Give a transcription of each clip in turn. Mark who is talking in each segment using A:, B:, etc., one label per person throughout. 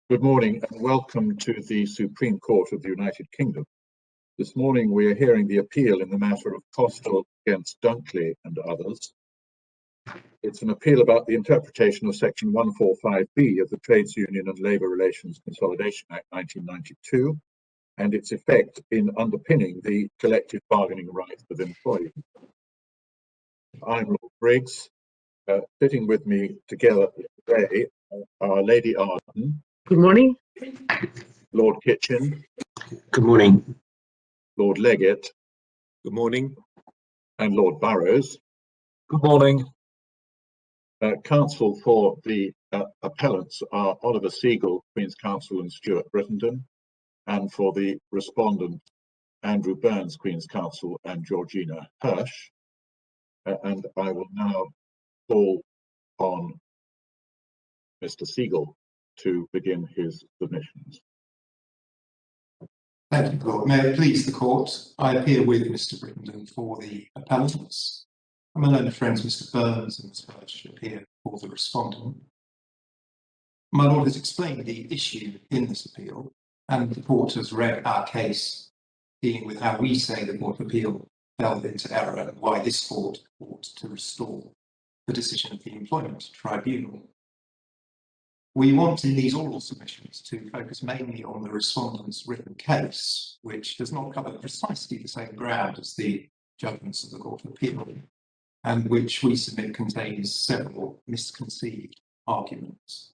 A: Good morning and welcome to the Supreme Court of the United Kingdom. This morning we are hearing the appeal in the matter of Kostal against Dunkley and others. It's an appeal about the interpretation of Section 145B of the Trades Union and Labour Relations Consolidation Act 1992 and its effect in underpinning the collective bargaining rights of employees. I'm Lord Briggs. Sitting with me together today are Lady Arden.
B: Good morning.
A: Lord Kitchen.
C: Good morning.
A: Lord Leggett.
D: Good morning.
A: And Lord Burrows.
D: Good morning.
A: Counsel for the appellants are Oliver Seagull, Queen's Counsel, and Stuart Brittenden, and for the respondent, Andrew Burns, Queen's Counsel, and Georgina Hirsch. And I will now call on Mr. Seagull to begin his submissions.
C: Thank you, Lord. May it please the Court, I appear with Mr. Brittenden for the appellants, and my learned friends Mr. Burns and Mr. Hirsch appear for the respondent. My Lord has explained the issue in this appeal, and the Court has read our case, dealing with how we say the Court of Appeal fell into error and why this Court ought to restore the decision of the Employment Tribunal. We want in these oral submissions to focus mainly on the respondent's written case, which does not cover precisely the same ground as the judgments of the Court of Appeal, and which we submit contains several misconceived arguments.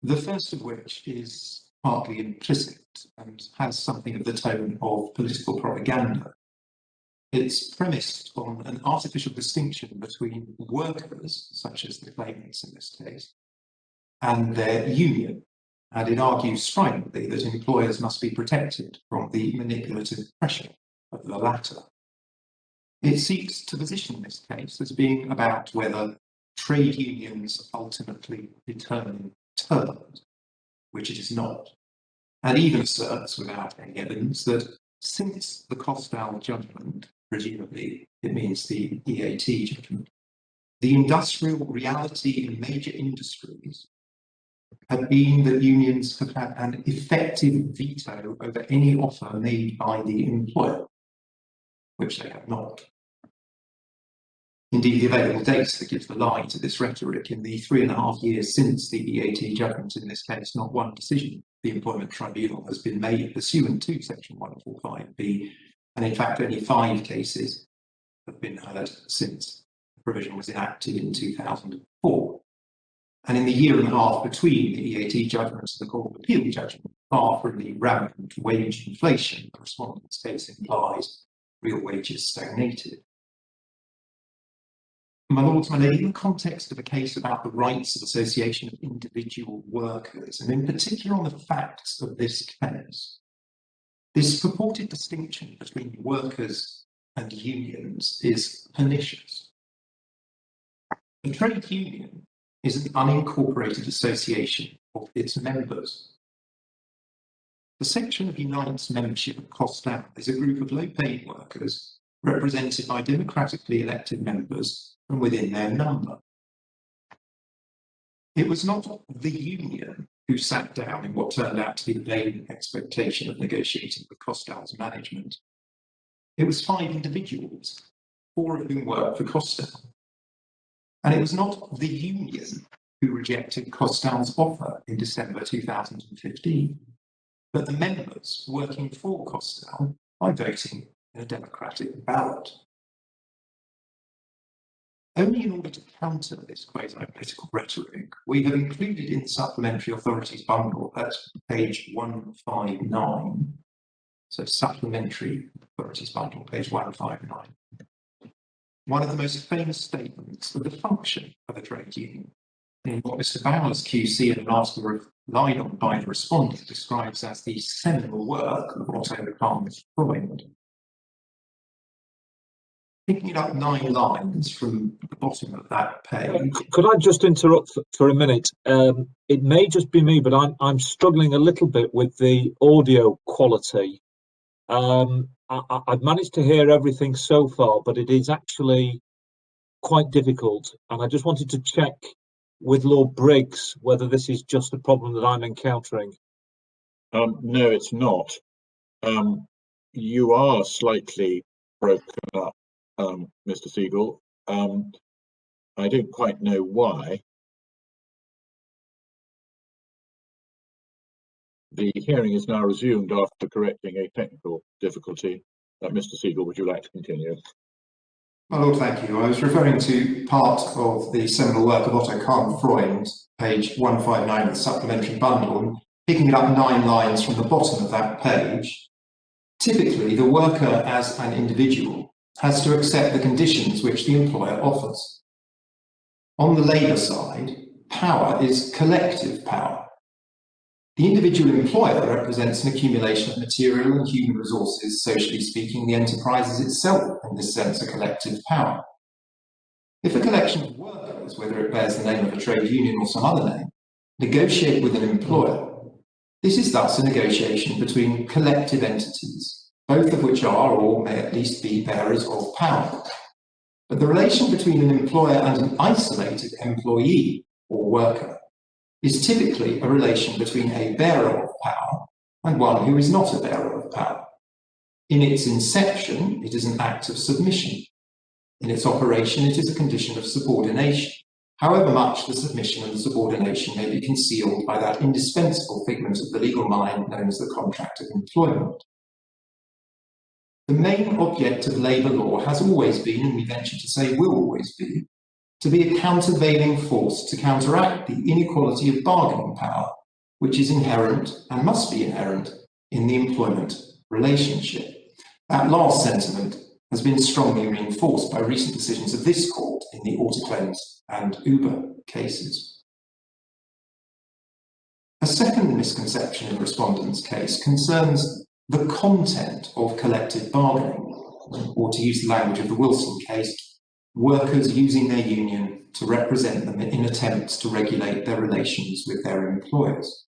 C: The first of which is partly implicit and has something of the tone of political propaganda. It's premised on an artificial distinction between workers, such as the claimants in this case, and their union, and it argues stridently that employers must be protected from the manipulative pressure of the latter. It seeks to position this case as being about whether trade unions ultimately determine terms, which it is not, and even asserts without any evidence that since the Kostal judgment, presumably it means the EAT judgment, the industrial reality in major industries had been that unions have had an effective veto over any offer made by the employer, which they have not. Indeed, the available data that gives the lie to this rhetoric: in the 3.5 years since the EAT judgment in this case, not one decision of the Employment Tribunal has been made pursuant to Section 145B, and in fact only 5 cases have been heard since the provision was enacted in 2004. And in the 1.5 years between the EAT judgments and the Court of Appeal judgment, far from the rampant wage inflation the respondent's case implies, real wages stagnated. My Lords, my Lady, in the context of a case about the rights of association of individual workers, and in particular on the facts of this case, this purported distinction between workers and unions is pernicious. The trade union is an unincorporated association of its members. The section of Unite's membership at Kostal is a group of low-paid workers represented by democratically elected members from within their number. It was not the union who sat down in what turned out to be the vain expectation of negotiating with Kostal's management. It was 5 individuals, 4 of whom worked for Kostal. And it was not the union who rejected Kostal's offer in December 2015, but the members working for Kostal by voting in a democratic ballot. Only in order to counter this quasi-political rhetoric, we have included in the Supplementary Authorities Bundle at page 159, so Supplementary Authorities Bundle, page 159, one of the most famous statements of the function of a trade union, in what Mr. Bowers QC in an article relied on by the respondent describes as the seminal work of Otto Kahn Freud. Picking it up 9 lines from the bottom of that page.
D: Could I just interrupt for a minute? It may just be me, but I'm struggling a little bit with the audio quality. I've managed to hear everything so far, but it is actually quite difficult. And I just wanted to check with Lord Briggs whether this is just a problem that I'm encountering.
A: No, it's not. You are slightly broken up, Mr. Siegel. I don't quite know why. The hearing is now resumed after correcting a technical difficulty. Mr. Siegel, would you like to continue?
C: My Lord, thank you. I was referring to part of the seminal work of Otto Kahn-Freund, page 159 of the supplementary bundle, and picking it up 9 lines from the bottom of that page. Typically, the worker as an individual has to accept the conditions which the employer offers. On the labour side, power is collective power. The individual employer represents an accumulation of material and human resources. Socially speaking, the enterprise is itself, in this sense, a collective power. If a collection of workers, whether it bears the name of a trade union or some other name, negotiate with an employer, this is thus a negotiation between collective entities, both of which are, or may at least be, bearers of power. But the relation between an employer and an isolated employee or worker is typically a relation between a bearer of power and one who is not a bearer of power. In its inception, it is an act of submission. In its operation, it is a condition of subordination, however much the submission and the subordination may be concealed by that indispensable figment of the legal mind known as the contract of employment. The main object of labour law has always been, and we venture to say will always be, to be a countervailing force to counteract the inequality of bargaining power, which is inherent and must be inherent in the employment relationship. That last sentiment has been strongly reinforced by recent decisions of this court in the Autoclaims and Uber cases. A second misconception in the Respondent's case concerns the content of collective bargaining, or to use the language of the Wilson case, workers using their union to represent them in attempts to regulate their relations with their employers.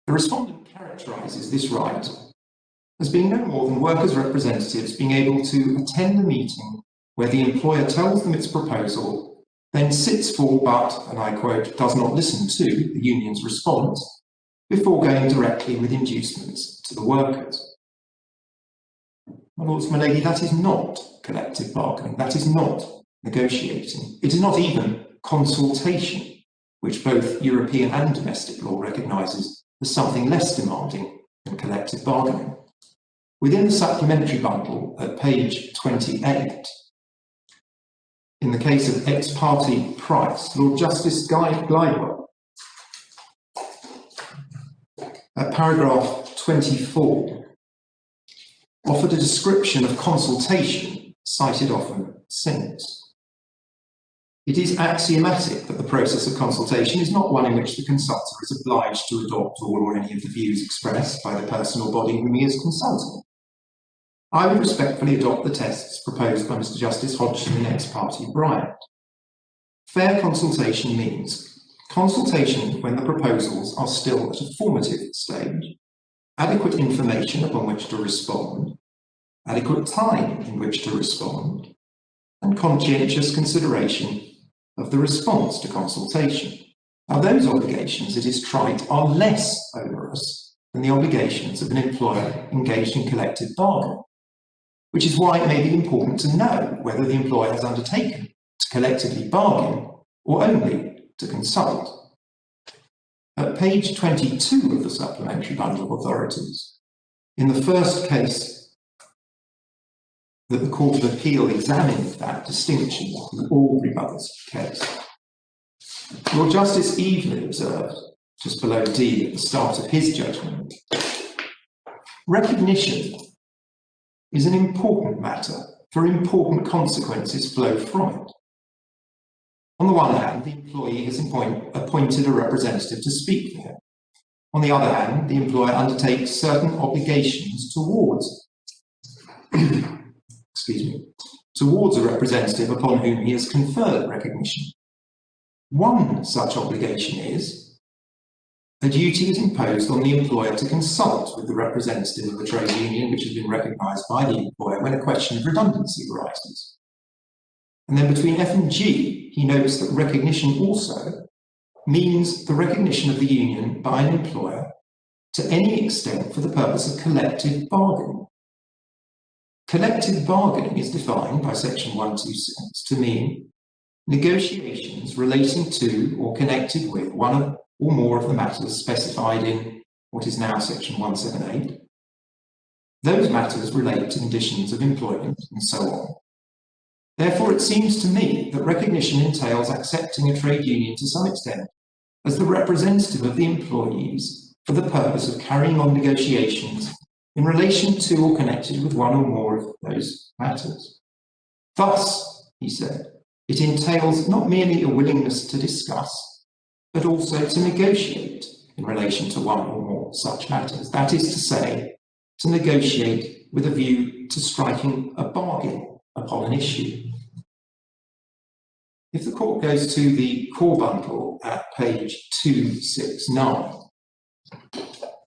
C: The Respondent characterises this right as being no more than workers' representatives being able to attend a meeting where the employer tells them its proposal, then sits for but, and I quote, does not listen to the union's response before going directly with inducements to the workers. My lords, my lady, that is not collective bargaining, that is not negotiating. It is not even consultation, which both European and domestic law recognises as something less demanding than collective bargaining. Within the supplementary bundle at page 28, in the case of ex parte Price, Lord Justice Glidewell, at paragraph 24, offered a description of consultation cited often since. It is axiomatic that the process of consultation is not one in which the consulter is obliged to adopt all or any of the views expressed by the person or body whom he is consulting. I would respectfully adopt the tests proposed by Mr. Justice Hodgson in ex parte Bryant. Fair consultation means consultation when the proposals are still at a formative stage, adequate information upon which to respond, adequate time in which to respond, and conscientious consideration of the response to consultation. Now, those obligations, it is trite, are less onerous than the obligations of an employer engaged in collective bargaining, which is why it may be important to know whether the employer has undertaken to collectively bargain or only to consult. At page 22 of the supplementary bundle of authorities, in the first case that the Court of Appeal examined that distinction, the Aubrey Brothers case, Lord Justice Evelyn observed, just below D at the start of his judgment, recognition is an important matter, for important consequences flow from it. On the one hand, the employee has appointed a representative to speak for him. On the other hand, the employer undertakes certain obligations towards towards a representative upon whom he has conferred recognition. One such obligation is a duty is imposed on the employer to consult with the representative of a trade union which has been recognised by the employer when a question of redundancy arises. And then between F and G, he notes that recognition also means the recognition of the union by an employer to any extent for the purpose of collective bargaining. Collective bargaining is defined by section 126 to mean negotiations relating to or connected with one or more of the matters specified in what is now section 178. Those matters relate to conditions of employment and so on. Therefore, it seems to me that recognition entails accepting a trade union to some extent as the representative of the employees for the purpose of carrying on negotiations in relation to or connected with one or more of those matters. Thus, he said, it entails not merely a willingness to discuss, but also to negotiate in relation to one or more such matters. That is to say, to negotiate with a view to striking a bargain upon an issue. If the court goes to the core bundle at page 269,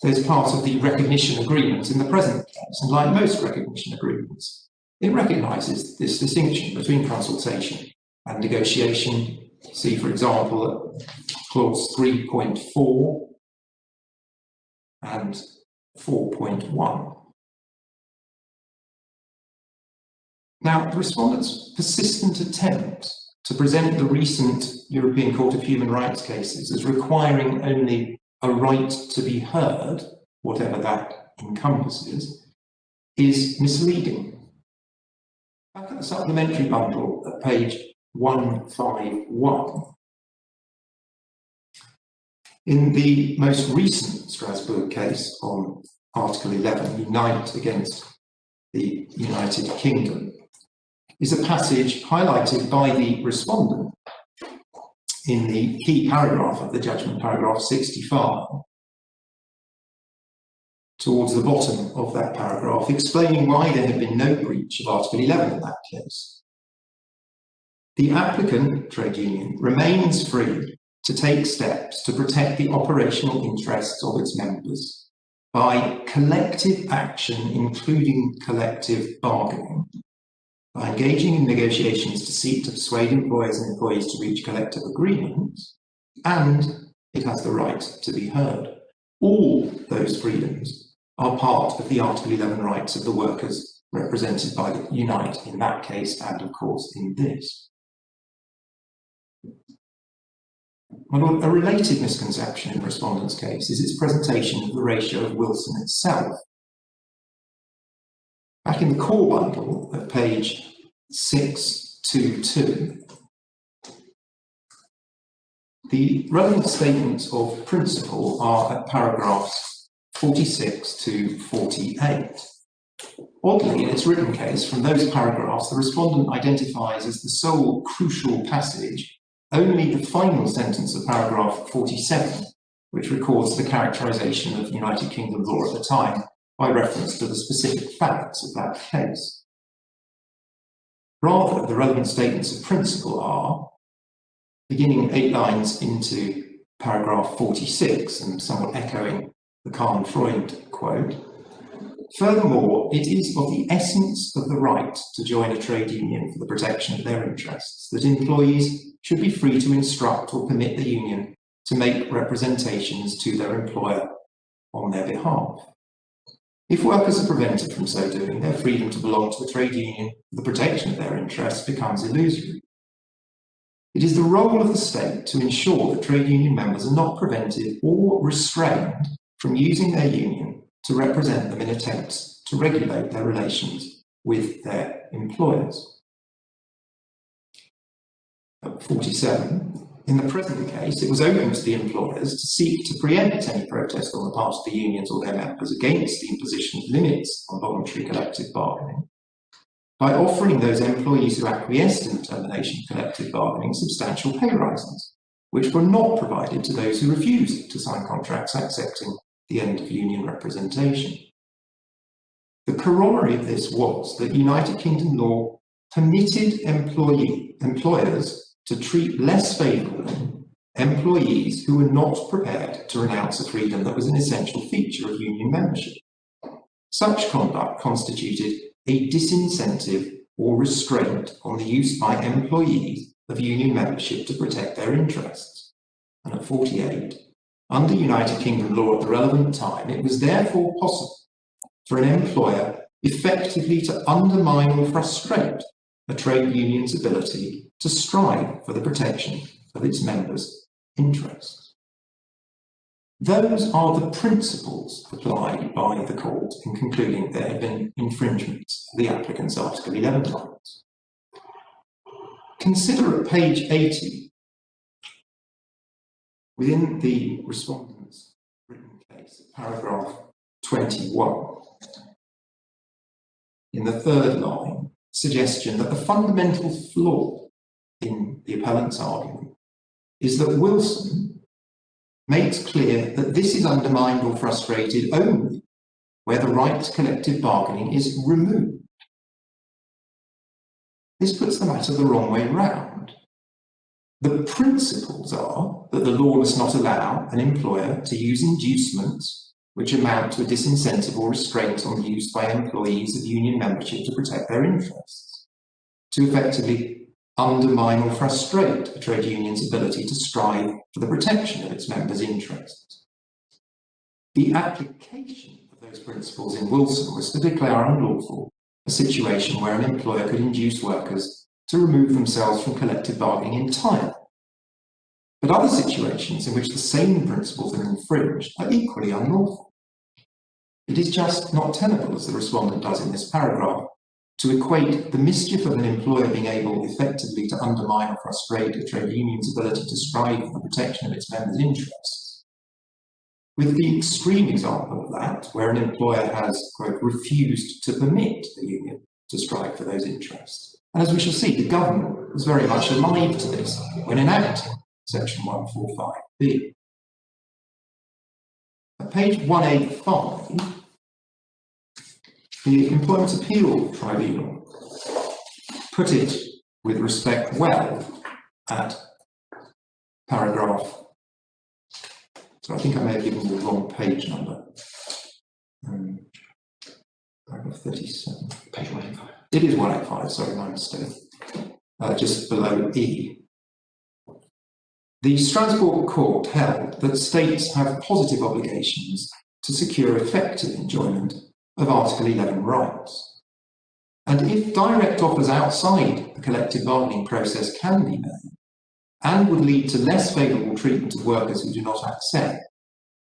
C: there's part of the recognition agreement in the present case, and like most recognition agreements, it recognises this distinction between consultation and negotiation. See, for example, clause 3.4 and 4.1. Now, the respondent's persistent attempt to present the recent European Court of Human Rights cases as requiring only a right to be heard, whatever that encompasses, is misleading. Back at the supplementary bundle at page 151, in the most recent Strasbourg case on Article 11, Unite against the United Kingdom, is a passage highlighted by the respondent in the key paragraph of the judgment, paragraph 65, towards the bottom of that paragraph, explaining why there had been no breach of Article 11 in that case. The applicant trade union remains free to take steps to protect the operational interests of its members by collective action, including collective bargaining, by engaging in negotiations to seek to persuade employers and employees to reach collective agreements, and it has the right to be heard. All those freedoms are part of the Article 11 rights of the workers represented by the Unite in that case, and of course in this. Well, a related misconception in the respondent's case is its presentation of the ratio of Wilson itself. Back in the core bundle at page 622, the relevant statements of principle are at paragraphs 46 to 48. Oddly, in its written case, from those paragraphs, the respondent identifies as the sole crucial passage only the final sentence of paragraph 47, which records the characterisation of United Kingdom law at the time by reference to the specific facts of that case. Rather, the relevant statements of principle are, beginning 8 lines into paragraph 46 and somewhat echoing the Karl Freund quote, furthermore, it is of the essence of the right to join a trade union for the protection of their interests that employees should be free to instruct or permit the union to make representations to their employer on their behalf. If workers are prevented from so doing, their freedom to belong to the trade union for the protection of their interests becomes illusory. It is the role of the state to ensure that trade union members are not prevented or restrained from using their union to represent them in attempts to regulate their relations with their employers. 47. In the present case, it was open to the employers to seek to preempt any protest on the part of the unions or their members against the imposition of limits on voluntary collective bargaining by offering those employees who acquiesced in the termination of collective bargaining substantial pay rises, which were not provided to those who refused to sign contracts accepting the end of union representation. The corollary of this was that United Kingdom law permitted employers to treat less favourably employees who were not prepared to renounce a freedom that was an essential feature of union membership. Such conduct constituted a disincentive or restraint on the use by employees of union membership to protect their interests. And at 48, under United Kingdom law at the relevant time, it was therefore possible for an employer effectively to undermine or frustrate a trade union's ability to strive for the protection of its members' interests. Those are the principles applied by the court in concluding there had been infringements of the applicant's Article 11 rights. Consider at page 80, within the respondent's written case, paragraph 21, in the third line, suggestion that the fundamental flaw in the appellant's argument is that Wilson makes clear that this is undermined or frustrated only where the right to collective bargaining is removed. This puts the matter the wrong way round. The principles are that the law must not allow an employer to use inducements which amount to a disincentive or restraint on the use by employees of union membership to protect their interests, to effectively undermine or frustrate a trade union's ability to strive for the protection of its members' interests. The application of those principles in Wilson was to declare unlawful a situation where an employer could induce workers to remove themselves from collective bargaining entirely. But other situations in which the same principles are infringed are equally unlawful. It is just not tenable, as the respondent does in this paragraph, to equate the mischief of an employer being able effectively to undermine or frustrate a trade union's ability to strive for the protection of its members' interests, with the extreme example of that, where an employer has, quote, refused to permit the union to strive for those interests. And as we shall see, the government was very much alive to this when enacting Section 145B. At page 185, the Employment Appeal Tribunal put it with respect well at paragraph, so I think I may have given you the wrong page number. Paragraph 37. Page 185. It is 185, sorry, my mistake. Just below E. The Strasbourg Court held that states have positive obligations to secure effective enjoyment of Article 11 rights. And if direct offers outside the collective bargaining process can be made, and would lead to less favourable treatment of workers who do not accept,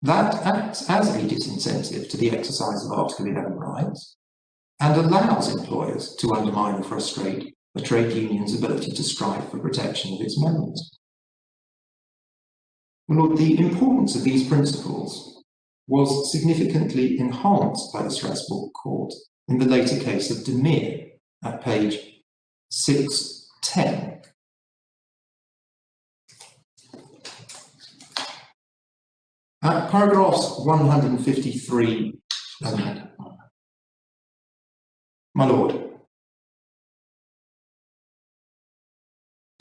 C: that acts as a disincentive to the exercise of Article 11 rights, and allows employers to undermine or frustrate a trade union's ability to strive for protection of its members. Well, the importance of these principles was significantly enhanced by the Strasbourg Court in the later case of Demir at page 610. At paragraphs 153, my lord.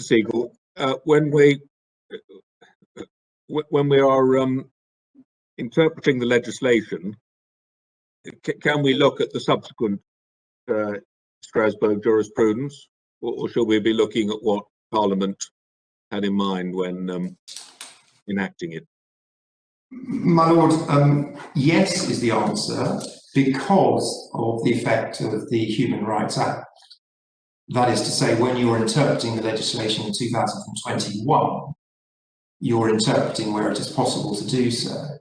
B: Siegel, when we are interpreting the legislation, can we look at the subsequent Strasbourg jurisprudence, or should we be looking at what Parliament had in mind when enacting it?
C: My lord, yes is the answer, because of the effect of the Human Rights Act. That is to say, when you're interpreting the legislation in 2021, you're interpreting where it is possible to do so,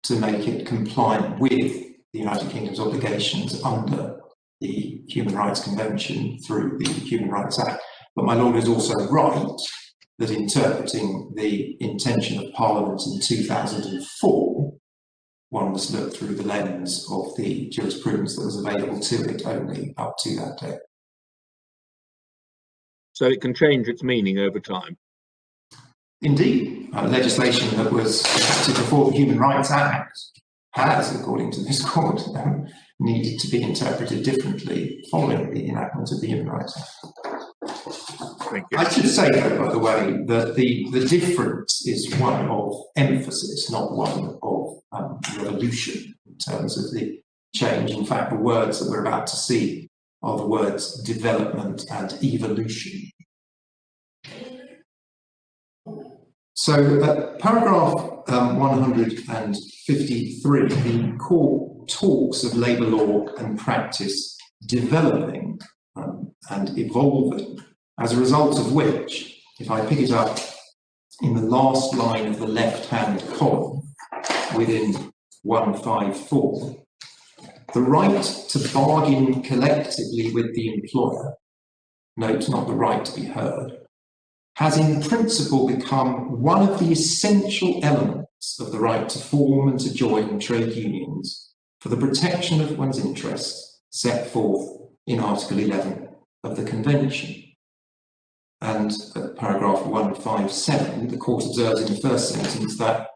C: to make it compliant with the United Kingdom's obligations under the Human Rights Convention through the Human Rights Act. But my lord is also right that interpreting the intention of Parliament in 2004, one must look through the lens of the jurisprudence that was available to it only up to that date.
B: So it can change its meaning over time?
C: Indeed, legislation that was enacted before the Human Rights Act has, according to this court, needed to be interpreted differently following the enactment of the Human Rights Act.
B: Thank you.
C: I should say, though, by the way, that the difference is one of emphasis, not one of revolution in terms of the change. In fact, the words that we're about to see are the words development and evolution. So paragraph 153, the court talks of labour law and practice developing and evolving, as a result of which, if I pick it up in the last line of the left-hand column within 154, the right to bargain collectively with the employer, note not the right to be heard, has in principle become one of the essential elements of the right to form and to join trade unions for the protection of one's interests set forth in Article 11 of the Convention. And at paragraph 157, the court observes in the first sentence that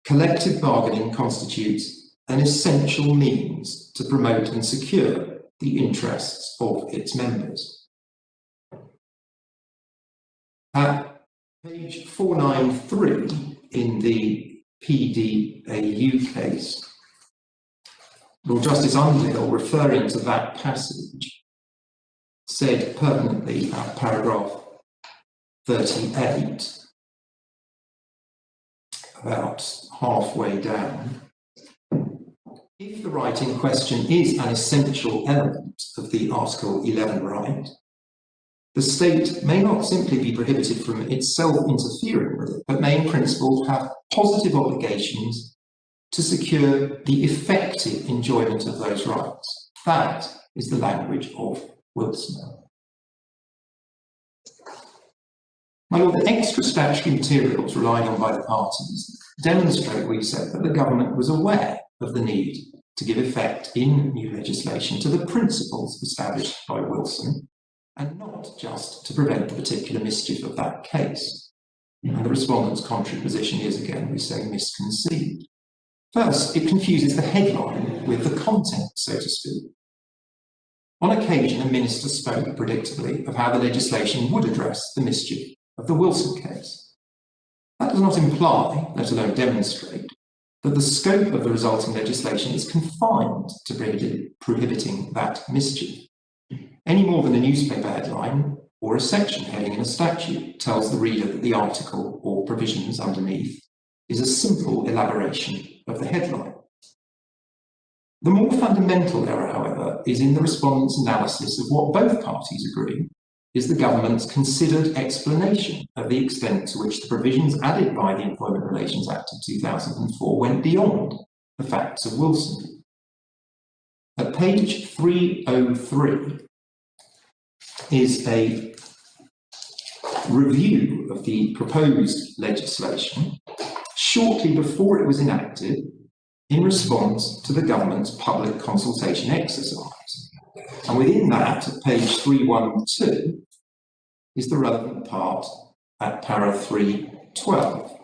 C: collective bargaining constitutes an essential means to promote and secure the interests of its members. At page 493 in the PDAU case, Lord Justice Underhill, referring to that passage, said pertinently at paragraph 38, about halfway down, if the right in question is an essential element of the Article 11 right, the state may not simply be prohibited from itself interfering with it, but may in principle have positive obligations to secure the effective enjoyment of those rights. That is the language of Wilson. My lord, the extra statutory materials relied on by the parties demonstrate, we've said, that the government was aware of the need to give effect in new legislation to the principles established by Wilson, and not just to prevent the particular mischief of that case. And the respondent's contrary position is, again, we say, misconceived. First, it confuses the headline with the content, so to speak. On occasion, a minister spoke predictably of how the legislation would address the mischief of the Wilson case. That does not imply, let alone demonstrate, that the scope of the resulting legislation is confined to prohibiting that mischief, any more than a newspaper headline or a section heading in a statute tells the reader that the article or provisions underneath is a simple elaboration of the headline. The more fundamental error, however, is in the respondent's analysis of what both parties agree is the government's considered explanation of the extent to which the provisions added by the Employment Relations Act of 2004 went beyond the facts of Wilson. At page 303 is a review of the proposed legislation shortly before it was enacted in response to the government's public consultation exercise. And within that, at page 312, is the relevant part at para 312.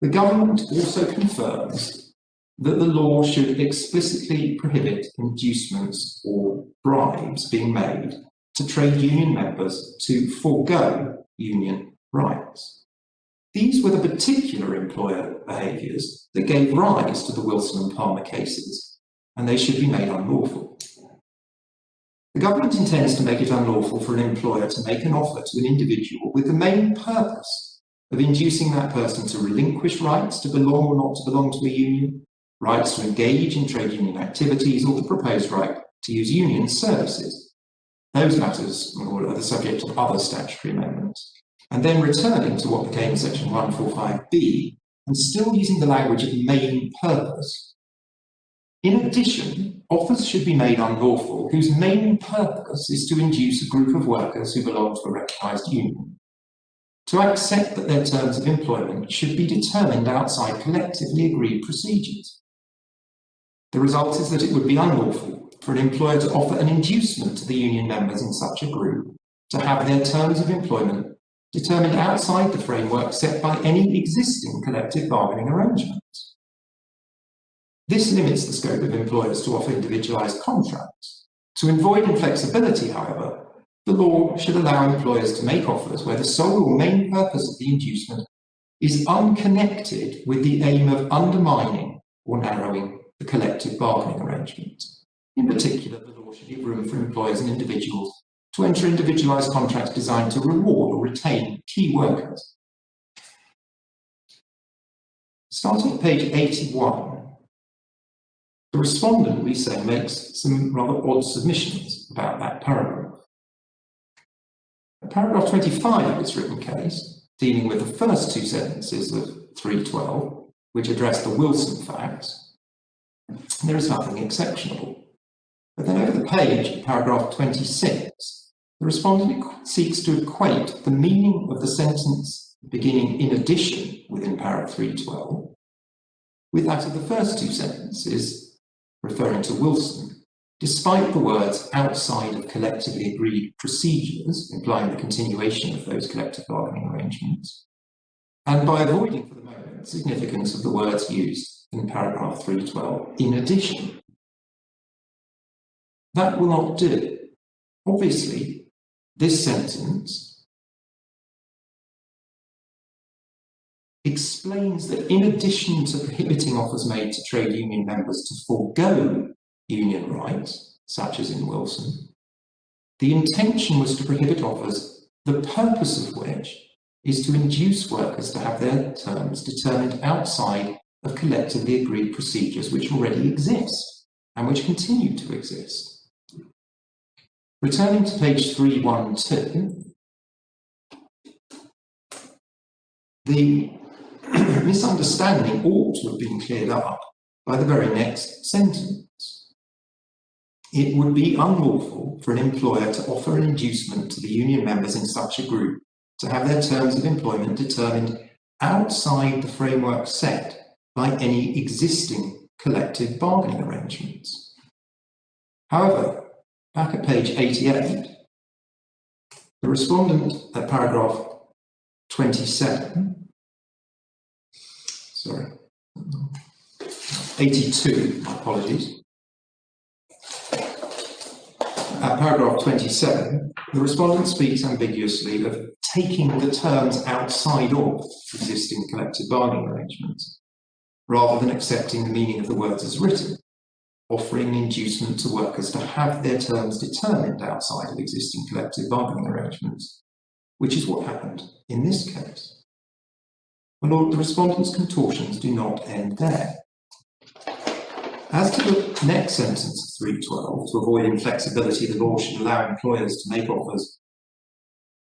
C: The government also confirms that the law should explicitly prohibit inducements or bribes being made to trade union members to forego union rights. These were the particular employer behaviours that gave rise to the Wilson and Palmer cases, and they should be made unlawful. The government intends to make it unlawful for an employer to make an offer to an individual with the main purpose of inducing that person to relinquish rights to belong or not to belong to a union, rights to engage in trade union activities, or the proposed right to use union services. Those matters are the subject of other statutory amendments. And then returning to what became section 145B and still using the language of main purpose. In addition, offers should be made unlawful whose main purpose is to induce a group of workers who belong to a recognised union to accept that their terms of employment should be determined outside collectively agreed procedures. The result is that it would be unlawful for an employer to offer an inducement to the union members in such a group to have their terms of employment determined outside the framework set by any existing collective bargaining arrangements. This limits the scope of employers to offer individualised contracts. To avoid inflexibility, however, the law should allow employers to make offers where the sole or main purpose of the inducement is unconnected with the aim of undermining or narrowing the collective bargaining arrangements. In particular, the law should give room for employers and individuals to enter individualised contracts designed to reward or retain key workers Starting at page 81, the respondent, we say, makes some rather odd submissions about that paragraph. Paragraph 25 of its written case, dealing with the first two sentences of 312, which address the Wilson facts, there is nothing exceptional. But then over the page, paragraph 26, the respondent seeks to equate the meaning of the sentence beginning in addition within paragraph 312 with that of the first two sentences referring to Wilson, despite the words outside of collectively agreed procedures, implying the continuation of those collective bargaining arrangements, and by avoiding for the moment the significance of the words used in paragraph 312 in addition. That will not do. Obviously, this sentence explains that in addition to prohibiting offers made to trade union members to forego union rights, such as in Wilson, the intention was to prohibit offers, the purpose of which is to induce workers to have their terms determined outside of collectively agreed procedures which already exist and which continue to exist. Returning to page 312, the misunderstanding ought to have been cleared up by the very next sentence. It would be unlawful for an employer to offer an inducement to the union members in such a group to have their terms of employment determined outside the framework set by any existing collective bargaining arrangements. However, back at page 88, the respondent at paragraph 27, 82, apologies. At paragraph 27, the respondent speaks ambiguously of taking the terms outside of existing collective bargaining arrangements, rather than accepting the meaning of the words as written, offering an inducement to workers to have their terms determined outside of existing collective bargaining arrangements, which is what happened in this case. My Lord, the respondent's contortions do not end there. As to the next sentence of 312, to avoid inflexibility, the law should allow employers to make offers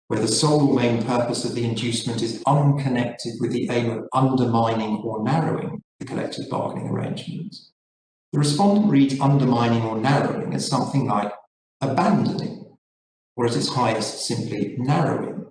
C: where the sole or main purpose of the inducement is unconnected with the aim of undermining or narrowing the collective bargaining arrangements. The respondent reads undermining or narrowing as something like abandoning, or at its highest simply narrowing.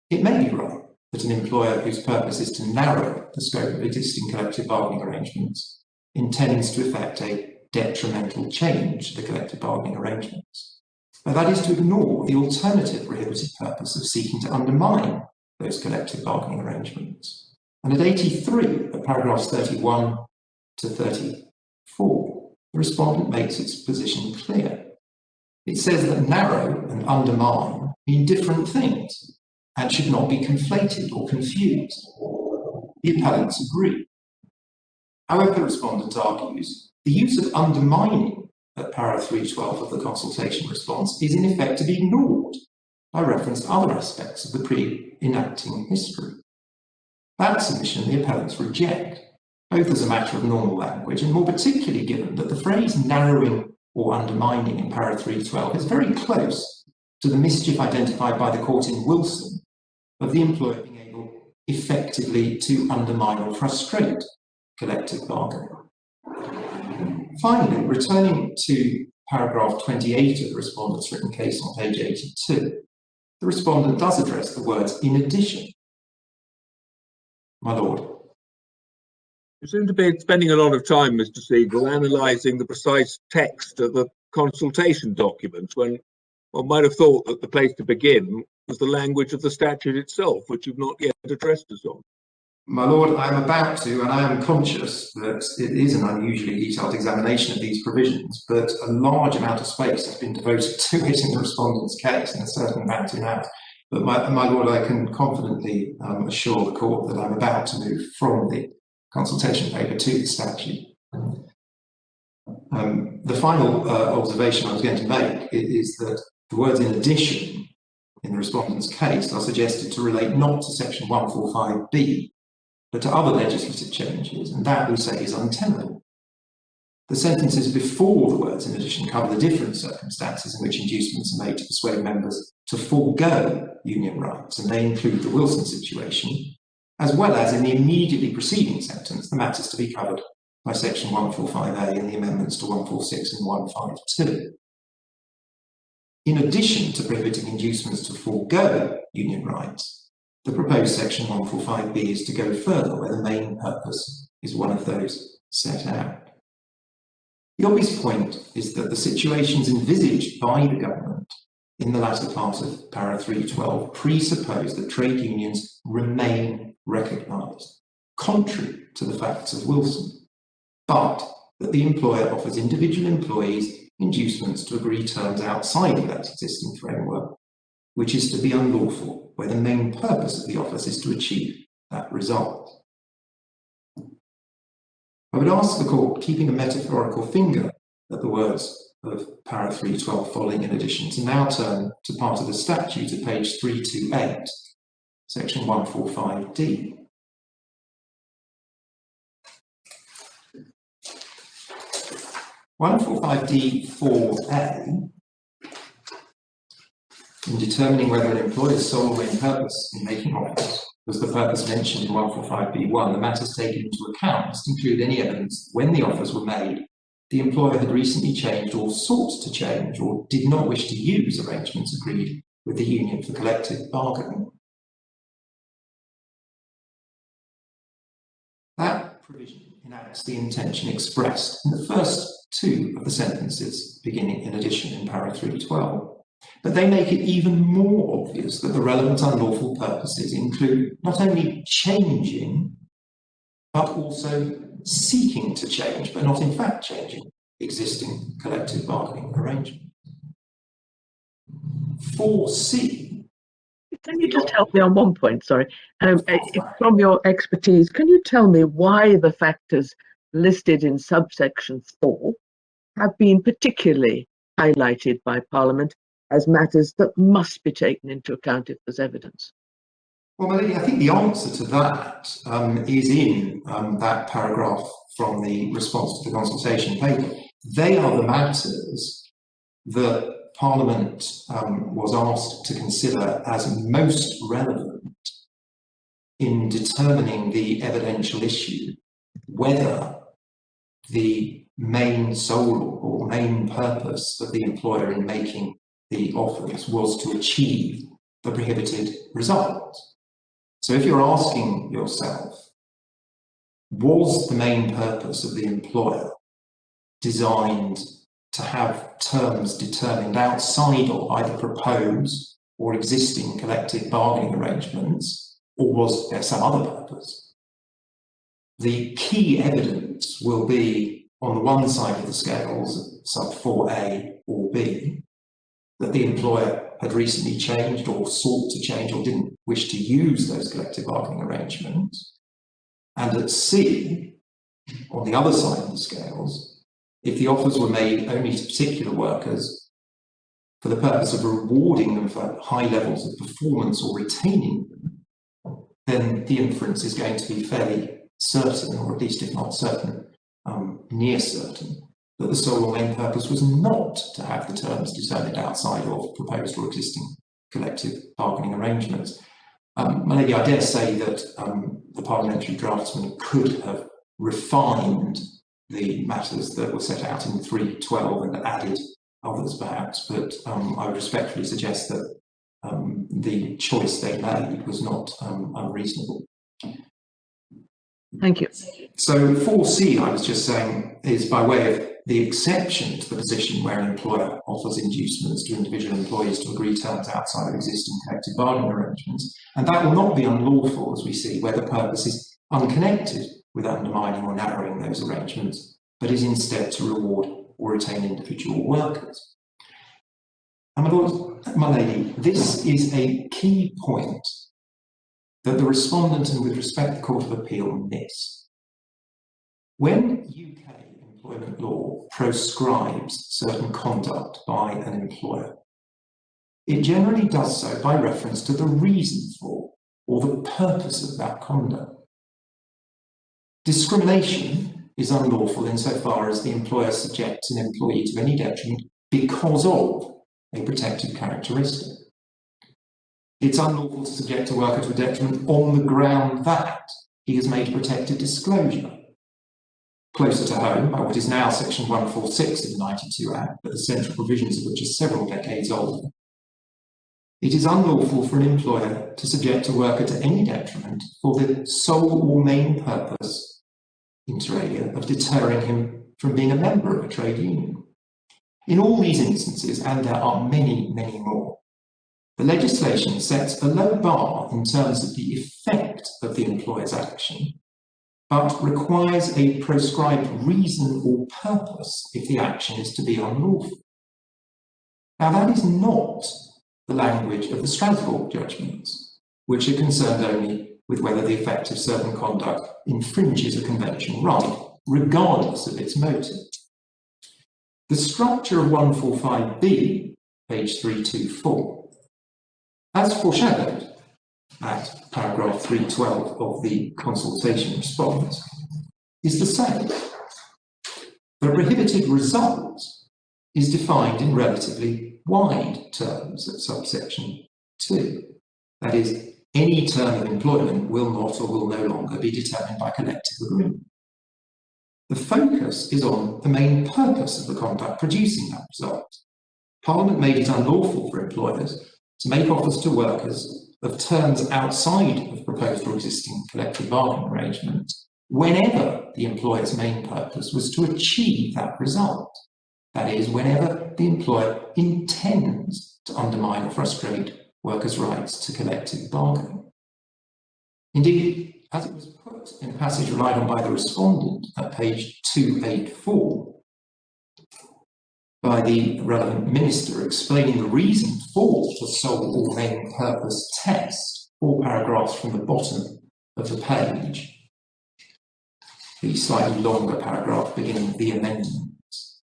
C: It may be right that an employer whose purpose is to narrow the scope of existing collective bargaining arrangements intends to effect a detrimental change to the collective bargaining arrangements. But that is to ignore the alternative prohibited purpose of seeking to undermine those collective bargaining arrangements. And at 83, at paragraphs 31 to 34, the respondent makes its position clear. It says that narrow and undermine mean different things and should not be conflated or confused. The appellants agree. However, the respondent argues the use of undermining at paragraph 312 of the consultation response is in effect to be ignored by reference to other aspects of the pre-enacting history. That submission the appellants reject, both as a matter of normal language and more particularly given that the phrase narrowing or undermining in paragraph 312 is very close to the mischief identified by the court in Wilson of the employer being able effectively to undermine or frustrate collective bargaining. Finally, returning to paragraph 28 of the respondent's written case on page 82, the respondent does address the words in addition. My Lord.
B: You seem to be spending a lot of time, Mr. Siegel, analysing the precise text of the consultation documents when one might have thought that the place to begin was the language of the statute itself, which you've not yet addressed us on.
C: My Lord, I am about to, and I am conscious that it is an unusually detailed examination of these provisions, but a large amount of space has been devoted to it in the respondent's case, and a certain amount in ours. But my Lord, I can confidently assure the court that I'm about to move from the consultation paper to the statute. The final observation I was going to make is that the words in addition in the respondent's case are suggested to relate not to section 145B, but to other legislative changes, and that we say is untenable. The sentences before the words in addition cover the different circumstances in which inducements are made to persuade members to forego union rights, and they include the Wilson situation, as well as in the immediately preceding sentence, the matters to be covered by section 145A and the amendments to 146 and 152. In addition to prohibiting inducements to forego union rights, the proposed section 145B is to go further where the main purpose is one of those set out. The obvious point is that the situations envisaged by the government in the latter part of para 312 presuppose that trade unions remain recognised, contrary to the facts of Wilson, but that the employer offers individual employees inducements to agree terms outside of that existing framework, which is to be unlawful, where the main purpose of the office is to achieve that result. I would ask the court, keeping a metaphorical finger at the words of para 312 following in addition, to now turn to part of the statute at page 328, section 145D. (145D)(4)(a), in determining whether an employer's sole or main purpose in making offers was the purpose mentioned in 145B(1), the matters taken into account must include any evidence when the offers were made, the employer had recently changed or sought to change or did not wish to use arrangements agreed with the union for collective bargaining. That provision enacts the intention expressed in the first two of the sentences beginning in addition in para 312. But they make it even more obvious that the relevant unlawful purposes include not only changing, but also seeking to change, but not in fact changing, existing collective bargaining arrangements. 4C.
E: Can you just help me on one point, sorry? From your expertise, can you tell me why the factors listed in subsection 4 have been particularly highlighted by Parliament as matters that must be taken into account if there's evidence?
C: Well, Melanie, I think the answer to that is in that paragraph from the response to the consultation paper. They are the matters that Parliament was asked to consider as most relevant in determining the evidential issue, whether the main sole or main purpose of the employer in making the offers was to achieve the prohibited result. So if you're asking yourself, was the main purpose of the employer designed to have terms determined outside of either proposed or existing collective bargaining arrangements, or was there some other purpose? The key evidence will be on the one side of the scales, sub 4A or B, that the employer had recently changed or sought to change or didn't wish to use those collective bargaining arrangements. And at C, on the other side of the scales, if the offers were made only to particular workers for the purpose of rewarding them for high levels of performance or retaining them, then the inference is going to be fairly certain, or at least if not certain, near certain, that the sole or main purpose was not to have the terms determined outside of proposed or existing collective bargaining arrangements. My lady, I dare say that the parliamentary draftsman could have refined the matters that were set out in 312 and added others perhaps, but I would respectfully suggest that the choice they made was not unreasonable.
E: Thank you.
C: So 4C, I was just saying, is by way of the exception to the position where an employer offers inducements to individual employees to agree terms outside of existing collective bargaining arrangements. And that will not be unlawful, as we see, where the purpose is unconnected with undermining or narrowing those arrangements, but is instead to reward or retain individual workers. And my lord, my lady, this is a key point that the respondent and with respect the Court of Appeal miss. When UK employment law proscribes certain conduct by an employer, it generally does so by reference to the reason for or the purpose of that conduct. Discrimination is unlawful insofar as the employer subjects an employee to any detriment because of a protected characteristic. It's unlawful to subject a worker to a detriment on the ground that he has made a protected disclosure. Closer to home, by what is now Section 146 of the 92 Act, but the central provisions of which are several decades old, it is unlawful for an employer to subject a worker to any detriment for the sole or main purpose, inter alia, of deterring him from being a member of a trade union. In all these instances, and there are many, many more, the legislation sets a low bar in terms of the effect of the employer's action, but requires a prescribed reason or purpose if the action is to be unlawful. Now, that is not the language of the Strasbourg judgments, which are concerned only with whether the effect of certain conduct infringes a conventional right, regardless of its motive. The structure of 145B, page 324, as foreshadowed at paragraph 312 of the consultation response, is the same. The prohibited result is defined in relatively wide terms at subsection 2. That is, any term of employment will not or will no longer be determined by collective agreement. The focus is on the main purpose of the conduct producing that result. Parliament made it unlawful for employers to make offers to workers of terms outside of proposed or existing collective bargaining arrangements whenever the employer's main purpose was to achieve that result. That is, whenever the employer intends to undermine or frustrate workers' rights to collective bargaining. Indeed, as it was put in a passage relied on by the respondent at page 284, by the relevant minister explaining the reason for the sole or main purpose test, 4 paragraphs from the bottom of the page, the slightly longer paragraph beginning with the amendments.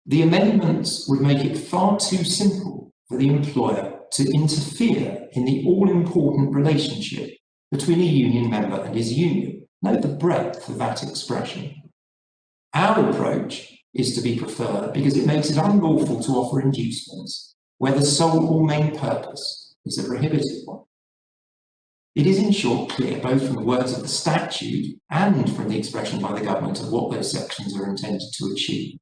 C: The amendments would make it far too simple for the employer to interfere in the all-important relationship between a union member and his union. Note the breadth of that expression. Our approach is to be preferred because it makes it unlawful to offer inducements where the sole or main purpose is a prohibited one. It is in short clear, both from the words of the statute and from the expression by the government of what those sections are intended to achieve,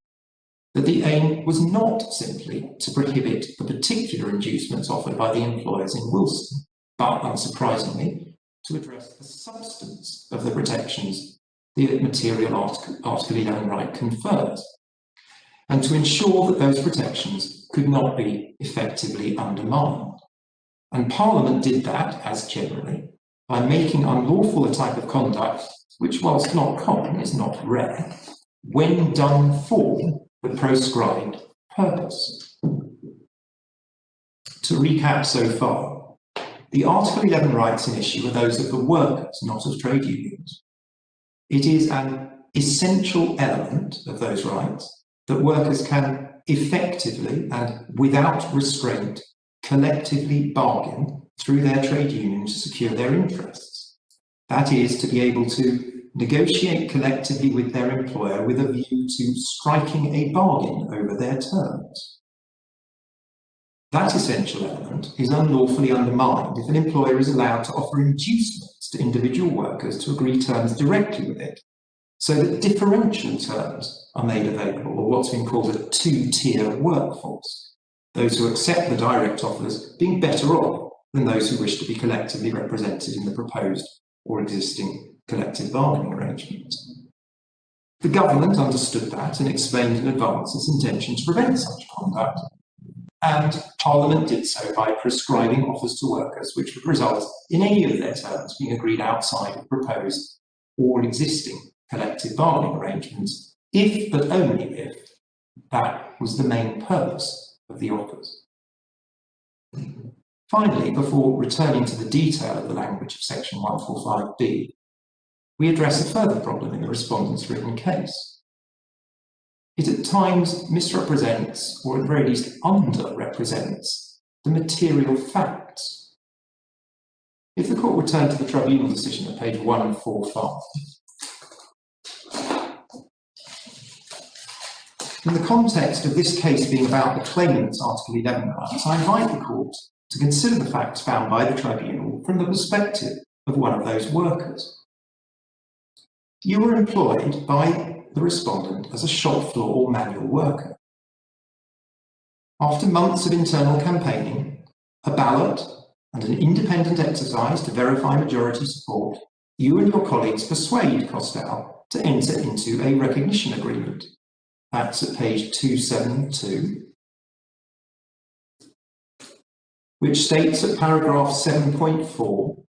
C: that the aim was not simply to prohibit the particular inducements offered by the employers in Wilson, but unsurprisingly, to address the substance of the protections the material Article 11 right confers, and to ensure that those protections could not be effectively undermined. And Parliament did that, as generally, by making unlawful a type of conduct which, whilst not common, is not rare, when done for the proscribed purpose. To recap so far, the Article 11 rights in issue are those of the workers, not of trade unions. It is an essential element of those rights that workers can effectively and without restraint collectively bargain through their trade union to secure their interests. That is, to be able to negotiate collectively with their employer with a view to striking a bargain over their terms. That essential element is unlawfully undermined if an employer is allowed to offer inducements to individual workers to agree terms directly with it, so that differential terms are made available, or what's been called a two-tier workforce, those who accept the direct offers being better off than those who wish to be collectively represented in the proposed or existing collective bargaining arrangements. The government understood that and explained in advance its intention to prevent such conduct, and Parliament did so by prescribing offers to workers which would result in any of their terms being agreed outside of proposed or existing collective bargaining arrangements, if but only if that was the main purpose of the offers. Finally, before returning to the detail of the language of section 145B, we address a further problem in the respondent's written case. It at times misrepresents, or at the very least underrepresents, the material facts. If the court returned to the tribunal decision at page 145, In the context of this case being about the claimant's Article 11 rights, I invite the court to consider the facts found by the tribunal from the perspective of one of those workers. You were employed by the respondent as a shop floor or manual worker. After months of internal campaigning, a ballot and an independent exercise to verify majority support, you and your colleagues persuade Kostal to enter into a recognition agreement. That's at page 272, which states at paragraph 7.4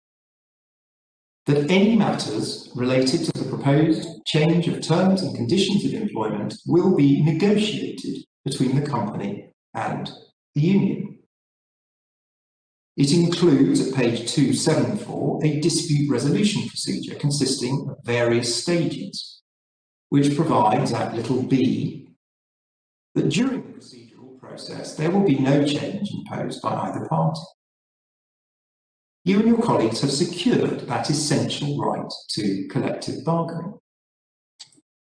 C: that any matters related to the proposed change of terms and conditions of employment will be negotiated between the company and the union. It includes, at page 274, a dispute resolution procedure consisting of various stages, which provides at little b that during the procedural process there will be no change imposed by either party. You and your colleagues have secured that essential right to collective bargaining.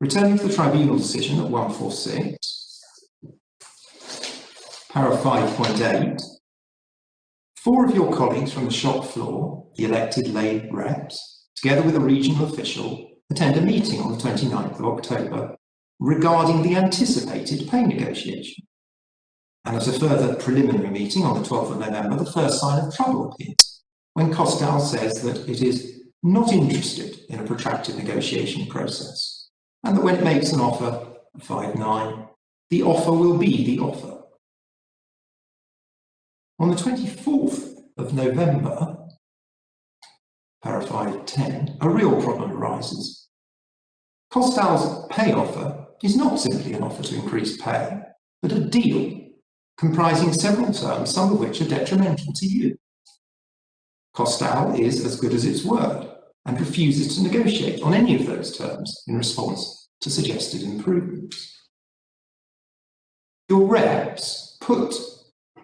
C: Returning to the tribunal decision at 146, paragraph 5.8, 4 of your colleagues from the shop floor, the elected lay reps, together with a regional official, attend a meeting on the 29th of October regarding the anticipated pay negotiation. And at a further preliminary meeting on the 12th of November, the first sign of trouble appears, when Kostal says that it is not interested in a protracted negotiation process, and that when it makes an offer, 5.9, the offer will be the offer. On the 24th of November, paragraph 10, a real problem arises. Kostal's pay offer is not simply an offer to increase pay, but a deal comprising several terms, some of which are detrimental to you. Kostal is as good as its word and refuses to negotiate on any of those terms in response to suggested improvements. Your reps put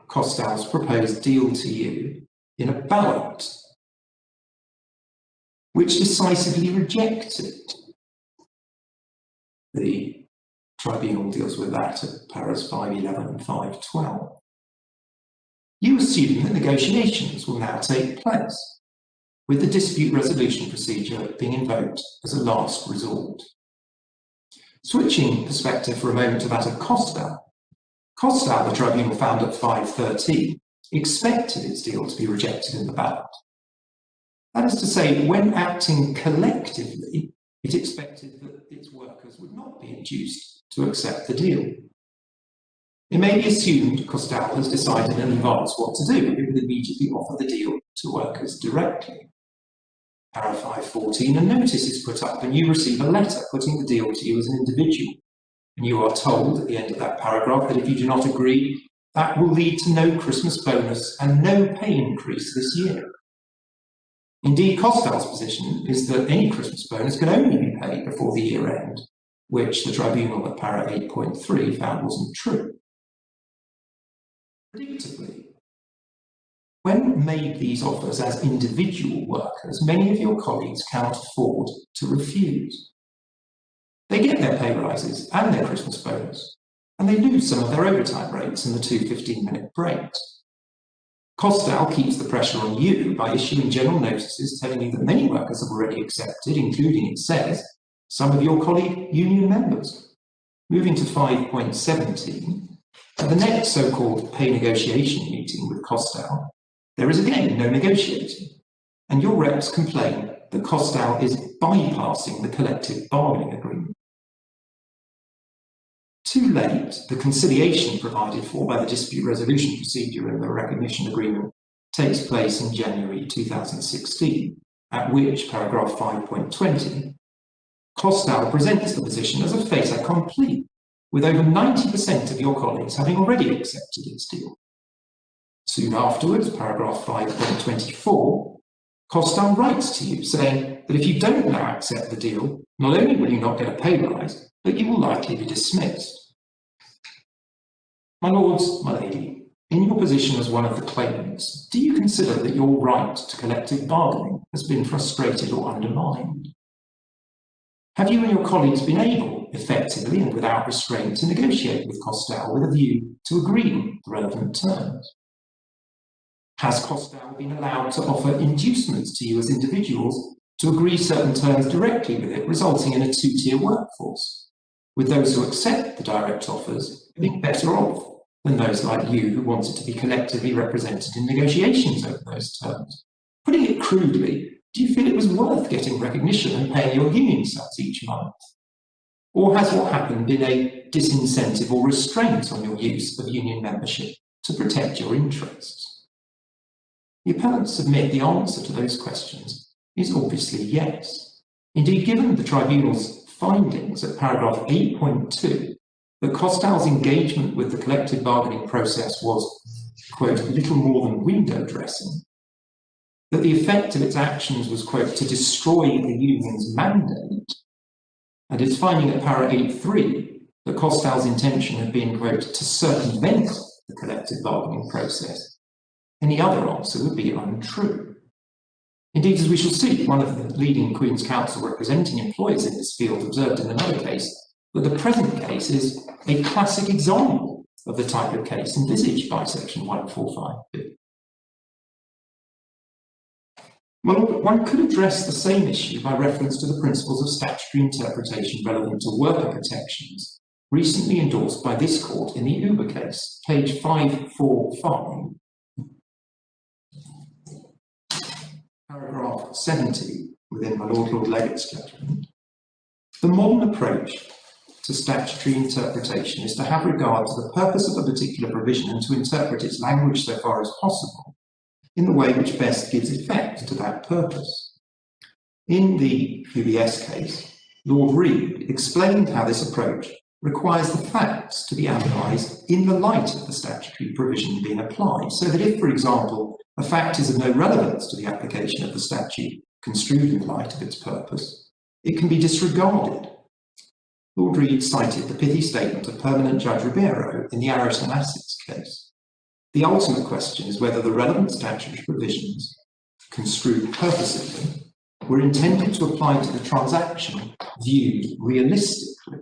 C: Kostal's proposed deal to you in a ballot, which decisively rejects it. The tribunal deals with that at paras 5.11 and 5.12. You assume that negotiations will now take place, with the dispute resolution procedure being invoked as a last resort. Switching perspective for a moment to that of Kostal, the tribunal found at 5.13, expected its deal to be rejected in the ballot. That is to say, when acting collectively, it expected that its workers would not be induced to accept the deal. It may be assumed Kostal has decided in advance what to do. It will immediately offer the deal to workers directly. Paragraph 5.14, a notice is put up and you receive a letter putting the deal to you as an individual. And you are told at the end of that paragraph that if you do not agree, that will lead to no Christmas bonus and no pay increase this year. Indeed, Kostal's position is that any Christmas bonus can only be paid before the year end, which the tribunal at para 8.3 found wasn't true. Predictably, when made these offers as individual workers, many of your colleagues cannot afford to refuse. They get their pay rises and their Christmas bonus, and they lose some of their overtime rates and the 2 15-minute breaks. Kostal keeps the pressure on you by issuing general notices telling you that many workers have already accepted, including, it says, some of your colleague union members. Moving to 5.17, at the next so-called pay negotiation meeting with Kostal, there is again no negotiating, and your reps complain that Kostal is bypassing the collective bargaining agreement. Too late, the conciliation provided for by the dispute resolution procedure in the recognition agreement takes place in January 2016, at which, paragraph 5.20, Kostal presents the position as a fait accompli, with over 90% of your colleagues having already accepted its deal. Soon afterwards, paragraph 5.24, Kostal writes to you saying that if you don't now accept the deal, not only will you not get a pay rise, but you will likely be dismissed. My lords, my lady, in your position as one of the claimants, do you consider that your right to collective bargaining has been frustrated or undermined? Have you and your colleagues been able, effectively and without restraint, to negotiate with Kostal with a view to agreeing the relevant terms? Has Kostal been allowed to offer inducements to you as individuals to agree certain terms directly with it, resulting in a two-tier workforce, with those who accept the direct offers being better off than those like you who wanted to be collectively represented in negotiations over those terms? Putting it crudely, do you feel it was worth getting recognition and paying your union sums each month? Or has what happened been a disincentive or restraint on your use of union membership to protect your interests? The appellants submit the answer to those questions is obviously yes. Indeed, given the tribunal's findings at paragraph 8.2, that Kostal's engagement with the collective bargaining process was, quote, little more than window dressing, that the effect of its actions was, quote, to destroy the union's mandate, and its finding at para 8.3 that Kostal's intention had been, quote, to circumvent the collective bargaining process, any other answer would be untrue. Indeed, as we shall see, one of the leading Queen's Counsel representing employers in this field observed in another case that the present case is a classic example of the type of case envisaged by section 145B. Well, one could address the same issue by reference to the principles of statutory interpretation relevant to worker protections, recently endorsed by this court in the Uber case, page 545, paragraph 70, within my Lord Legate's judgment. The modern approach to statutory interpretation is to have regard to the purpose of a particular provision and to interpret its language so far as possible in the way which best gives effect to that purpose. In the UBS case, Lord Reed explained how this approach requires the facts to be analysed in the light of the statutory provision being applied, so that if, for example, a fact is of no relevance to the application of the statute construed in the light of its purpose, it can be disregarded. Lord Reed cited the pithy statement of Permanent Judge Ribeiro in the Ariton Assets case. The ultimate question is whether the relevant statutory provisions, construed purposefully, were intended to apply to the transaction viewed realistically.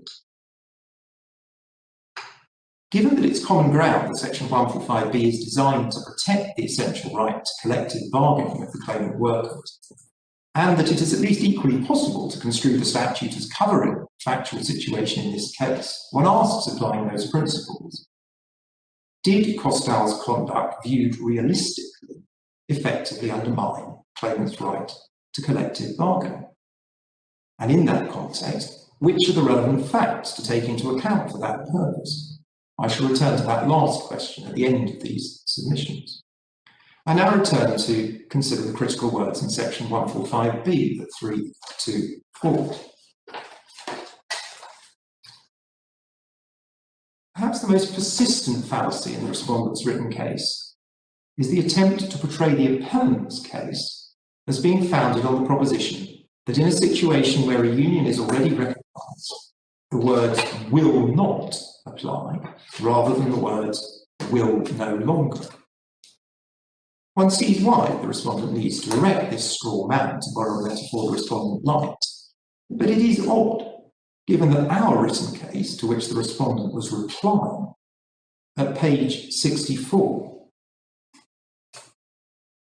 C: Given that it's common ground that section 145B is designed to protect the essential right to collective bargaining of the claimant workers, and that it is at least equally possible to construe the statute as covering the factual situation in this case, one asks, applying those principles, did Kostal's conduct viewed realistically effectively undermine claimant's right to collective bargaining? And in that context, which are the relevant facts to take into account for that purpose? I shall return to that last question at the end of these submissions. I now return to consider the critical words in section 145B, the 3 to 4. Perhaps the most persistent fallacy in the respondent's written case is the attempt to portray the appellant's case as being founded on the proposition that in a situation where a union is already recognised, the words will not apply, rather than the words will no longer. One sees why the respondent needs to erect this straw man, to borrow a metaphor the respondent liked, but it is odd, given that our written case, to which the respondent was replying, at page 64,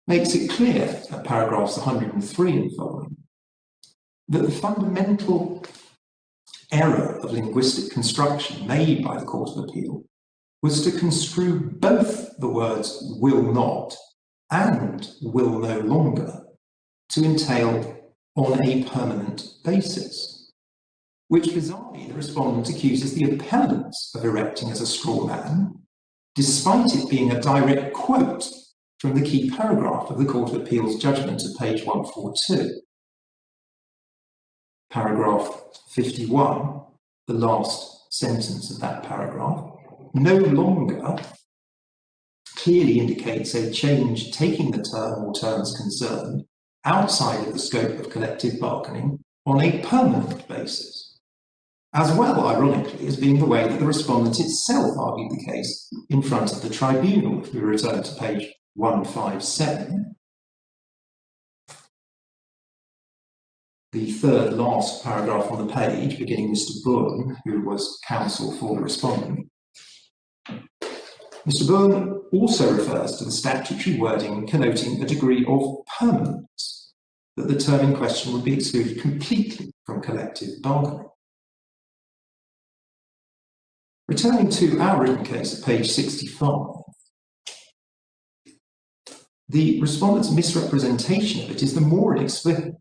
C: makes it clear, at paragraphs 103 and following, that the fundamental error of linguistic construction made by the Court of Appeal was to construe both the words will not and will no longer to entail on a permanent basis, which bizarrely the respondent accuses the appellants of erecting as a straw man, despite it being a direct quote from the key paragraph of the Court of Appeal's judgment at page 142. Paragraph 51, the last sentence of that paragraph, no longer clearly indicates a change taking the term or terms concerned outside of the scope of collective bargaining on a permanent basis, as well, ironically, as being the way that the respondent itself argued the case in front of the tribunal, if we return to page 157. the third last paragraph on the page, beginning Mr. Bourne, who was counsel for the respondent. Mr. Bourne also refers to the statutory wording connoting a degree of permanence, that the term in question would be excluded completely from collective bargaining. Returning to our written case at page 65, the respondent's misrepresentation of it is the more inexplicable,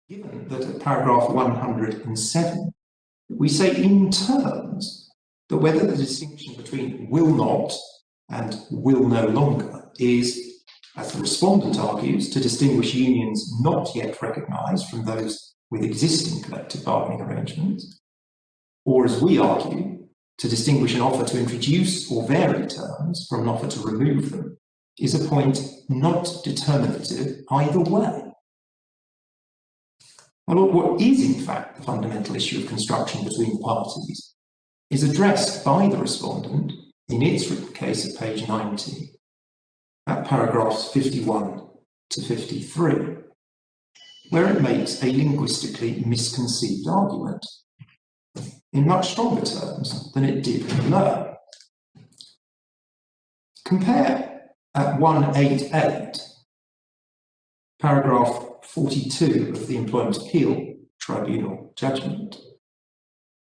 C: given that at paragraph 107, we say in terms that whether the distinction between will not and will no longer is, as the respondent argues, to distinguish unions not yet recognised from those with existing collective bargaining arrangements, or as we argue, to distinguish an offer to introduce or vary terms from an offer to remove them, is a point not determinative either way. Well, what is in fact the fundamental issue of construction between the parties is addressed by the respondent in its written case at page 90, at paragraphs 51 to 53, where it makes a linguistically misconceived argument in much stronger terms than it did below. Compare at 188, paragraph 42 of the Employment Appeal Tribunal judgment.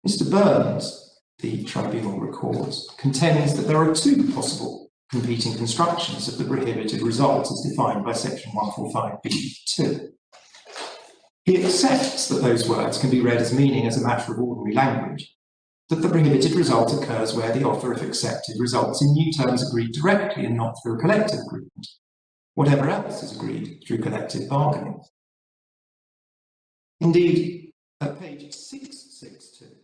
C: Mr. Burns, the tribunal records, contends that there are two possible competing constructions of the prohibited result as defined by section 145b(2). He accepts that those words can be read as meaning, as a matter of ordinary language, that the prohibited result occurs where the offer, if accepted, results in new terms agreed directly and not through a collective agreement, whatever else is agreed through collective bargaining. Indeed, at page 662,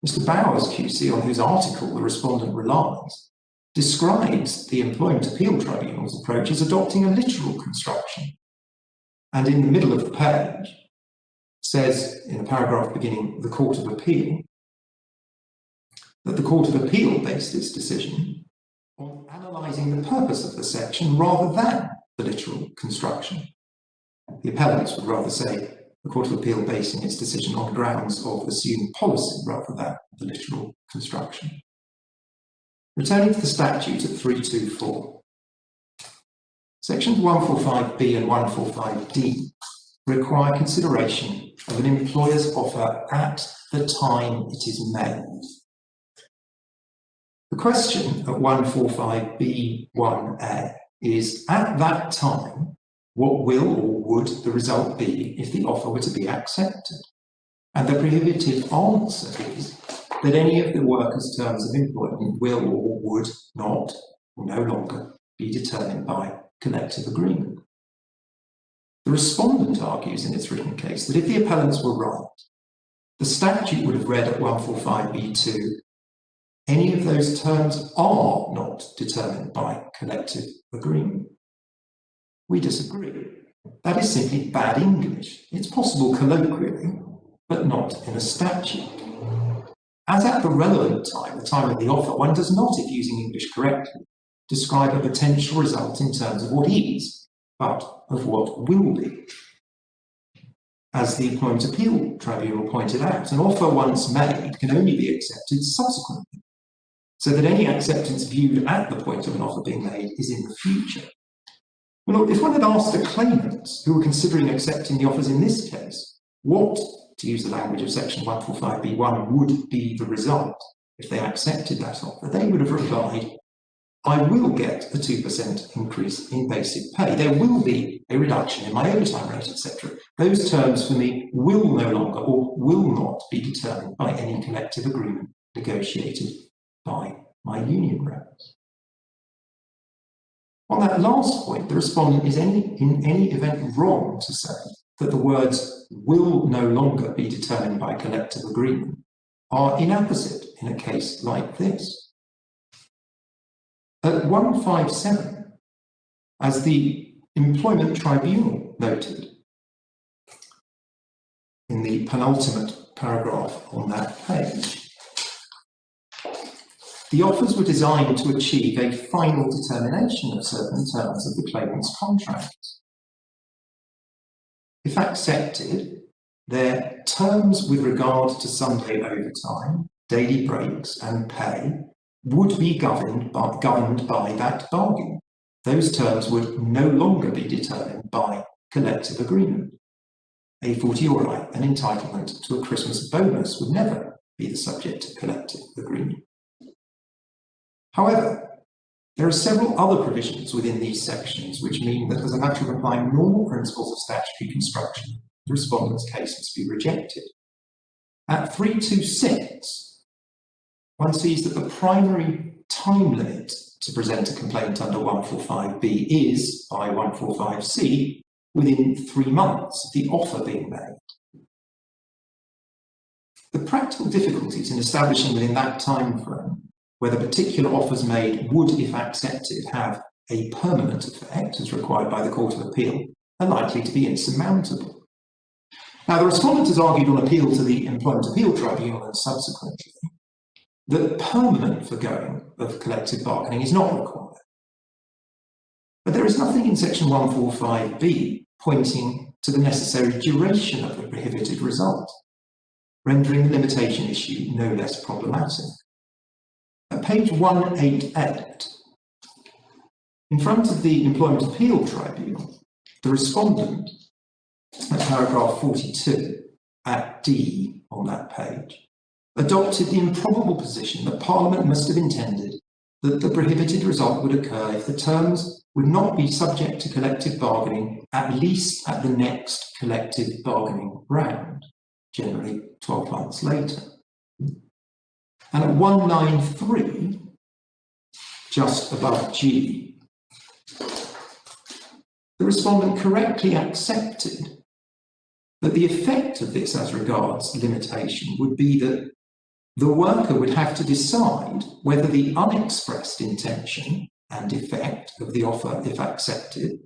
C: Mr. Bowers QC, on whose article the respondent relies, describes the Employment Appeal Tribunal's approach as adopting a literal construction, and in the middle of the page says, in a paragraph beginning, the Court of Appeal, that the Court of Appeal based its decision on analysing the purpose of the section rather than the literal construction. The appellants would rather say the Court of Appeal basing its decision on grounds of assumed policy rather than the literal construction. Returning to the statute at 324, sections 145b and 145d require consideration of an employer's offer at the time it is made. The question at 145b(1)(a) is, at that time, what will or would the result be if the offer were to be accepted? And the prohibitive answer is that any of the workers' terms of employment will or would not, or no longer, be determined by collective agreement. The respondent argues in its written case that if the appellants were right, the statute would have read at 145b(2), any of those terms are not determined by collective agreement. We disagree. That is simply bad English. It's possible colloquially, but not in a statute. As at the relevant time, the time of the offer, one does not, if using English correctly, describe a potential result in terms of what is, but of what will be. As the Employment Appeal Tribunal pointed out, an offer once made can only be accepted subsequently, so that any acceptance viewed at the point of an offer being made is in the future. Well, if one had asked the claimants who were considering accepting the offers in this case, what, to use the language of section 145b(1), would be the result if they accepted that offer, they would have replied, I will get a 2% increase in basic pay. There will be a reduction in my overtime rate, etc. Those terms for me will no longer or will not be determined by any collective agreement negotiated by my union reps. On that last point, the respondent is in any event wrong to say that the words will no longer be determined by collective agreement are inapposite in a case like this. At 157, as the Employment Tribunal noted in the penultimate paragraph on that page, the offers were designed to achieve a final determination of certain terms of the claimant's contract. if accepted, their terms with regard to Sunday overtime, daily breaks and pay would be governed by that bargain. Those terms would no longer be determined by collective agreement. A fortiori, an entitlement to a Christmas bonus, would never be the subject of collective agreement. However, there are several other provisions within these sections which mean that as a matter of applying normal principles of statutory construction, the respondent's case must be rejected. At 326, one sees that the primary time limit to present a complaint under 145B is, by 145C, within 3 months of the offer being made. The practical difficulties in establishing within that time frame whether particular offers made would, if accepted, have a permanent effect, as required by the Court of Appeal, are likely to be insurmountable. Now, the respondent has argued on appeal to the Employment Appeal Tribunal and subsequently that permanent forgoing of collective bargaining is not required. But there is nothing in section 145B pointing to the necessary duration of the prohibited result, rendering the limitation issue no less problematic. At page 188, in front of the Employment Appeal Tribunal, the respondent, at paragraph 42, at D on that page, adopted the improbable position that Parliament must have intended that the prohibited result would occur if the terms would not be subject to collective bargaining at least at the next collective bargaining round, generally 12 months later. And at 193, just above G, the respondent correctly accepted that the effect of this as regards limitation would be that the worker would have to decide whether the unexpressed intention and effect of the offer, if accepted,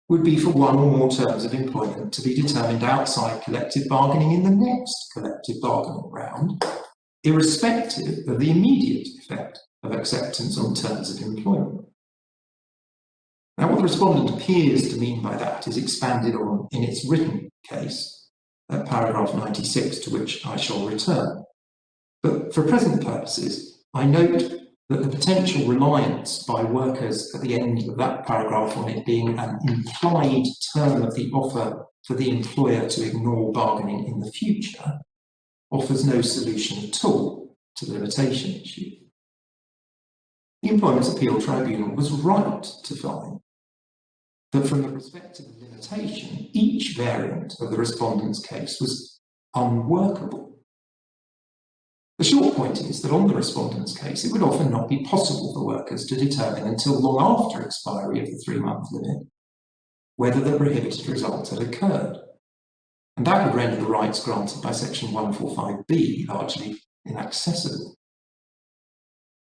C: would be for one or more terms of employment to be determined outside collective bargaining in the next collective bargaining round, irrespective of the immediate effect of acceptance on terms of employment. Now, what the respondent appears to mean by that is expanded on in its written case, at paragraph 96, to which I shall return. But for present purposes, I note that the potential reliance by workers at the end of that paragraph on it being an implied term of the offer for the employer to ignore bargaining in the future offers no solution at all to the limitation issue. The Employment Appeal Tribunal was right to find that from the perspective of limitation, each variant of the respondent's case was unworkable. The short point is that on the respondent's case, it would often not be possible for workers to determine until long after expiry of the 3-month limit whether the prohibited result had occurred. And that would render the rights granted by section 145B largely inaccessible.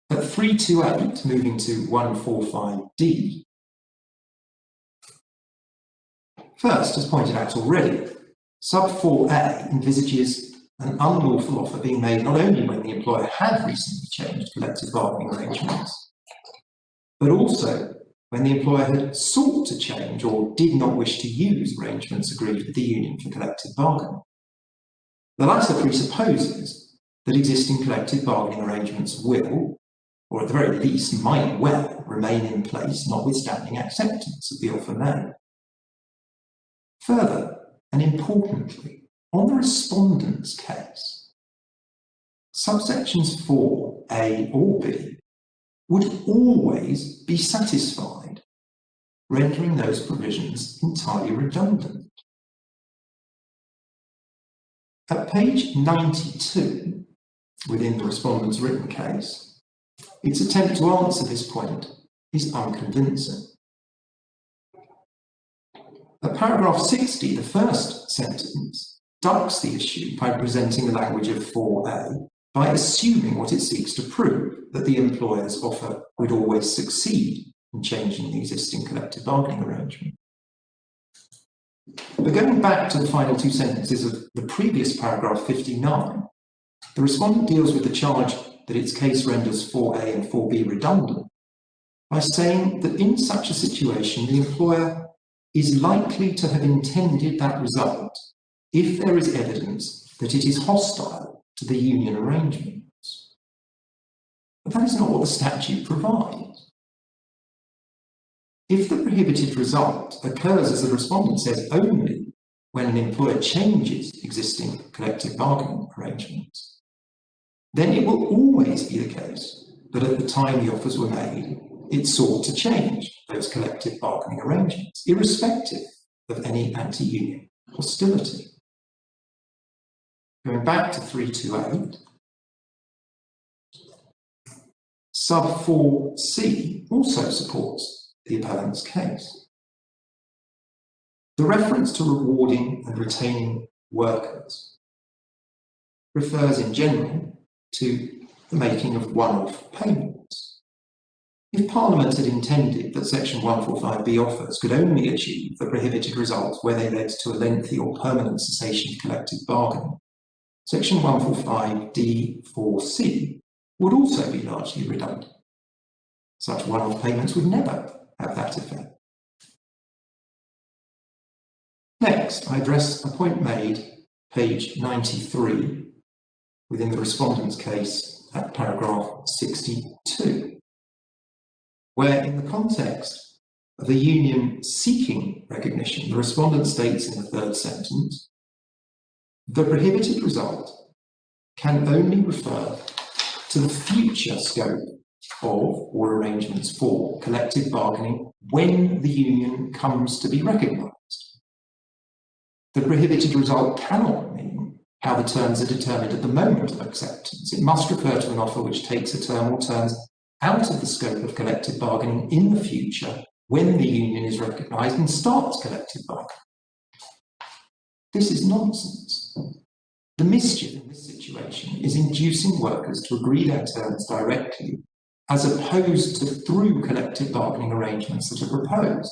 C: At 328, moving to 145D, first, as pointed out already, sub 4A envisages an unlawful offer being made not only when the employer had recently changed collective bargaining arrangements, but also when the employer had sought to change or did not wish to use arrangements agreed with the union for collective bargaining. The latter presupposes that existing collective bargaining arrangements will, or at the very least might well, remain in place notwithstanding acceptance of the offer made. Further, and importantly, on the respondent's case, subsections 4A or B would always be satisfied, rendering those provisions entirely redundant. At page 92, within the respondent's written case, its attempt to answer this point is unconvincing. At paragraph 60, the first sentence ducks the issue by presenting the language of 4A by assuming what it seeks to prove, that the employer's offer would always succeed in changing the existing collective bargaining arrangement. But going back to the final 2 sentences of the previous paragraph 59, the respondent deals with the charge that its case renders 4A and 4B redundant by saying that in such a situation the employer is likely to have intended that result if there is evidence that it is hostile to the union arrangements. But that is not what the statute provides. If the prohibited result occurs, as the respondent says, only when an employer changes existing collective bargaining arrangements, then it will always be the case that at the time the offers were made, it sought to change those collective bargaining arrangements, irrespective of any anti-union hostility. Going back to 328, sub 4C also supports the appellant's case. The reference to rewarding and retaining workers refers in general to the making of one-off payments. If Parliament had intended that Section 145B offers could only achieve the prohibited results where they led to a lengthy or permanent cessation of collective bargaining, Section 145D4C would also be largely redundant. Such one-off payments would never have that effect. Next, I address a point made, page 93, within the respondent's case at paragraph 62, where in the context of a union seeking recognition, the respondent states in the third sentence, the prohibited result can only refer to the future scope of or arrangements for collective bargaining when the union comes to be recognised. The prohibited result cannot mean how the terms are determined at the moment of acceptance. It must refer to an offer which takes a term or terms out of the scope of collective bargaining in the future when the union is recognised and starts collective bargaining. This is nonsense. The mischief in this situation is inducing workers to agree their terms directly, as opposed to through collective bargaining arrangements that are proposed.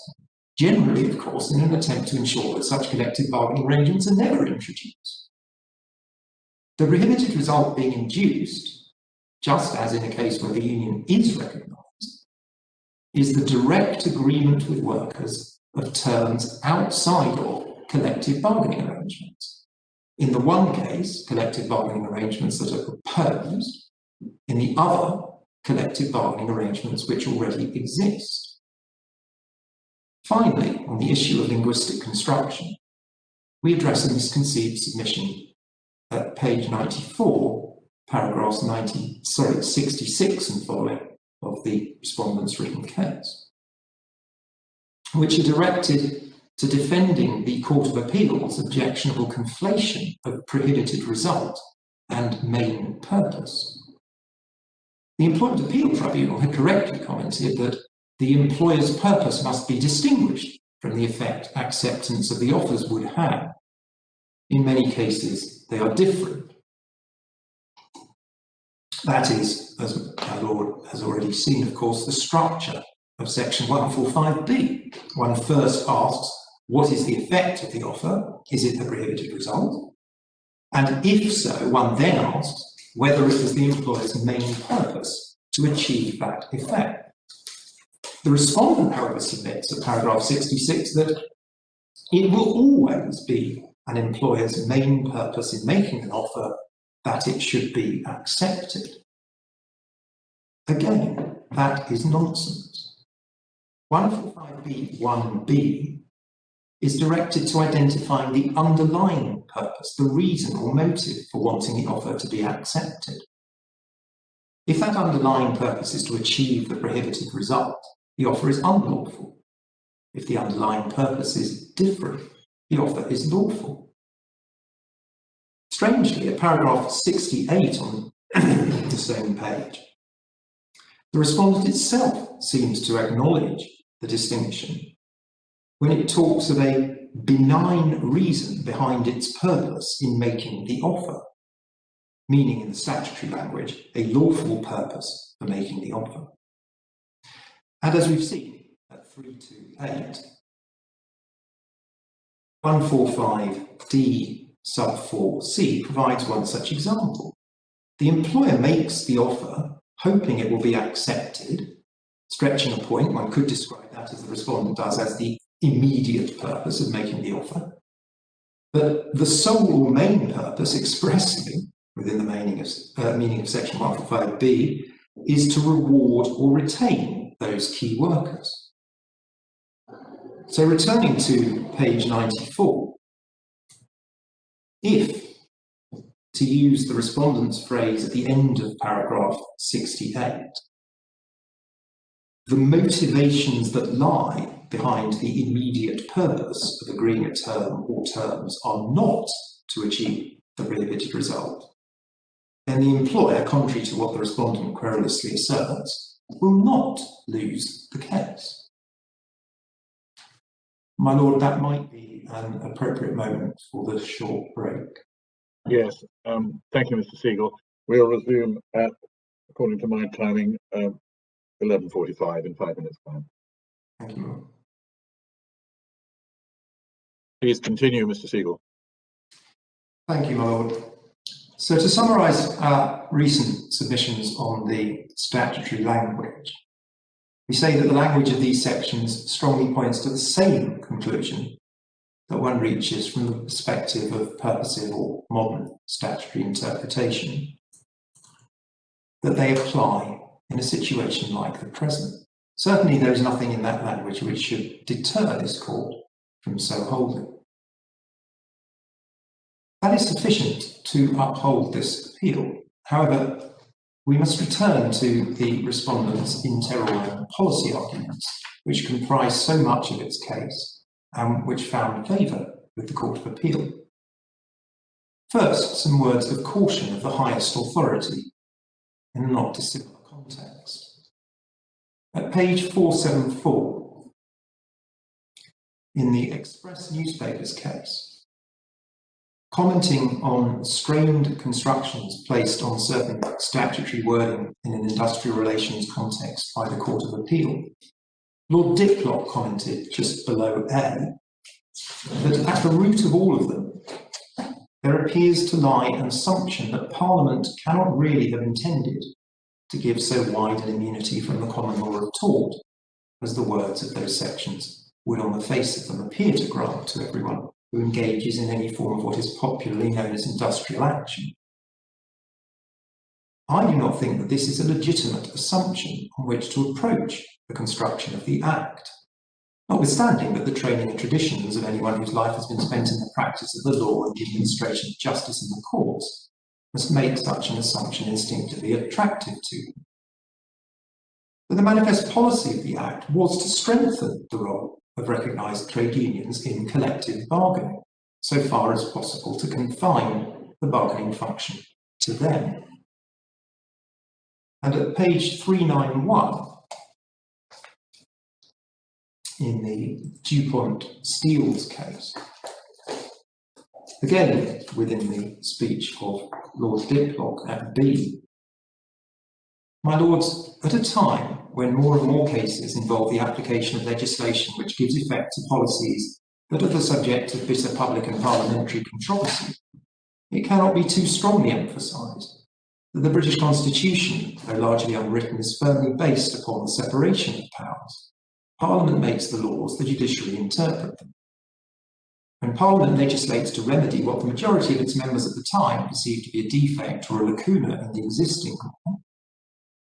C: Generally, of course, in an attempt to ensure that such collective bargaining arrangements are never introduced. The prohibited result being induced, just as in a case where the union is recognised, is the direct agreement with workers of terms outside of collective bargaining arrangements. In the one case, collective bargaining arrangements that are proposed, in the other, collective bargaining arrangements which already exist. Finally, on the issue of linguistic construction, we address a misconceived submission at page 94, paragraphs 66 and following of the respondent's written case, which are directed to defending the Court of Appeal's objectionable conflation of prohibited result and main purpose. The Employment Appeal Tribunal had correctly commented that the employer's purpose must be distinguished from the effect acceptance of the offers would have. In many cases, they are different. That is, as our Lord has already seen, of course, the structure of Section 145B. One first asks, what is the effect of the offer? Is it the prohibited result? And if so, one then asks whether it was the employer's main purpose to achieve that effect. The respondent, however, submits at paragraph 66 that it will always be an employer's main purpose in making an offer that it should be accepted. Again, that is nonsense. 145B1B is directed to identifying the underlying purpose, the reason or motive for wanting the offer to be accepted. If that underlying purpose is to achieve the prohibited result, the offer is unlawful. If the underlying purpose is different, the offer is lawful. Strangely, at paragraph 68 on the same page, the respondent itself seems to acknowledge the distinction when it talks of a benign reason behind its purpose in making the offer, meaning in the statutory language, a lawful purpose for making the offer. And as we've seen at 328, 145D sub 4C provides one such example. The employer makes the offer, hoping it will be accepted, stretching a point, one could describe that as the respondent does, as the immediate purpose of making the offer, but the sole or main purpose expressly within the meaning of section 145B is to reward or retain those key workers. So returning to page 94, if, to use the respondent's phrase at the end of paragraph 68, the motivations that lie behind the immediate purpose of agreeing a term or terms are not to achieve the prohibited result, then the employer, contrary to what the respondent querulously asserts, will not lose the case. My lord, that might be an appropriate moment for the short break.
A: Yes, thank you, Mr. Siegel. We'll resume at, according to my timing, 11:45 in 5 minutes' time.
C: Thank you, Lord.
A: Please continue, Mr. Siegel.
C: Thank you, my lord. So to summarise our recent submissions on the statutory language, we say that the language of these sections strongly points to the same conclusion that one reaches from the perspective of purposive or modern statutory interpretation, that they apply in a situation like the present. Certainly there is nothing in that language which should deter this court from so holding. That is sufficient to uphold this appeal. However, we must return to the respondent's inter policy arguments, which comprise so much of its case and which found favour with the Court of Appeal. First, some words of caution of the highest authority in a not dissimilar context. At page 474, in the Express newspapers case, commenting on strained constructions placed on certain statutory wording in an industrial relations context by the Court of Appeal, Lord Diplock commented just below A that at the root of all of them, there appears to lie an assumption that Parliament cannot really have intended to give so wide an immunity from the common law of tort as the words of those sections would on the face of them appear to grant to everyone who engages in any form of what is popularly known as industrial action. I do not think that this is a legitimate assumption on which to approach the construction of the Act, notwithstanding that the training and traditions of anyone whose life has been spent in the practice of the law and the administration of justice in the courts must make such an assumption instinctively attractive to them. But the manifest policy of the Act was to strengthen the role of recognised trade unions in collective bargaining, so far as possible to confine the bargaining function to them. And at page 391, in the DuPont Steels case, again within the speech of Lord Diplock at B, my lords, at a time when more and more cases involve the application of legislation which gives effect to policies that are the subject of bitter public and parliamentary controversy, it cannot be too strongly emphasised that the British Constitution, though largely unwritten, is firmly based upon the separation of powers. Parliament makes the laws, the judiciary interpret them. When Parliament legislates to remedy what the majority of its members at the time perceived to be a defect or a lacuna in the existing law,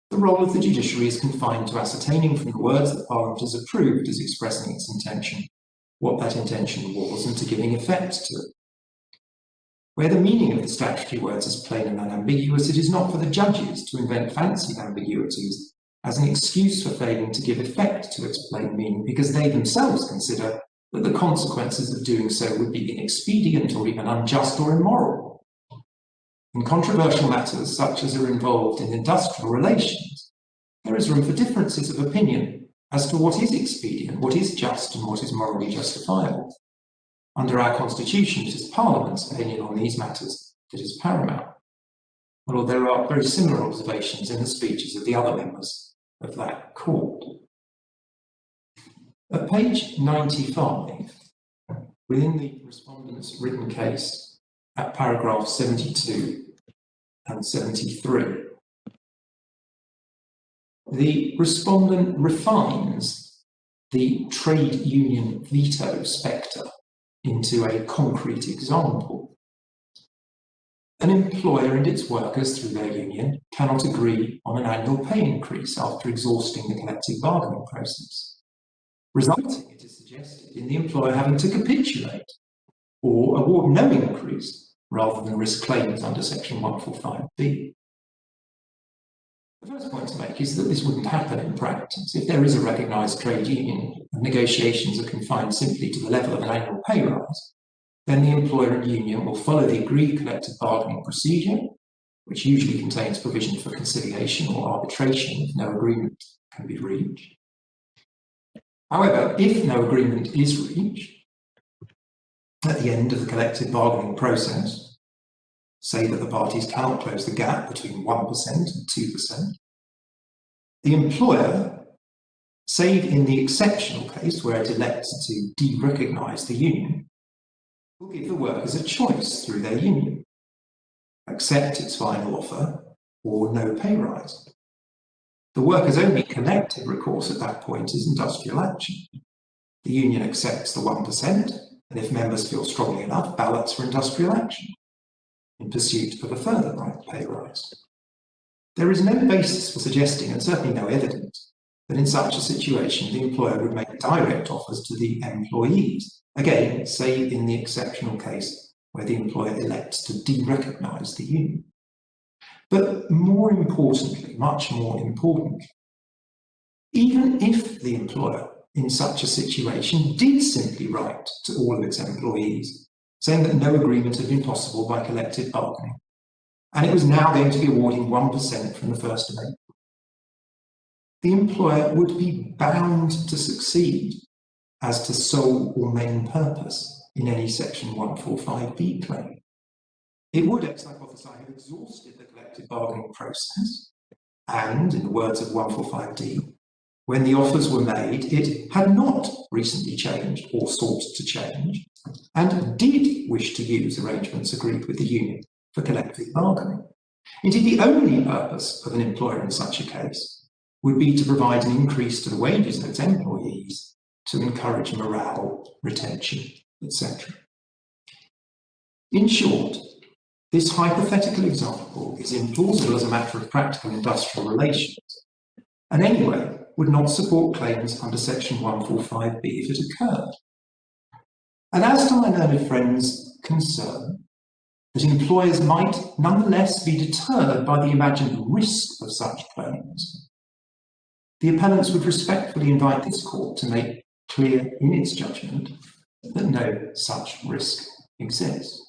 C: the role of the judiciary is confined to ascertaining from the words that Parliament has approved as expressing its intention, what that intention was, and to giving effect to it. Where the meaning of the statutory words is plain and unambiguous, it is not for the judges to invent fancied ambiguities as an excuse for failing to give effect to its plain meaning, because they themselves consider that the consequences of doing so would be inexpedient or even unjust or immoral. In controversial matters such as are involved in industrial relations, there is room for differences of opinion as to what is expedient, what is just, and what is morally justifiable. Under our Constitution, it is Parliament's opinion on these matters that is paramount. Although there are very similar observations in the speeches of the other members of that court. At page 95, within the respondent's written case, at paragraph 72 and 73, the respondent refines the trade union veto spectre into a concrete example. An employer and its workers through their union cannot agree on an annual pay increase after exhausting the collective bargaining process, resulting, it is suggested, in the employer having to capitulate or award no increase rather than risk claims under section 145B. The first point to make is that this wouldn't happen in practice. If there is a recognised trade union and negotiations are confined simply to the level of an annual pay rise, then the employer and union will follow the agreed collective bargaining procedure, which usually contains provision for conciliation or arbitration if no agreement can be reached. However, if no agreement is reached at the end of the collective bargaining process, say that the parties cannot close the gap between 1% and 2%, the employer, save in the exceptional case where it elects to de-recognise the union, will give the workers a choice through their union: accept its final offer or no pay rise. The workers' only collective recourse at that point is industrial action. The union accepts the 1%, and if members feel strongly enough, ballots for industrial action in pursuit of a further pay rise. There is no basis for suggesting, and certainly no evidence, that in such a situation the employer would make direct offers to the employees, again, save in the exceptional case where the employer elects to de-recognise the union. But more importantly, much more importantly, even if the employer in such a situation did simply write to all of its employees saying that no agreement had been possible by collective bargaining, and it was now going to be awarding 1% from the 1st of April, the employer would be bound to succeed as to sole or main purpose in any section 145B claim. It would, ex hypothesi, have exhausted the collective bargaining process, and, in the words of 145D, when the offers were made, it had not recently changed or sought to change, and did wish to use arrangements agreed with the union for collective bargaining. Indeed, the only purpose of an employer in such a case would be to provide an increase to the wages of its employees to encourage morale, retention, etc. In short, this hypothetical example is implausible as a matter of practical industrial relations, and anyway would not support claims under section 145B if it occurred. And as to my learned friend's concern that employers might nonetheless be deterred by the imagined risk of such claims, the appellants would respectfully invite this court to make clear in its judgment that no such risk exists.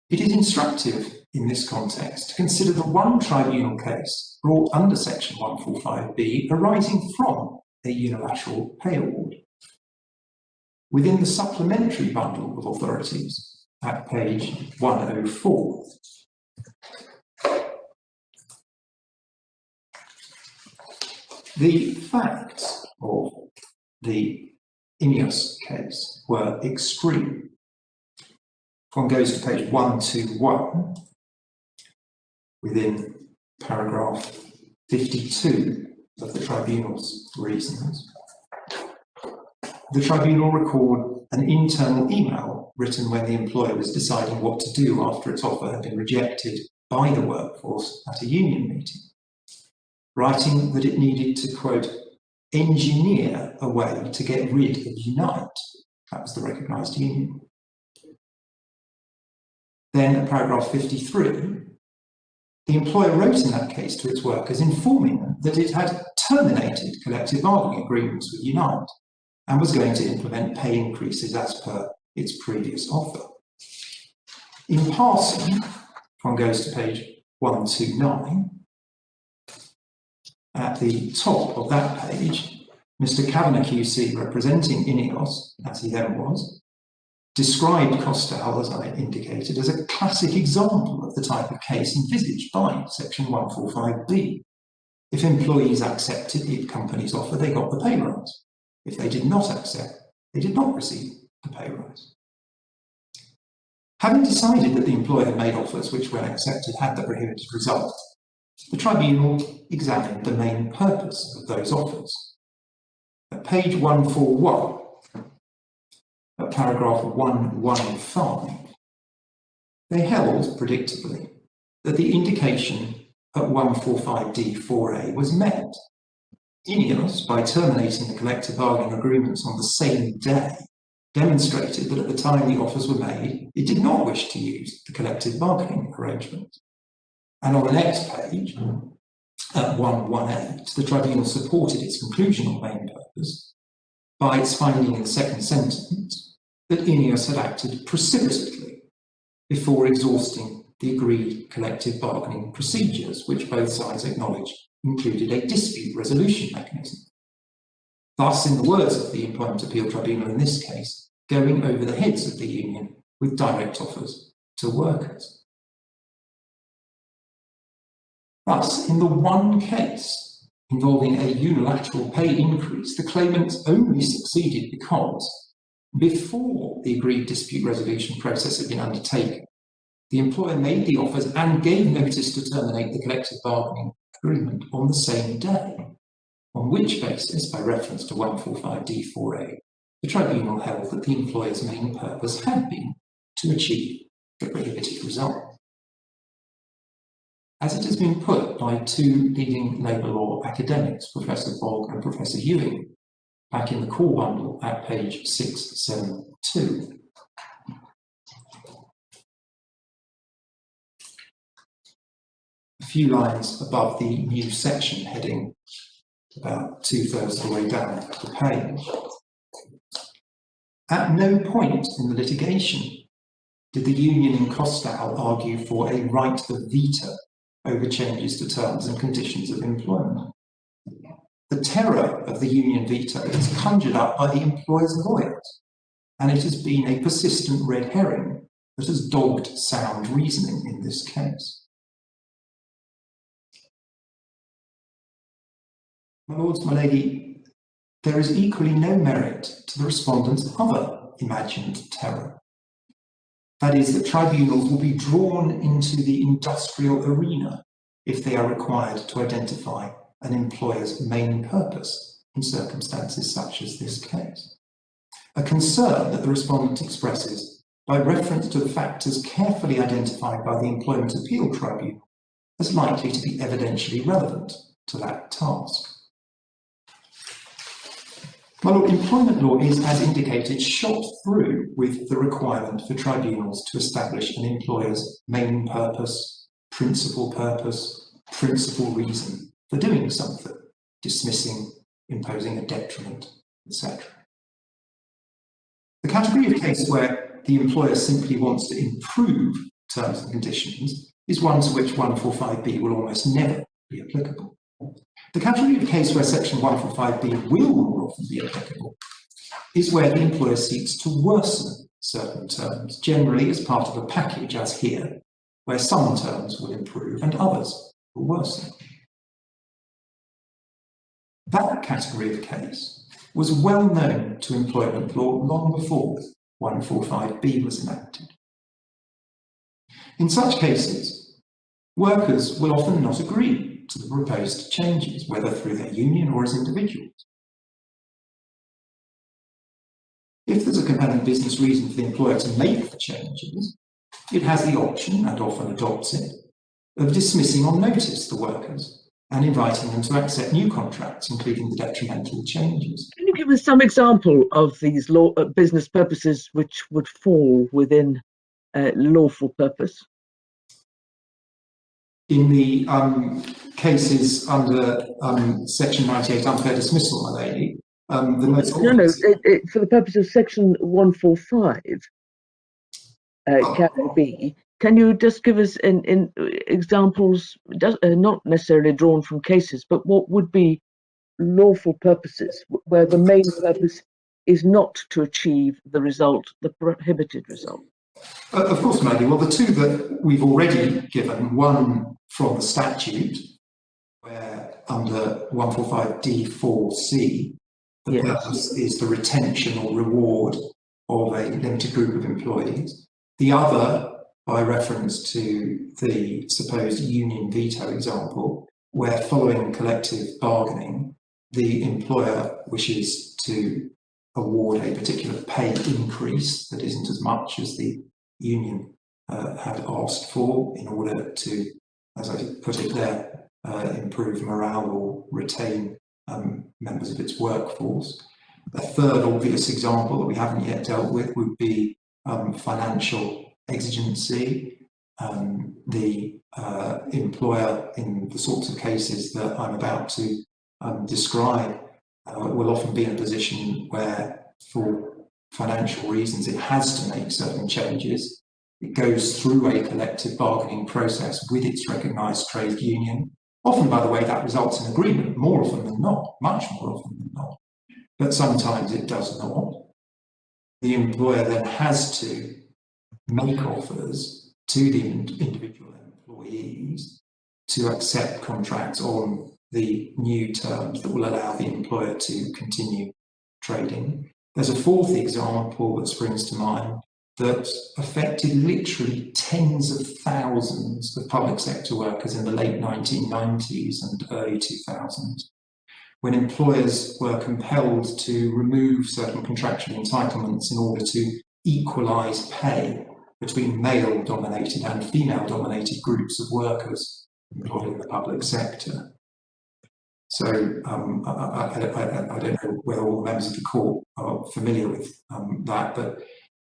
C: It is instructive in this context to consider the one tribunal case brought under section 145B arising from a unilateral pay award. Within the supplementary bundle of authorities at page 104, the facts of the INEOS case were extreme. If one goes to page 121, within paragraph 52 of the tribunal's reasons, the tribunal record an internal email written when the employer was deciding what to do after its offer had been rejected by the workforce at a union meeting, writing that it needed to, quote, engineer a way to get rid of Unite. That was the recognised union. Then at paragraph 53, the employer wrote in that case to its workers informing them that it had terminated collective bargaining agreements with Unite and was going to implement pay increases as per its previous offer. In passing, if one goes to page 129, at the top of that page, Mr. Kavanagh QC, representing INEOS, as he then was, described Kostal, as I indicated, as a classic example of the type of case envisaged by section 145B. If employees accepted the company's offer, they got the pay rise. If they did not accept, they did not receive the pay rise. Having decided that the employer had made offers which, when accepted, had the prohibited result, the tribunal examined the main purpose of those offers, page 141, at paragraph 115, they held, predictably, that the indication at 145D4A was met. INEOS, by terminating the collective bargaining agreements on the same day, demonstrated that at the time the offers were made, it did not wish to use the collective bargaining arrangement. And on the next page, at 118, the tribunal supported its conclusion on main purpose by its finding in the second sentence that INEOS had acted precipitately before exhausting the agreed collective bargaining procedures, which both sides acknowledged included a dispute resolution mechanism. Thus, in the words of the Employment Appeal Tribunal in this case, going over the heads of the union with direct offers to workers. Thus, in the one case involving a unilateral pay increase, the claimants only succeeded because, before the agreed dispute resolution process had been undertaken, the employer made the offers and gave notice to terminate the collective bargaining agreement on the same day, on which basis, by reference to 145D4A, the tribunal held that the employer's main purpose had been to achieve the prohibited result. As it has been put by two leading labour law academics, Professor Bogg and Professor Ewing, back in the core bundle at page 672. A few lines above the new section heading, about 2/3 of the way down the page. At no point in the litigation did the union in Kostal argue for a right of veto over changes to terms and conditions of employment. The terror of the union veto is conjured up by the employer's lawyers, and it has been a persistent red herring that has dogged sound reasoning in this case. My lords, my lady, there is equally no merit to the respondent's other imagined terror. That is, that tribunals will be drawn into the industrial arena if they are required to identify an employer's main purpose in circumstances such as this case. A concern that the respondent expresses by reference to the factors carefully identified by the Employment Appeal Tribunal as likely to be evidentially relevant to that task. My lord, employment law is, as indicated, shot through with the requirement for tribunals to establish an employer's main purpose, principal reason for doing something, dismissing, imposing a detriment, etc. The category of case where the employer simply wants to improve terms and conditions is one to which 145B will almost never be applicable. The category of case where section 145B will more often be applicable is where the employer seeks to worsen certain terms, generally as part of a package, as here, where some terms will improve and others will worsen. That category of case was well known to employment law long before 145B was enacted. In such cases, workers will often not agree to the proposed changes, whether through their union or as individuals. If there's a compelling business reason for the employer to make the changes, it has the option, and often adopts it, of dismissing on notice the workers and inviting them to accept new contracts, including the detrimental changes.
E: Can you give us some example of these business purposes which would fall within lawful purpose?
C: In the cases under section 98, unfair dismissal, my lady, the most obvious...
E: for the purpose of section 145, category B, can you just give us in examples, not necessarily drawn from cases, but what would be lawful purposes where the main purpose is not to achieve the result, the prohibited result?
C: Of course, Maggie. Well, the two that we've already given, one from the statute, where under 145D4C, the purpose is the retention or reward of a limited group of employees. The other, by reference to the supposed union veto example, where following collective bargaining, the employer wishes to award a particular pay increase that isn't as much as the union had asked for in order to, as I put it there, improve morale or retain members of its workforce. A third obvious example that we haven't yet dealt with would be financial exigency. The employer, in the sorts of cases that I'm about to describe, will often be in a position where, for financial reasons, it has to make certain changes. It goes through a collective bargaining process with its recognised trade union. Often, by the way, that results in agreement, more often than not, much more often than not. But sometimes it does not. The employer then has to make offers to the individual employees to accept contracts on the new terms that will allow the employer to continue trading. There's a fourth example that springs to mind that affected literally tens of thousands of public sector workers in the late 1990s and early 2000s, when employers were compelled to remove certain contractual entitlements in order to equalise pay between male-dominated and female-dominated groups of workers employed in the public sector. So I don't know whether all the members of the court are familiar with that, but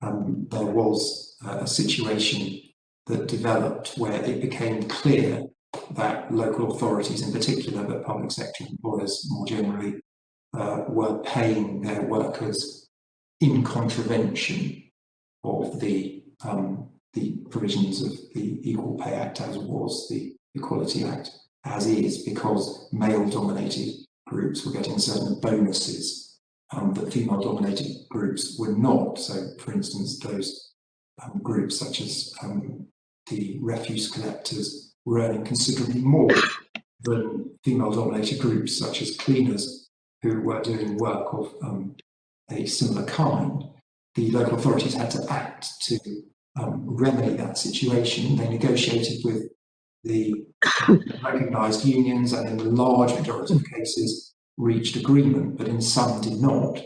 C: there was a situation that developed where it became clear that local authorities in particular, but public sector employers more generally, were paying their workers in contravention of the provisions of the Equal Pay Act, as was the Equality Act, as is, because male-dominated groups were getting certain bonuses that female-dominated groups were not. So, for instance, those groups such as the refuse collectors were earning considerably more than female-dominated groups such as cleaners who were doing work of a similar kind. The local authorities had to act to remedy that situation. They negotiated with the recognised unions and in the large majority of cases reached agreement, but in some did not.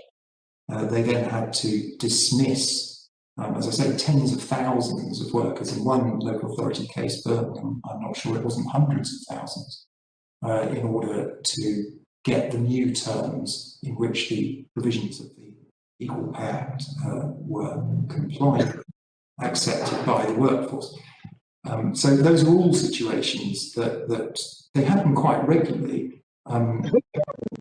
C: They then had to dismiss, as I say, tens of thousands of workers. In one local authority case, Birmingham, I'm not sure, it wasn't hundreds of thousands, in order to get the new terms in which the provisions of the Equal Pay Act were complied with, accepted by the workforce. So those are all situations that they happen quite regularly.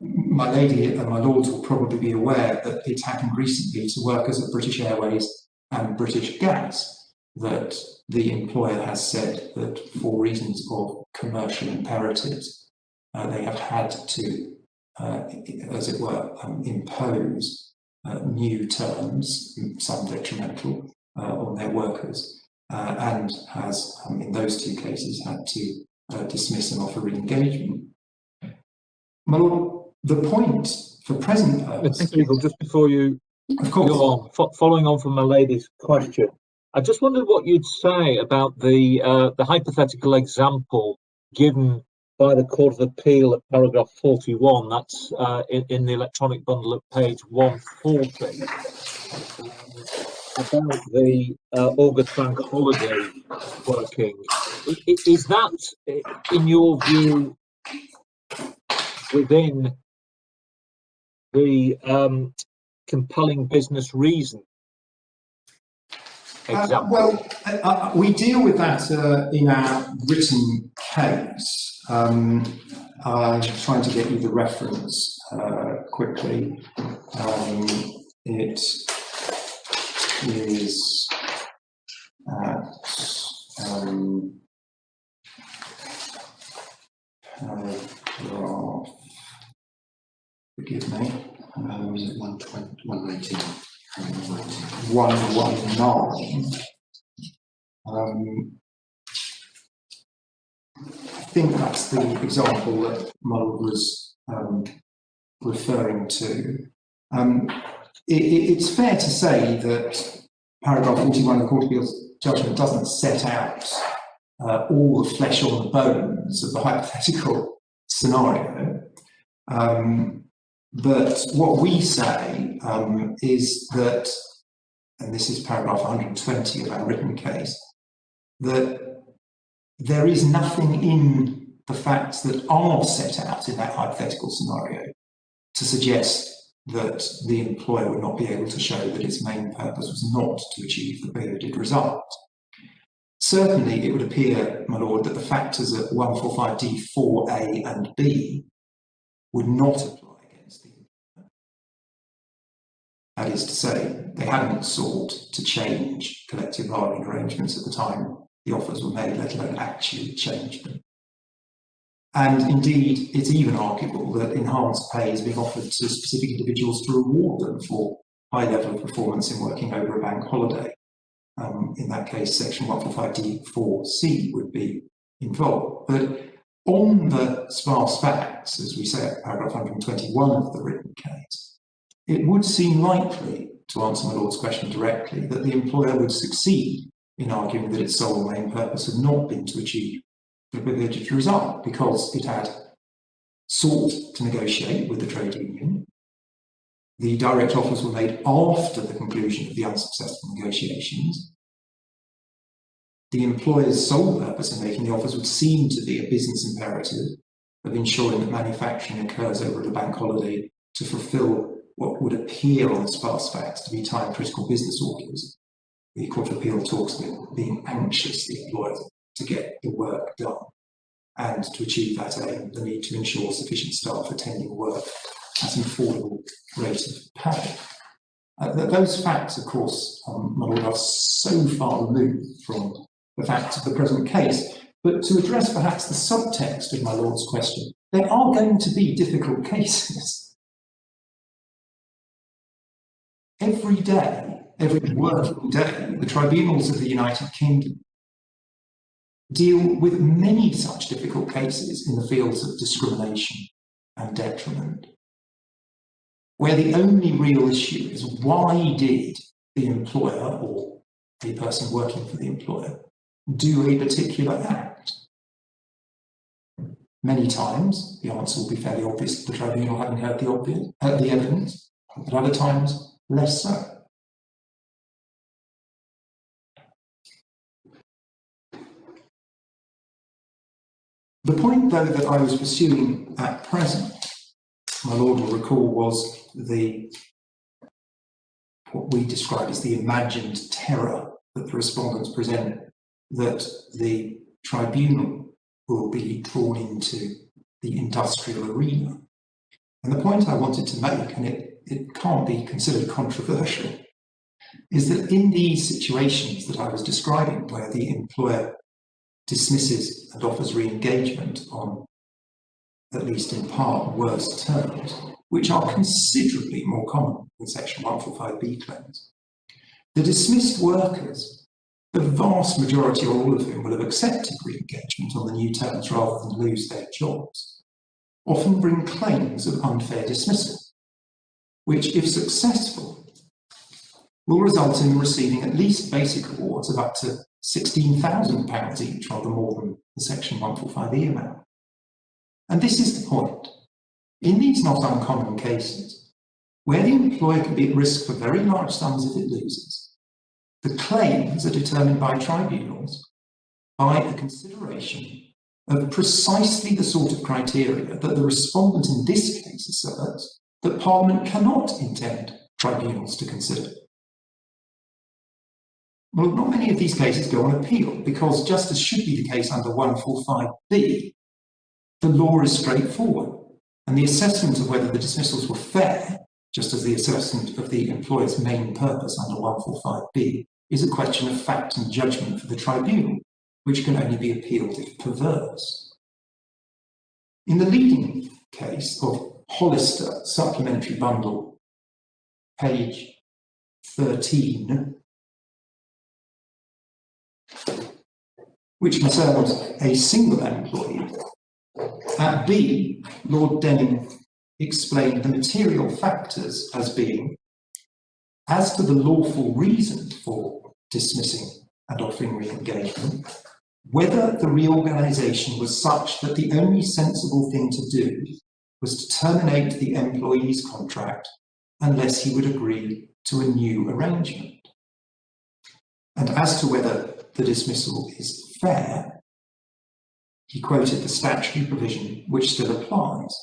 C: My lady and my lords will probably be aware that it's happened recently to workers at British Airways and British Gas, that the employer has said that for reasons of commercial imperatives, they have had to, as it were, impose new terms, some detrimental, on their workers. And has, in those two cases, had to dismiss and offer re-engagement. My Lord, the point for present purpose...
D: Just before you go on, following on from my lady's question, I just wondered what you'd say about the hypothetical example given by the Court of Appeal at paragraph 41, that's in the electronic bundle at page 140. About the August bank holiday working. Is that, in your view, within the compelling business reason example?
C: Well, we deal with that in our written case. I'm trying to get you the reference quickly. It is at paragraph, forgive me, was it 119? 119. I think that's the example that Mull was referring to. It's fair to say that paragraph 41 of the Court of Appeal's judgment doesn't set out all the flesh on the bones of the hypothetical scenario, But what we say is that, and this is paragraph 120 of our written case, that there is nothing in the facts that are set out in that hypothetical scenario to suggest that the employer would not be able to show that its main purpose was not to achieve the prohibited result. Certainly, it would appear, my lord, that the factors at 145D 4A and B would not apply against the employer. That is to say, they hadn't sought to change collective bargaining arrangements at the time the offers were made, let alone actually change them. And indeed, it's even arguable that enhanced pay is being offered to specific individuals to reward them for high level of performance in working over a bank holiday. In that case, section 145D4C would be involved. But on the sparse facts, as we say at paragraph 121 of the written case, it would seem likely, to answer my lord's question directly, that the employer would succeed in arguing that its sole and main purpose had not been to achieve the prohibited result, because it had sought to negotiate with the trade union. The direct offers were made after the conclusion of the unsuccessful negotiations. The employer's sole purpose in making the offers would seem to be a business imperative of ensuring that manufacturing occurs over the bank holiday to fulfil what would appear on the sparse facts to be time-critical business orders. The Court of Appeal talks about being anxious, the employer, to get the work done, and to achieve that aim, the need to ensure sufficient staff attending work at an affordable rate of pay. Those facts, of course, my lord, are so far removed from the facts of the present case, but to address perhaps the subtext of my lord's question, there are going to be difficult cases. Every day, every working day, the tribunals of the United Kingdom deal with many such difficult cases in the fields of discrimination and detriment, where the only real issue is why did the employer or a person working for the employer do a particular act? Many times the answer will be fairly obvious to the tribunal having heard the evidence, but other times less so. The point, though, that I was pursuing at present, my lord will recall, was what we describe as the imagined terror that the respondents present, that the tribunal will be drawn into the industrial arena. And the point I wanted to make, and it can't be considered controversial, is that in these situations that I was describing, where the employer dismisses and offers re-engagement on, at least in part, worse terms, which are considerably more common with section 145B claims, the dismissed workers, the vast majority or all of whom will have accepted re-engagement on the new terms rather than lose their jobs, often bring claims of unfair dismissal, which, if successful, will result in receiving at least basic awards of up to £16,000 each, rather more than the section 145E amount. And this is the point. In these not uncommon cases, where the employer can be at risk for very large sums if it loses, the claims are determined by tribunals by a consideration of precisely the sort of criteria that the respondent in this case asserts that Parliament cannot intend tribunals to consider. Well, not many of these cases go on appeal, because just as should be the case under 145B, the law is straightforward, and the assessment of whether the dismissals were fair, just as the assessment of the employer's main purpose under 145B, is a question of fact and judgment for the tribunal, which can only be appealed if perverse. In the leading case of Hollister Supplementary Bundle, page 13, which concerns a single employee, at B, Lord Denning explained the material factors as being, as to the lawful reason for dismissing and offering re-engagement, whether the reorganisation was such that the only sensible thing to do was to terminate the employee's contract unless he would agree to a new arrangement. And as to whether the dismissal is fair, he quoted the statutory provision which still applies.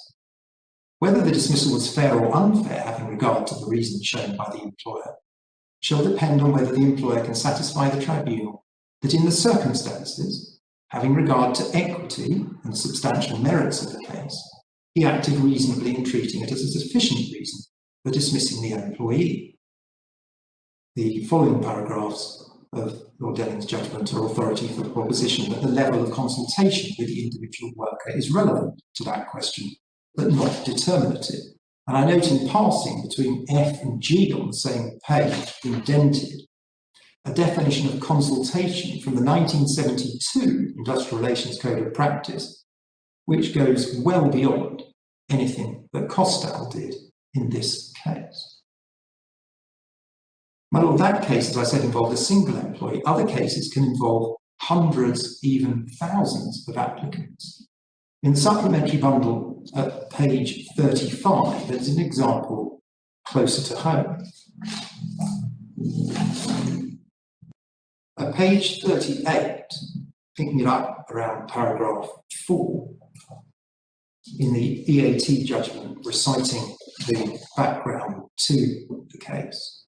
C: Whether the dismissal was fair or unfair, having regard to the reasons shown by the employer, shall depend on whether the employer can satisfy the tribunal that in the circumstances, having regard to equity and the substantial merits of the case, he acted reasonably in treating it as a sufficient reason for dismissing the employee. The following paragraphs of Lord Denning's judgment are authority for the proposition that the level of consultation with the individual worker is relevant to that question, but not determinative. And I note in passing between F and G on the same page, indented, a definition of consultation from the 1972 Industrial Relations Code of Practice, which goes well beyond anything that Kostal did in this case. My lord, that case, as I said, involved a single employee. Other cases can involve hundreds, even thousands of applicants. In the supplementary bundle at page 35, there's an example closer to home. At page 38, picking it up around paragraph 4, in the EAT judgment reciting the background to the case,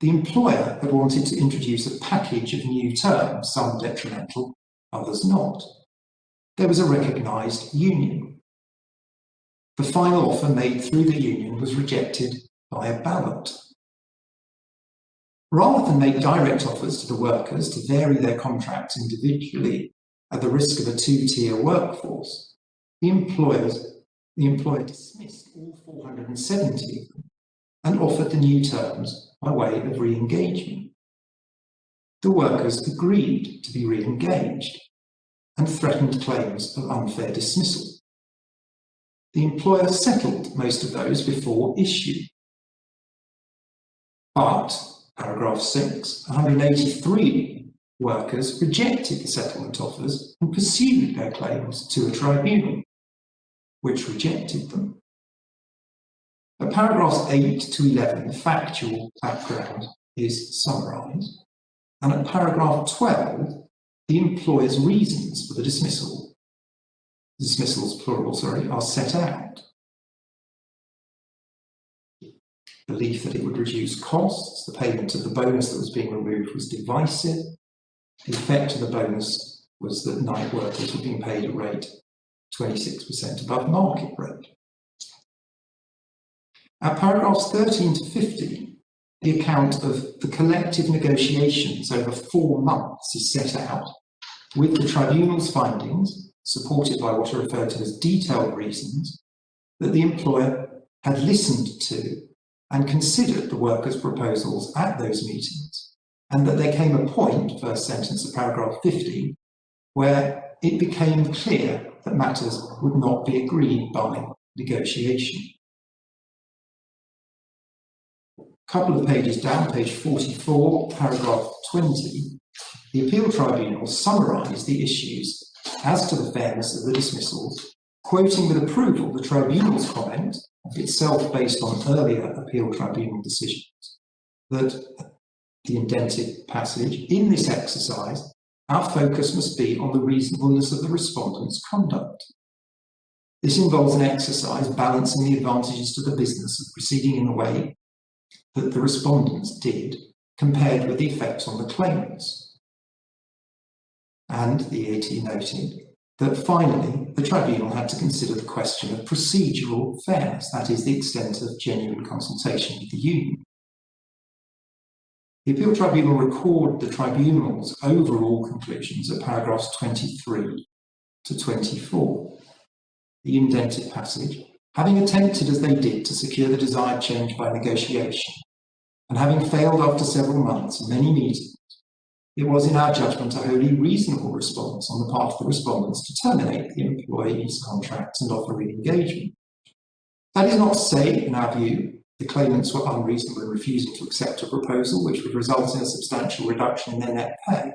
C: the employer had wanted to introduce a package of new terms, some detrimental, others not. There was a recognised union. The final offer made through the union was rejected by a ballot. Rather than make direct offers to the workers to vary their contracts individually at the risk of a two-tier workforce, the employer dismissed all 470 of them and offered the new terms by way of re-engagement. The workers agreed to be re-engaged and threatened claims of unfair dismissal. The employer settled most of those before issue. But, paragraph 6, 183 workers rejected the settlement offers and pursued their claims to a tribunal, which rejected them. At paragraphs 8 to 11, the factual background is summarised, and at paragraph 12, the employer's reasons for the dismissals, plural, are set out. Belief that it would reduce costs, the payment of the bonus that was being removed was divisive, the effect of the bonus was that night workers were being paid a rate 26% above market rate. At paragraphs 13 to 15, the account of the collective negotiations over 4 months is set out, with the tribunal's findings, supported by what are referred to as detailed reasons, that the employer had listened to and considered the workers' proposals at those meetings, and that there came a point, first sentence of paragraph 15, where it became clear that matters would not be agreed by negotiation. A couple of pages down, page 44, paragraph 20, the appeal tribunal summarised the issues as to the fairness of the dismissals, quoting with approval the tribunal's comment, itself based on earlier appeal tribunal decisions, that the indented passage, in this exercise, our focus must be on the reasonableness of the respondent's conduct. This involves an exercise balancing the advantages to the business of proceeding in the way that the respondents did, compared with the effects on the claimants. And the EAT noted that finally the tribunal had to consider the question of procedural fairness, that is, the extent of genuine consultation with the union. The appeal tribunal recorded the tribunal's overall conclusions at paragraphs 23 to 24. The indented passage, having attempted as they did to secure the desired change by negotiation, and having failed after several months and many meetings, it was in our judgment a wholly reasonable response on the part of the respondents to terminate the employees' contracts and offer re-engagement. That is not to say, in our view, the claimants were unreasonable in refusing to accept a proposal which would result in a substantial reduction in their net pay.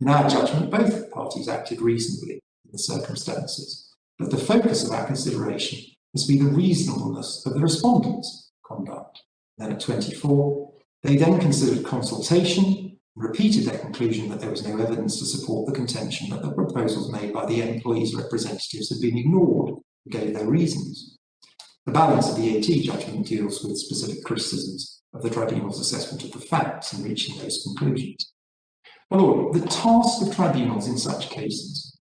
C: In our judgment, both parties acted reasonably in the circumstances, but the focus of our consideration must be the reasonableness of the respondent's conduct. Then at 24, they then considered consultation, repeated their conclusion that there was no evidence to support the contention that the proposals made by the employees' representatives had been ignored and gave their reasons. The balance of the AT judgment deals with specific criticisms of the tribunal's assessment of the facts in reaching those conclusions. My Lord, the task of tribunals in such cases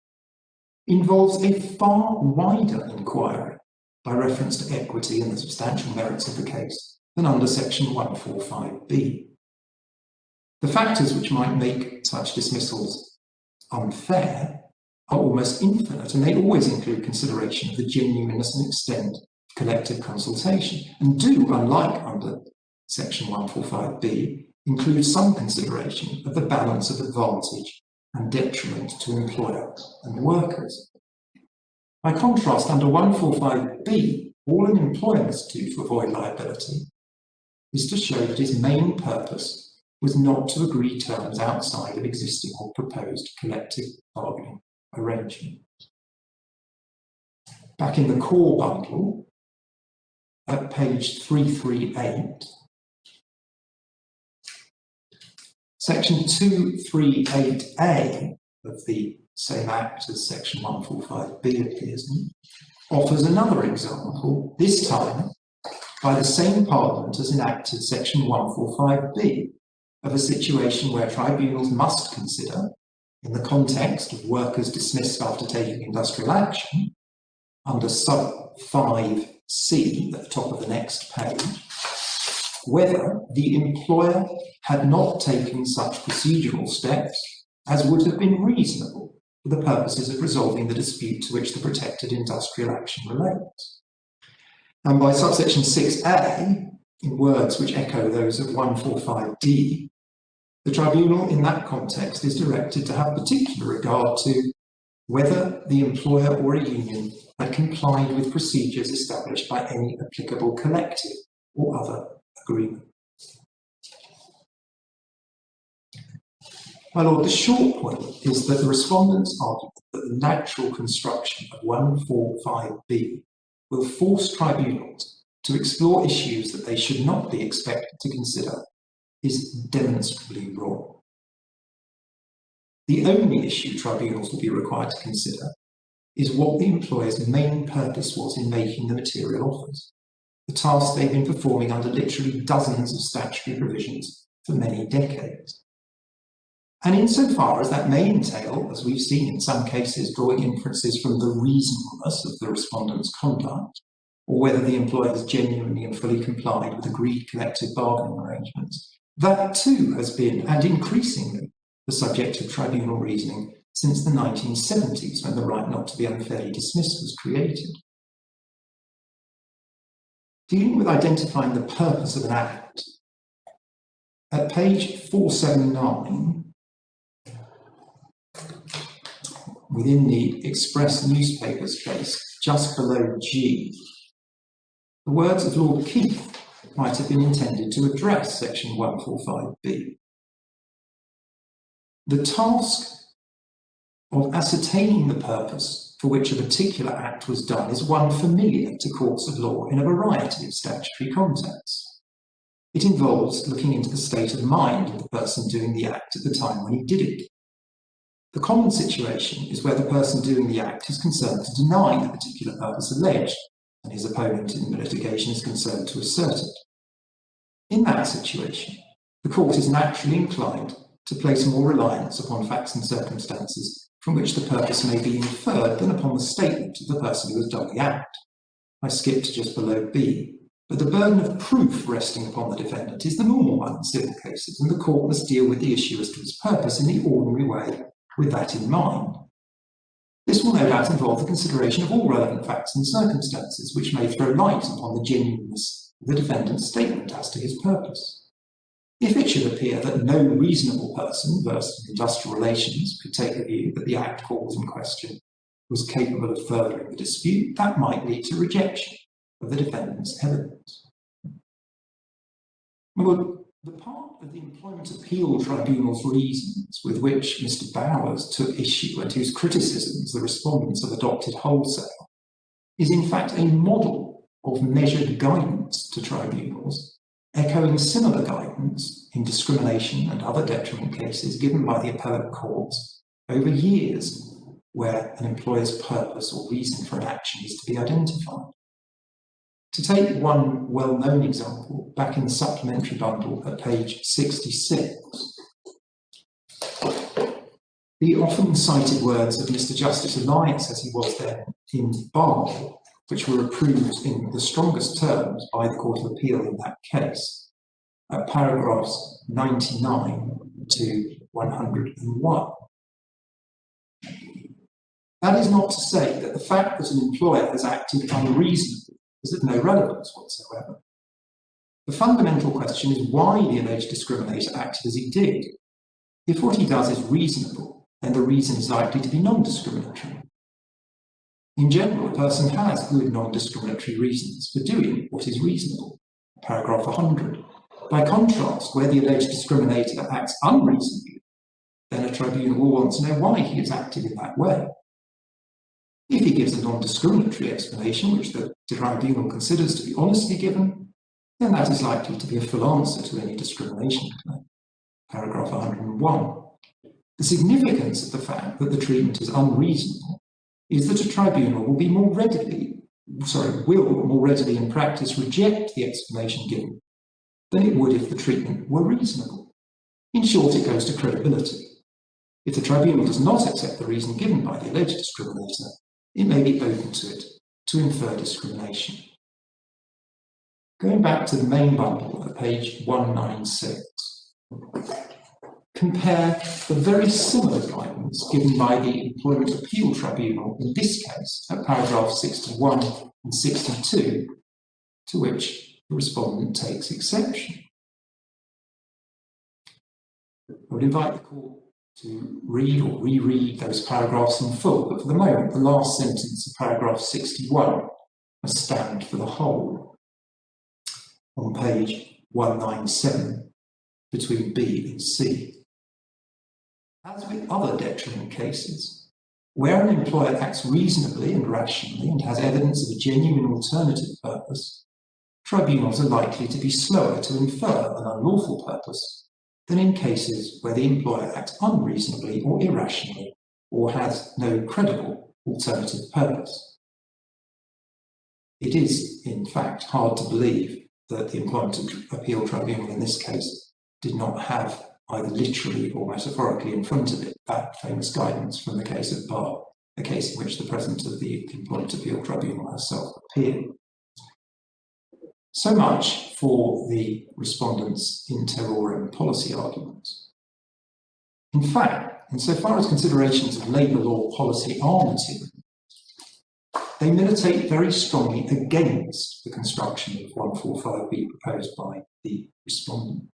C: involves a far wider inquiry by reference to equity and the substantial merits of the case than under section 145B. The factors which might make such dismissals unfair are almost infinite, and they always include consideration of the genuineness and extent of collective consultation, and do, unlike under section 145B, include some consideration of the balance of advantage and detriment to employer and workers. By contrast, under 145B, all an employer must do to avoid liability is to show that his main purpose was not to agree terms outside of existing or proposed collective bargaining arrangement. Back in the core bundle, at page 338, section 238A of the same Act as section 145B appears in, offers another example, this time by the same Parliament as enacted section 145B, of a situation where tribunals must consider, in the context of workers dismissed after taking industrial action, under sub 5C at the top of the next page, whether the employer had not taken such procedural steps as would have been reasonable for the purposes of resolving the dispute to which the protected industrial action relates. And by subsection 6A, in words which echo those of 145D, the tribunal in that context is directed to have particular regard to whether the employer or a union had complied with procedures established by any applicable collective or other agreement. My Lord, the short point is that the respondents argue that the natural construction of 145B will force tribunals to explore issues that they should not be expected to consider is demonstrably wrong. The only issue tribunals will be required to consider is what the employer's main purpose was in making the material offers, the task they've been performing under literally dozens of statutory provisions for many decades. And insofar as that may entail, as we've seen in some cases, drawing inferences from the reasonableness of the respondent's conduct, or whether the employer has genuinely and fully complied with agreed collective bargaining arrangements, that too has been, and increasingly, the subject of tribunal reasoning since the 1970s, when the right not to be unfairly dismissed was created. Dealing with identifying the purpose of an act, at page 479, within the Express newspaper space, just below G, the words of Lord Keith might have been intended to address section 145B. The task of ascertaining the purpose for which a particular act was done is one familiar to courts of law in a variety of statutory contexts. It involves looking into the state of mind of the person doing the act at the time when he did it. The common situation is where the person doing the act is concerned to deny the particular purpose alleged, and his opponent in the litigation is concerned to assert it. In that situation, the court is naturally inclined to place more reliance upon facts and circumstances from which the purpose may be inferred than upon the statement of the person who has done the act. I skipped to just below B, but the burden of proof resting upon the defendant is the normal one in civil cases, and the court must deal with the issue as to its purpose in the ordinary way with that in mind. This will no doubt involve the consideration of all relevant facts and circumstances, which may throw light upon the genuineness of the defendant's statement as to his purpose. If it should appear that no reasonable person versed in industrial relations could take the view that the act cause in question was capable of furthering the dispute, that might lead to rejection of the defendant's evidence. Well, the part of the Employment Appeal Tribunal's reasons with which Mr. Bowers took issue and whose criticisms the respondents have adopted wholesale is in fact a model of measured guidance to tribunals, echoing similar guidance in discrimination and other detriment cases given by the appellate courts over years, where an employer's purpose or reason for an action is to be identified. To take one well-known example, back in the supplementary bundle at page 66, the often cited words of Mr. Justice Alliance, as he was then, in Barr, which were approved in the strongest terms by the Court of Appeal in that case, at paragraphs 99 to 101. That is not to say that the fact that an employer has acted unreasonably is of no relevance whatsoever. The fundamental question is why the alleged discriminator acted as he did. If what he does is reasonable, then the reason is likely to be non-discriminatory. In general, a person has good non-discriminatory reasons for doing what is reasonable. Paragraph 100. By contrast, where the alleged discriminator acts unreasonably, then a tribunal will want to know why he has acted in that way. If he gives a non-discriminatory explanation, which the tribunal considers to be honestly given, then that is likely to be a full answer to any discrimination claim. Paragraph 101. The significance of the fact that the treatment is unreasonable is that a tribunal will more readily in practice reject the explanation given than it would if the treatment were reasonable. In short, it goes to credibility. If the tribunal does not accept the reason given by the alleged discriminator, it may be open to it to infer discrimination. Going back to the main bundle at page 196, compare the very similar guidance given by the Employment Appeal Tribunal in this case at paragraphs 61 and 62, to which the respondent takes exception. I would invite the court to read or reread those paragraphs in full, but for the moment, the last sentence of paragraph 61 must stand for the whole. On page 197, between B and C. As with other detriment cases, where an employer acts reasonably and rationally and has evidence of a genuine alternative purpose, tribunals are likely to be slower to infer an unlawful purpose than in cases where the employer acts unreasonably or irrationally or has no credible alternative purpose. It is, in fact, hard to believe that the Employment Appeal Tribunal in this case did not have either literally or metaphorically in front of it that famous guidance from the case of Barr, a case in which the President of the Employment Appeal Tribunal herself appeared. So much for the respondents' in terrorem policy arguments. In fact, insofar as considerations of labour law policy are material, they militate very strongly against the construction of 145B proposed by the respondent.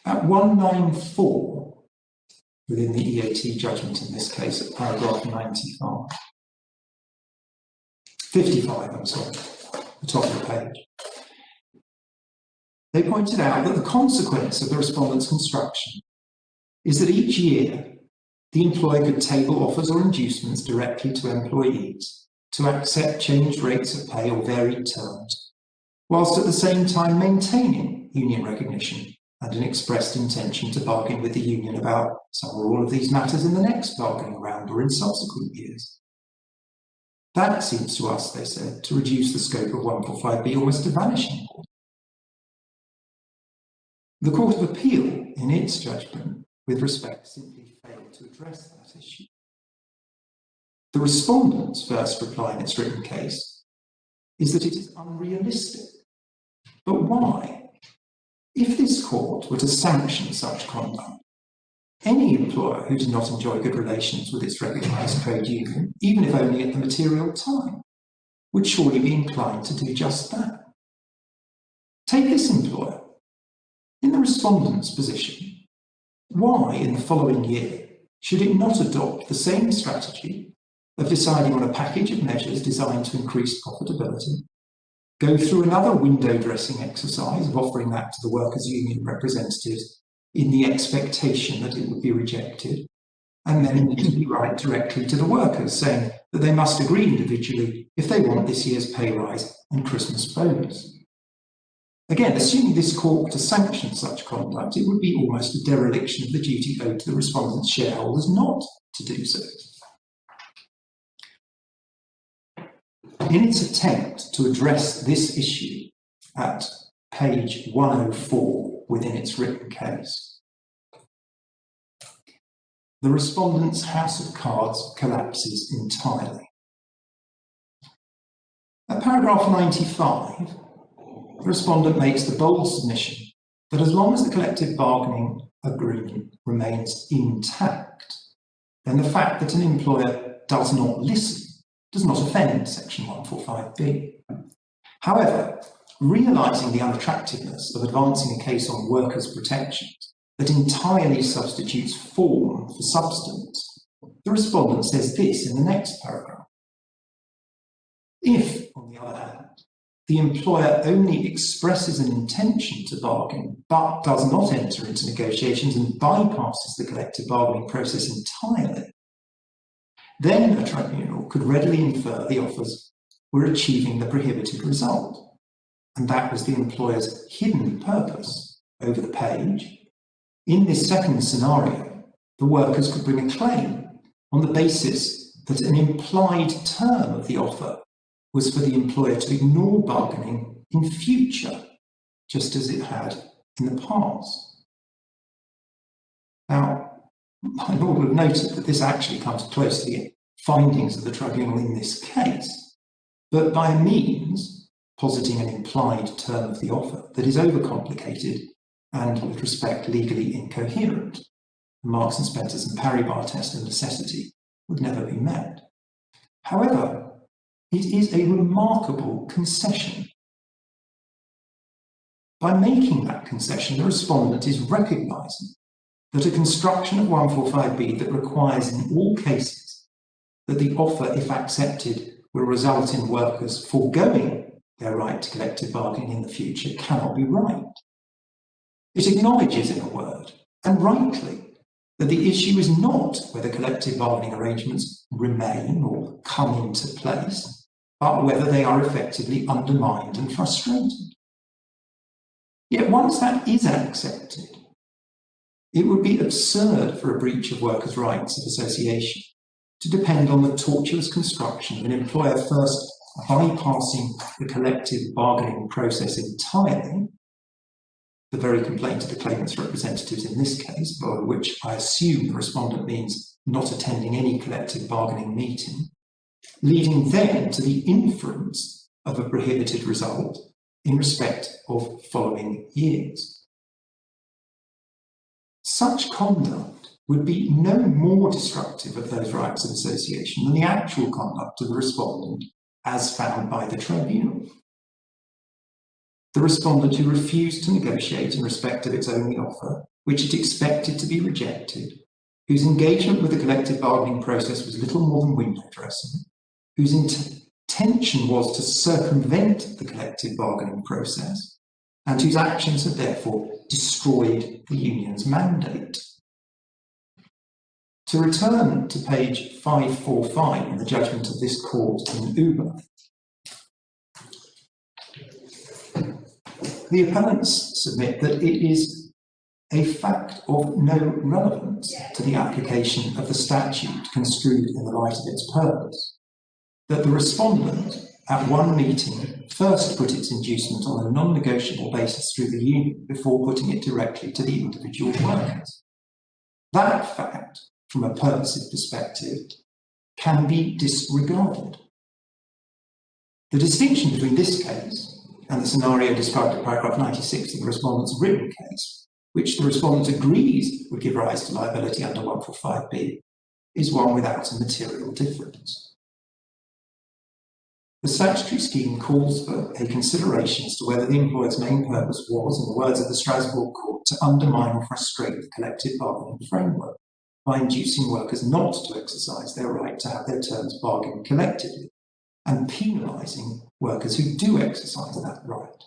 C: At 194, within the EAT judgment in this case, at paragraph 55, the top of the page, they pointed out that the consequence of the respondent's construction is that each year the employer could table offers or inducements directly to employees to accept changed rates of pay or varied terms, whilst at the same time maintaining union recognition and an expressed intention to bargain with the union about some or all of these matters in the next bargaining round or in subsequent years. That seems to us, they said, to reduce the scope of 145B almost to vanishing point. The Court of Appeal, in its judgment, with respect, simply failed to address that issue. The respondent's first reply in its written case is that it is unrealistic. But why? If this court were to sanction such conduct, any employer who did not enjoy good relations with its recognised trade union, even if only at the material time, would surely be inclined to do just that. Take this employer. In the respondent's position, why in the following year should it not adopt the same strategy of deciding on a package of measures designed to increase profitability, go through another window dressing exercise of offering that to the workers' union representatives in the expectation that it would be rejected, and then immediately write directly to the workers saying that they must agree individually if they want this year's pay rise and Christmas bonus. Again, assuming this court were to sanction such conduct, it would be almost a dereliction of the duty owed to the respondent's shareholders not to do so. In its attempt to address this issue at page 104 within its written case, the respondent's house of cards collapses entirely. At paragraph 95, the respondent makes the bold submission that as long as the collective bargaining agreement remains intact, then the fact that an employer does not listen does not offend section 145B. However, realising the unattractiveness of advancing a case on workers' protections that entirely substitutes form for substance, the respondent says this in the next paragraph. If, on the other hand, the employer only expresses an intention to bargain but does not enter into negotiations and bypasses the collective bargaining process entirely, then a tribunal could readily infer the offers were achieving the prohibited result, and that was the employer's hidden purpose over the page. In this second scenario, the workers could bring a claim on the basis that an implied term of the offer was for the employer to ignore bargaining in future, just as it had in the past. Now, my lord would have noted that this actually comes close to the findings of the tribunal in this case, but by a means positing an implied term of the offer that is overcomplicated and, with respect, legally incoherent. The Marks and Spencers and Paribas test of necessity would never be met. However, it is a remarkable concession. By making that concession, the respondent is recognising that a construction of 145B that requires in all cases that the offer, if accepted, will result in workers foregoing their right to collective bargaining in the future cannot be right. It acknowledges, in a word, and rightly, that the issue is not whether collective bargaining arrangements remain or come into place, but whether they are effectively undermined and frustrated. Yet once that is accepted, it would be absurd for a breach of workers' rights of association to depend on the tortuous construction of an employer first bypassing the collective bargaining process entirely, the very complaint of the claimant's representatives in this case, by which I assume the respondent means not attending any collective bargaining meeting, leading then to the inference of a prohibited result in respect of following years. Such conduct would be no more destructive of those rights of association than the actual conduct of the respondent as found by the tribunal. The respondent who refused to negotiate in respect of its only offer, which it expected to be rejected, whose engagement with the collective bargaining process was little more than window dressing, whose intention was to circumvent the collective bargaining process, and whose actions had therefore destroyed the union's mandate. To return to page 545 in the judgment of this court in Uber, the appellants submit that it is a fact of no relevance to the application of the statute construed in the light of its purpose, that the respondent at one meeting first put its inducement on a non-negotiable basis through the union before putting it directly to the individual workers. That fact, from a purposive perspective, can be disregarded. The distinction between this case and the scenario described in paragraph 96 of the respondent's written case, which the respondent agrees would give rise to liability under 145B, is one without a material difference. The statutory scheme calls for a consideration as to whether the employer's main purpose was, in the words of the Strasbourg court, to undermine or frustrate the collective bargaining framework by inducing workers not to exercise their right to have their terms bargained collectively, and penalising workers who do exercise that right.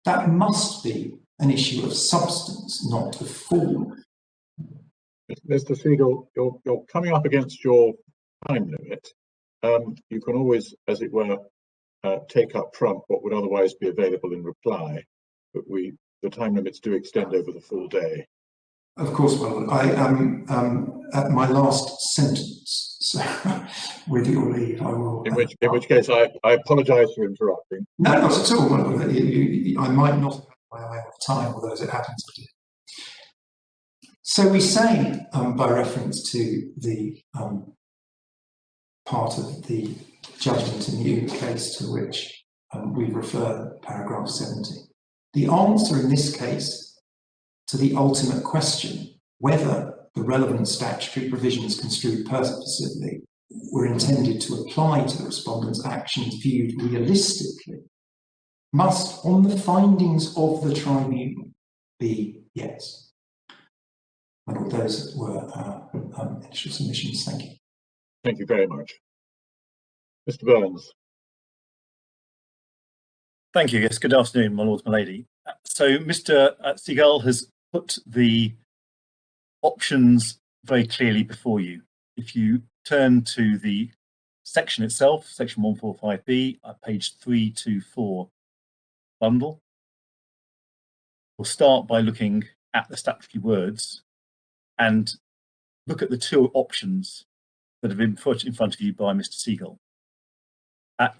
C: That must be an issue of substance, not of form.
A: Mr. Siegel, you're coming up against your time limit. You can always, as it were, take up front what would otherwise be available in reply, but the time limits do extend over the full day.
C: Of course, well, I am at my last sentence, so with your leave, I will.
A: In which case, I apologise for interrupting.
C: No, not at all. Well, I might not have my eye on time, although as it happens, I did. So we say, by reference to the part of the judgment in the Ewing case to which we refer paragraph 70, the answer in this case to the ultimate question, whether the relevant statutory provisions construed purposively were intended to apply to the respondent's actions viewed realistically, must, on the findings of the tribunal, be yes. And all those were our initial submissions. Thank you.
A: Thank you very much. Mr. Burns.
F: Thank you. Yes, good afternoon, my lord, my lady. So Mr. Siegel has put the options very clearly before you. If you turn to the section itself, section 145B, page 324 bundle, we'll start by looking at the statutory words and look at the two options that have been put in front of you by Mr. Siegel.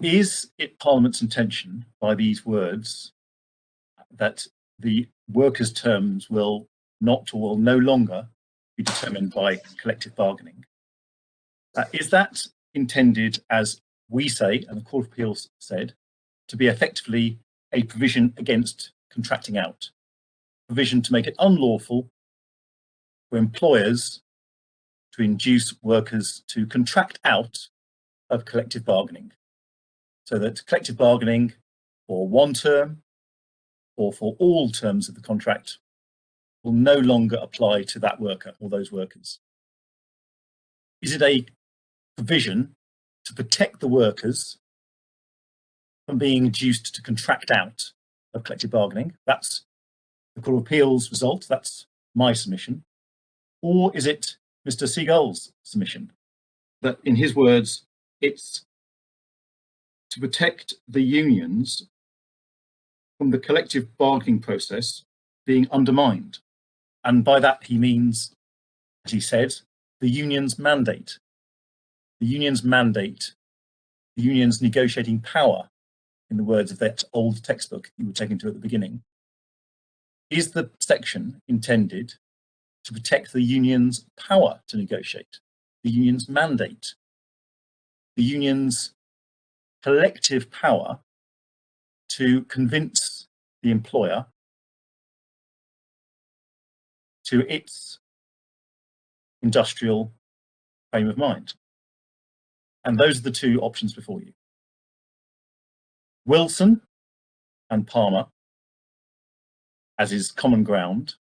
F: Is it Parliament's intention by these words that the workers' terms will not or will no longer be determined by collective bargaining? Is that intended, as we say, and the Court of Appeals said, to be effectively a provision against contracting out, provision to make it unlawful for employers to induce workers to contract out of collective bargaining, so that collective bargaining for one term or for all terms of the contract will no longer apply to that worker or those workers? Is it a provision to protect the workers from being induced to contract out of collective bargaining? That's the Court of Appeals result, that's my submission. Or is it Mr. Siegel's submission, that in his words, it's to protect the unions from the collective bargaining process being undermined? And by that he means, as he said, the union's mandate. The union's mandate, the union's negotiating power, in the words of that old textbook you were taken to at the beginning. Is the section intended to protect the union's power to negotiate, the union's mandate, the union's collective power to convince the employer to its industrial frame of mind? And those are the two options before you. Wilson and Palmer, as is common ground,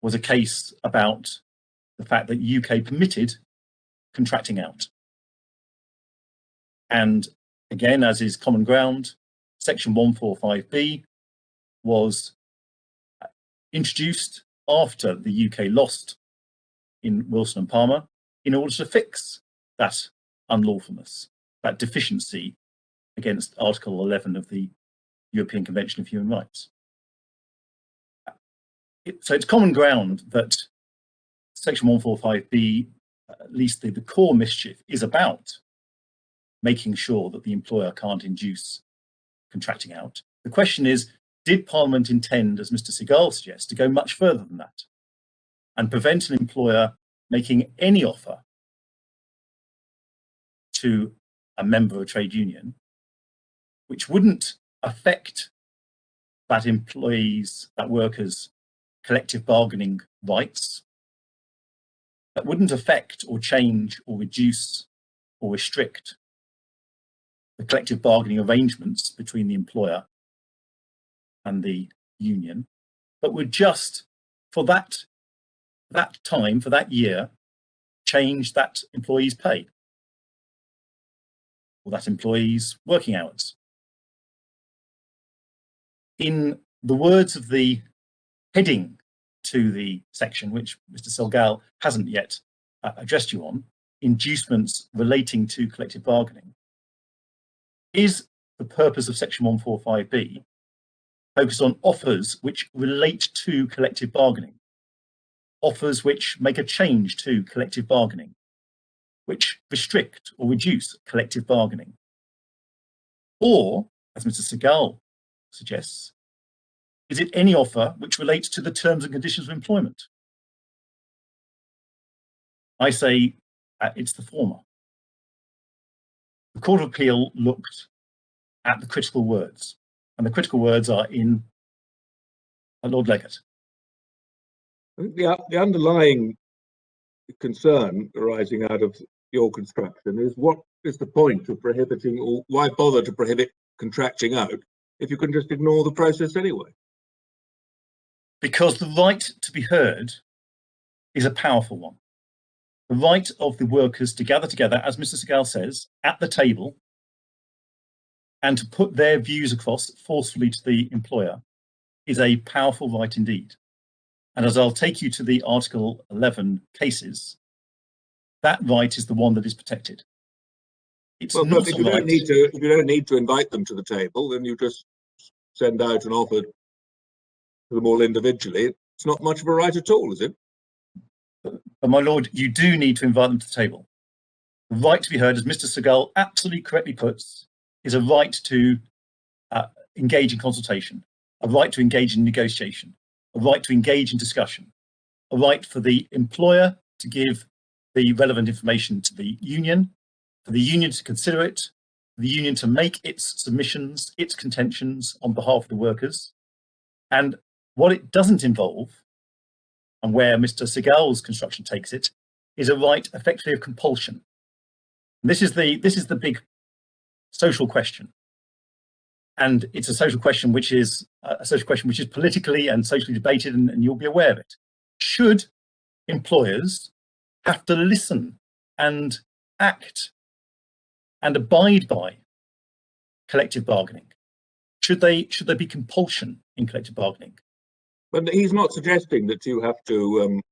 F: was a case about the fact that UK permitted contracting out. And again, as is common ground, section 145B was introduced after the UK lost in Wilson and Palmer in order to fix that unlawfulness, that deficiency against Article 11 of the European Convention of Human Rights. So it's common ground that section 145B, at least the core mischief, is about making sure that the employer can't induce contracting out. The question is, did Parliament intend, as Mr. Siegel suggests, to go much further than that and prevent an employer making any offer to a member of a trade union which wouldn't affect that employee's, that worker's collective bargaining rights, that wouldn't affect or change or reduce or restrict the collective bargaining arrangements between the employer and the union, but would just, for that time, for that year, change that employee's pay or that employee's working hours. In the words of the heading to the section, which Mr. Segal hasn't yet addressed you on, inducements relating to collective bargaining, is the purpose of section 145B focused on offers which relate to collective bargaining, offers which make a change to collective bargaining, which restrict or reduce collective bargaining? Or, as Mr. Segal suggests, is it any offer which relates to the terms and conditions of employment? I say it's the former. The Court of Appeal looked at the critical words, and the critical words are in Lord Leggett.
B: The underlying concern arising out of your construction is, what is the point of prohibiting, or why bother to prohibit contracting out if you can just ignore the process anyway?
F: Because the right to be heard is a powerful one. The right of the workers to gather together, as Mr. Segal says, at the table and to put their views across forcefully to the employer is a powerful right indeed. And as I'll take you to the Article 11 cases, that right is the one that is protected. It's
B: well,
F: not
B: if
F: a
B: you
F: right.
B: don't need to invite them to the table, then you just send out an offer to them all individually. It's not much of a right at all, is it?
F: But my lord, you do need to invite them to the table. The right to be heard, as Mr. Segal absolutely correctly puts, is a right to engage in consultation, a right to engage in negotiation, a right to engage in discussion, a right for the employer to give the relevant information to the union, for the union to consider it, for the union to make its submissions, its contentions on behalf of the workers. And what it doesn't involve, and where Mr. Segal's construction takes it, is a right effectively of compulsion. And this is the big social question. And it's a social question which is politically and socially debated, and you'll be aware of it. Should employers have to listen and act and abide by collective bargaining? Should they be compulsion in collective bargaining?
B: But he's not suggesting that you have to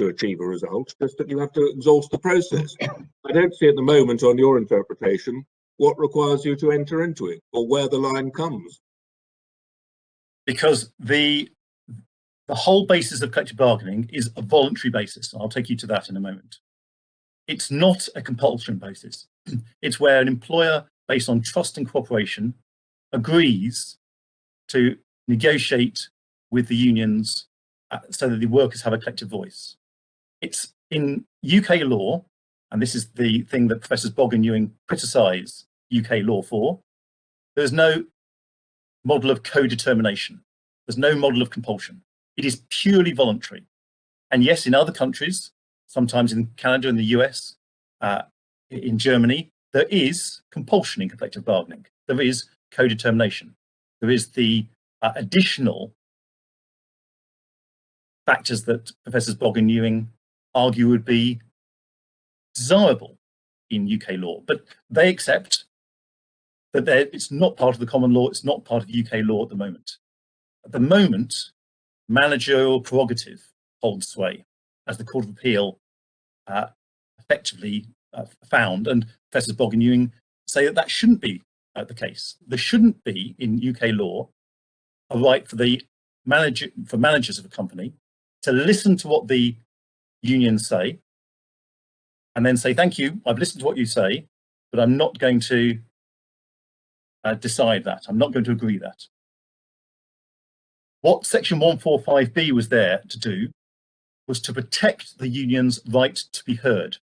B: achieve a result, just that you have to exhaust the process. I don't see at the moment, on your interpretation, what requires you to enter into it, or where the line comes.
F: Because the whole basis of collective bargaining is a voluntary basis. I'll take you to that in a moment. It's not a compulsion basis. It's where an employer, based on trust and cooperation, agrees to negotiate with the unions so that the workers have a collective voice. It's in UK law, and this is the thing that Professors Bogg and Ewing criticise UK law for, there's no model of co-determination. There's no model of compulsion. It is purely voluntary. And yes, in other countries, sometimes in Canada, in the US, in Germany, there is compulsion in collective bargaining. There is co-determination. There is the additional factors that Professors Bogg and Ewing argue would be desirable in UK law, but they accept that it's not part of the common law, it's not part of UK law at the moment. At the moment, managerial prerogative holds sway, as the Court of Appeal effectively found, and Professors Bogg and Ewing say that that shouldn't be the case. There shouldn't be in UK law a right for managers of a company to listen to what the unions say and then say, thank you, I've listened to what you say, but I'm not going to decide that. I'm not going to agree that. What section 145B was there to do was to protect the union's right to be heard,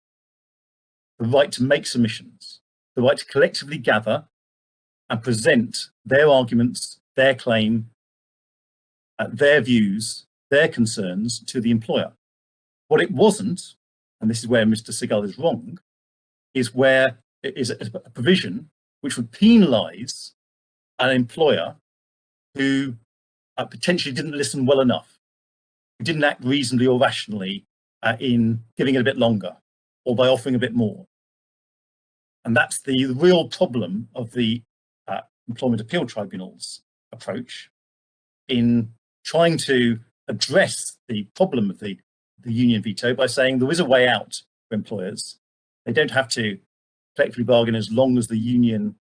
F: the right to make submissions, the right to collectively gather and present their arguments, their claim, their views, their concerns to the employer. What it wasn't, and this is where Mr. Segal is wrong, is where it is a provision which would penalise an employer who potentially didn't listen well enough, who didn't act reasonably or rationally in giving it a bit longer or by offering a bit more. And that's the real problem of the Employment Appeal Tribunal's approach in trying to address the problem of the union veto by saying there is a way out for employers. They don't have to collectively bargain as long as the union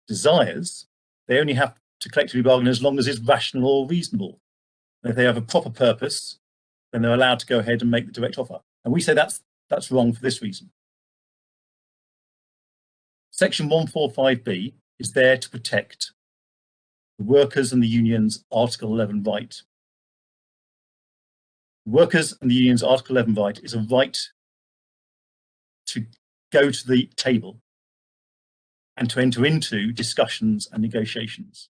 F: desires. They only have to collectively bargain as long as it's rational or reasonable. And if they have a proper purpose, then they're allowed to go ahead and make the direct offer. And we say that's wrong for this reason. Section 145B is there to protect the workers and the union's Article 11 right. Workers and the union's Article 11 right is a right to go to the table and to enter into discussions and negotiations.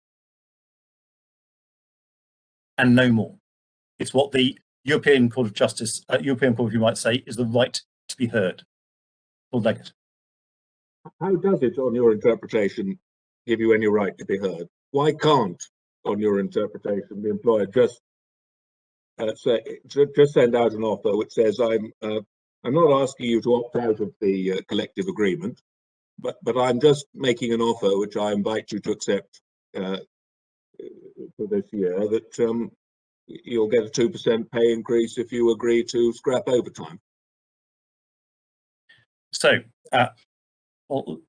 F: And no more. It's what the European Court of Justice, European Court of Human Rights say is the right to be heard. Lord Leggett.
B: How does it, on your interpretation, give you any right to be heard? Why can't, on your interpretation, the employer just send out an offer which says, I'm not asking you to opt out of the collective agreement, but I'm just making an offer which I invite you to accept for this year, that you'll get a 2% pay increase if you agree to scrap overtime.
F: So, well,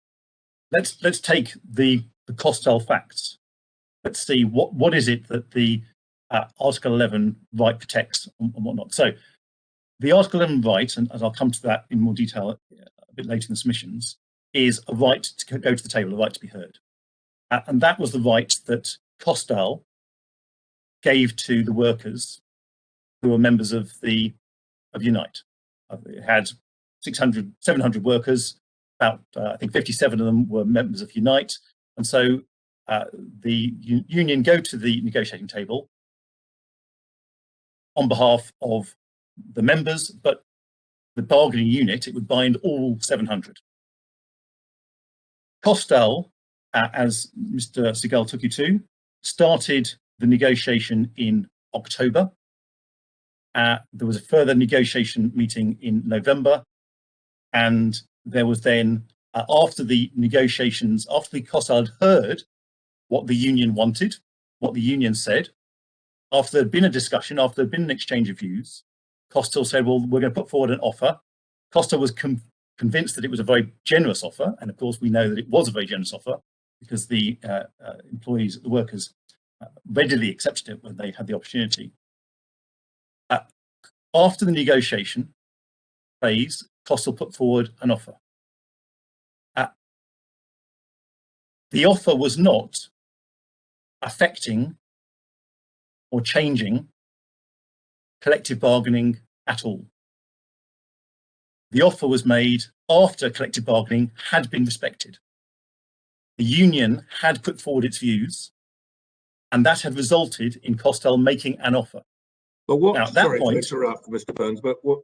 F: let's take the Kostal facts. Let's see what is it that the Article 11 right protects and whatnot. So, the Article 11 right, and I'll come to that in more detail a bit later in the submissions, is a right to go to the table, a right to be heard. And that was the right that Kostal gave to the workers who were members of Unite. It had 700 workers, about I think 57 of them were members of Unite. And so the union go to the negotiating table on behalf of the members, but the bargaining unit, it would bind all 700. Kostal, as Mr. Segal took you to, started the negotiation in October. There was a further negotiation meeting in November, and there was then, after the negotiations, after the Kostal had heard what the union wanted, what the union said, after there had been a discussion, after there had been an exchange of views, Kostal said, well, we're going to put forward an offer. Kostal was convinced that it was a very generous offer, and of course we know that it was a very generous offer because the employees, the workers, readily accepted it when they had the opportunity. After the negotiation phase, Kostal put forward an offer. The offer was not affecting or changing collective bargaining at all. The offer was made after collective bargaining had been respected. The union had put forward its views, and that had resulted in Kostal making an offer.
B: But what,
F: now, at that
B: sorry
F: point,
B: to interrupt, Mr. Burns, but what,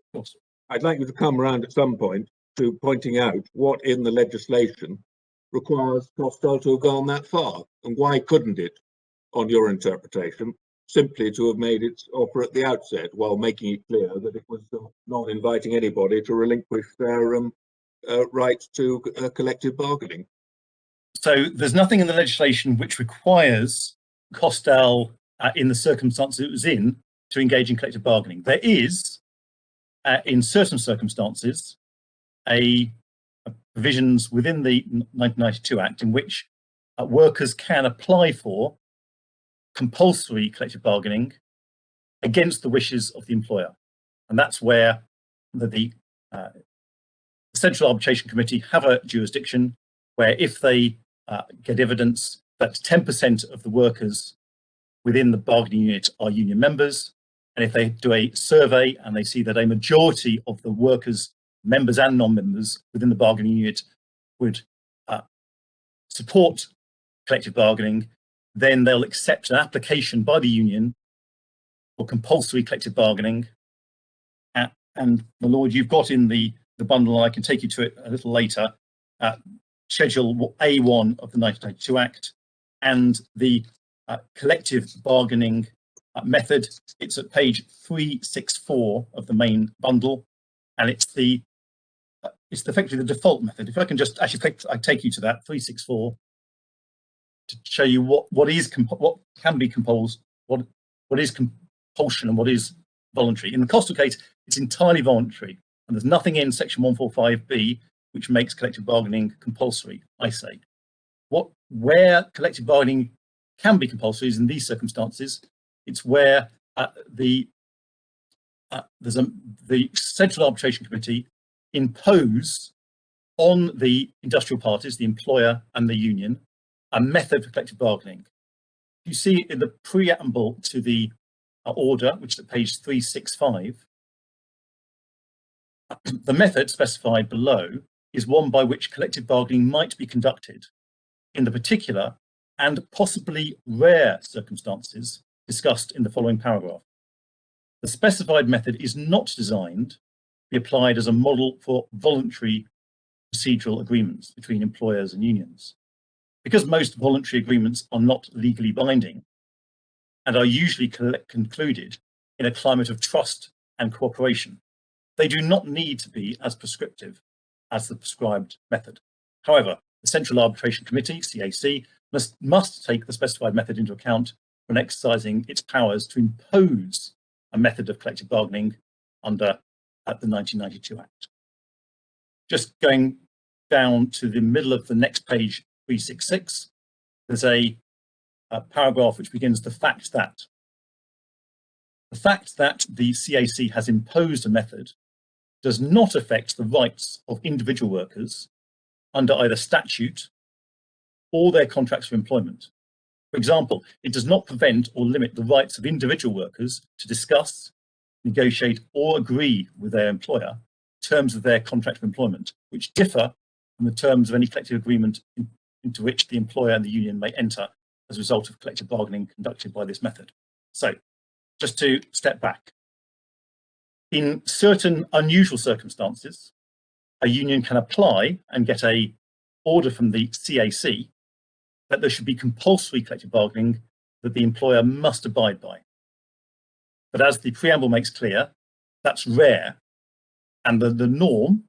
B: I'd like you to come around at some point to pointing out what in the legislation requires Kostal to have gone that far, and why couldn't it, on your interpretation, simply to have made its offer at the outset while making it clear that it was not inviting anybody to relinquish their rights to collective bargaining?
F: So there's nothing in the legislation which requires Kostal, in the circumstances it was in, to engage in collective bargaining. There is, in certain circumstances, provisions within the 1992 Act in which workers can apply for compulsory collective bargaining against the wishes of the employer. And that's where the Central Arbitration Committee have a jurisdiction where if they get evidence that 10% of the workers within the bargaining unit are union members, and if they do a survey and they see that a majority of the workers, members and non-members within the bargaining unit would support collective bargaining, then they'll accept an application by the union for compulsory collective bargaining. And my lord, you've got in the bundle, and I can take you to it a little later, Schedule A1 of the 1992 Act, and the collective bargaining method. It's at page 364 of the main bundle, and it's effectively the default method. If I can just actually take you to that 364 to show you what can be composed, what what is compulsion and what is voluntary. In the Kostal case, it's entirely voluntary, and there's nothing in section 145B which makes collective bargaining compulsory, I say. Where collective bargaining can be compulsory is in these circumstances. It's where the Central Arbitration Committee impose on the industrial parties, the employer and the union, a method for collective bargaining. You see in the preamble to the order, which is at page 365, the method specified below is one by which collective bargaining might be conducted in the particular and possibly rare circumstances discussed in the following paragraph. The specified method is not designed to be applied as a model for voluntary procedural agreements between employers and unions. Because most voluntary agreements are not legally binding and are usually concluded in a climate of trust and cooperation, they do not need to be as prescriptive as the prescribed method. However, the Central Arbitration Committee, CAC, must take the specified method into account when exercising its powers to impose a method of collective bargaining under the 1992 Act. Just going down to the middle of the next page, 366, there's a paragraph which begins the fact that the CAC has imposed a method does not affect the rights of individual workers under either statute or their contracts for employment. For example, it does not prevent or limit the rights of individual workers to discuss, negotiate, or agree with their employer terms of their contract of employment, which differ from the terms of any collective agreement into which the employer and the union may enter as a result of collective bargaining conducted by this method. So, just to step back, in certain unusual circumstances, a union can apply and get an order from the CAC that there should be compulsory collective bargaining that the employer must abide by. But as the preamble makes clear, that's rare, and the norm,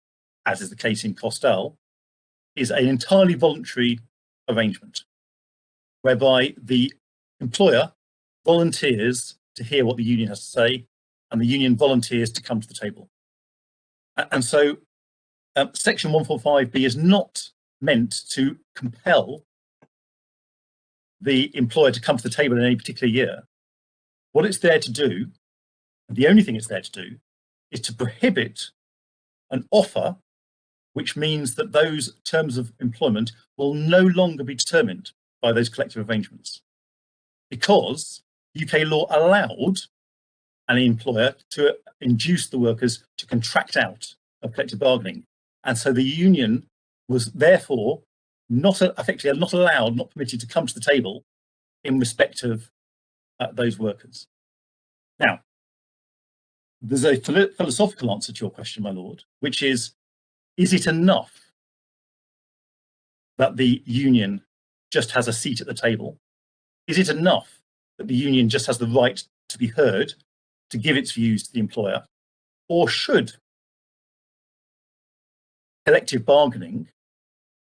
F: as is the case in Kostal, is an entirely voluntary arrangement, whereby the employer volunteers to hear what the union has to say, and the union volunteers to come to the table. And so section 145B is not meant to compel the employer to come to the table in any particular year. What it's there to do, and the only thing it's there to do, is to prohibit an offer which means that those terms of employment will no longer be determined by those collective arrangements, because UK law allowed an employer to induce the workers to contract out of collective bargaining. And so the union was therefore effectively not allowed, not permitted to come to the table in respect of those workers. Now, there's a philosophical answer to your question, my lord, which is it enough that the union just has a seat at the table? Is it enough that the union just has the right to be heard, to give its views to the employer? Or should collective bargaining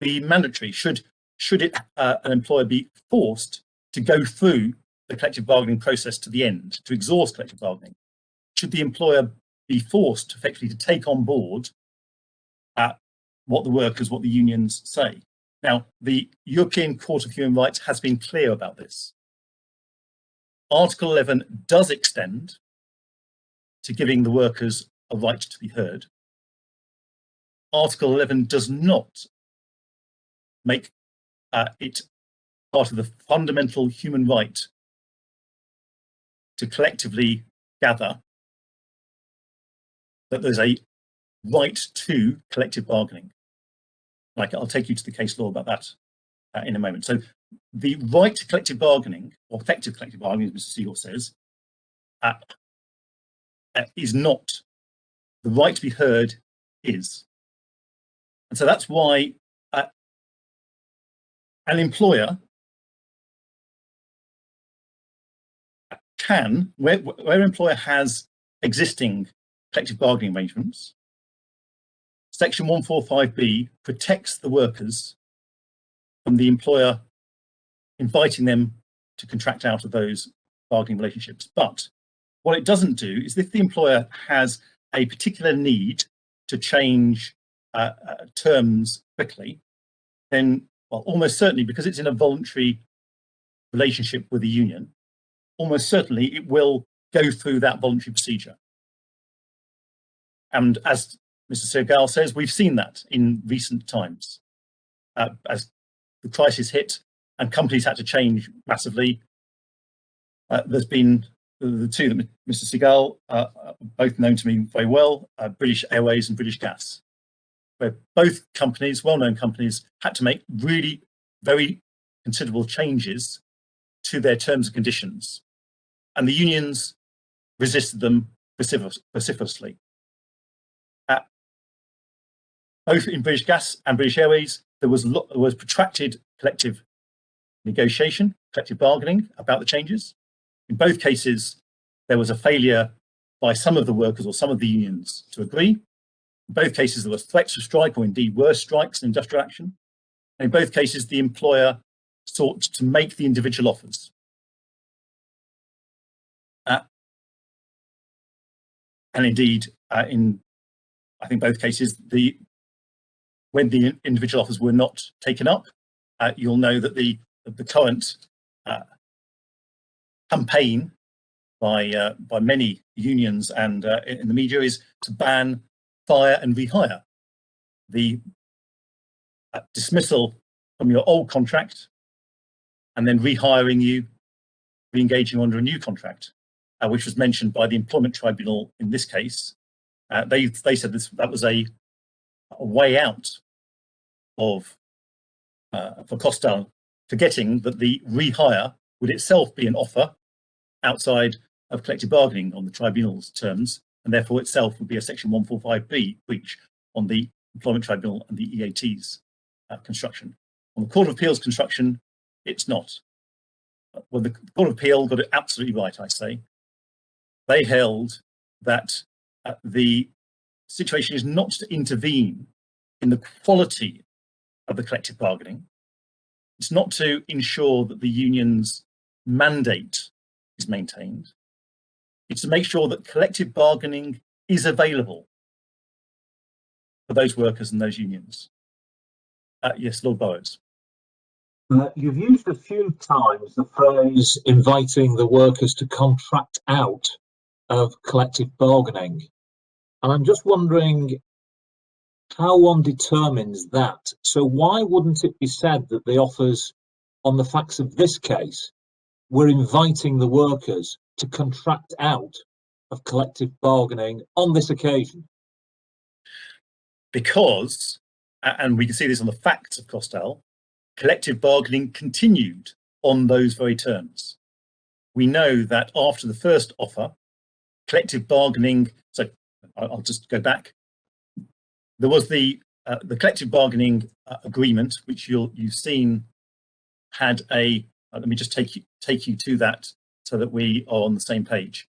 F: be mandatory? Should an employer be forced to go through the collective bargaining process to the end, to exhaust collective bargaining? Should the employer be forced effectively to take on board what the unions say? Now, the European Court of Human Rights has been clear about this. Article 11 does extend to giving the workers a right to be heard. Article 11 does not make it part of the fundamental human right to collectively gather, that there's a right to collective bargaining. I'll take you to the case law about that in a moment. So the right to collective bargaining, or effective collective bargaining, as Mr. Siegel says, is not. The right to be heard is. And so that's why an employer can, where an employer has existing collective bargaining arrangements, Section 145B protects the workers from the employer inviting them to contract out of those bargaining relationships. But what it doesn't do is, if the employer has a particular need to change terms quickly, then, well, almost certainly, because it's in a voluntary relationship with the union, almost certainly it will go through that voluntary procedure. And as Mr. Segal says, we've seen that in recent times. As the crisis hit and companies had to change massively, there's been the two that Mr. Segal, both known to me very well, British Airways and British Gas, where both companies, well-known companies, had to make really very considerable changes to their terms and conditions. And the unions resisted them vociferously. Both in British Gas and British Airways, there was protracted collective negotiation, collective bargaining about the changes. In both cases, there was a failure by some of the workers or some of the unions to agree. In both cases, there were threats of strike, or indeed worse, strikes and industrial action. And in both cases, the employer sought to make the individual offers. And indeed, in I think both cases, when the individual offers were not taken up, you'll know that the current campaign by many unions and in the media is to ban, fire and rehire. The dismissal from your old contract and then rehiring you, re-engaging under a new contract, which was mentioned by the Employment Tribunal in this case. They said that was a way out of for Kostal, forgetting that the rehire would itself be an offer outside of collective bargaining on the tribunal's terms, and therefore itself would be a Section 145B breach on the Employment Tribunal and the EAT's construction. On the Court of Appeal's construction, it's not. Well, the Court of Appeal got it absolutely right, I say. They held that the situation is not to intervene in the quality of the collective bargaining. It's not to ensure that the union's mandate is maintained. It's to make sure that collective bargaining is available for those workers and those unions. Yes, Lord Burrows.
D: You've used a few times the phrase inviting the workers to contract out of collective bargaining. And I'm just wondering how one determines that. So why wouldn't it be said that the offers on the facts of this case were inviting the workers to contract out of collective bargaining on this occasion?
F: Because, and we can see this on the facts of Kostal, collective bargaining continued on those very terms. We know that after the first offer, collective bargaining, so I'll just go back. There was the collective bargaining agreement, which you've seen had a. Let me just take you to that so that we are on the same page.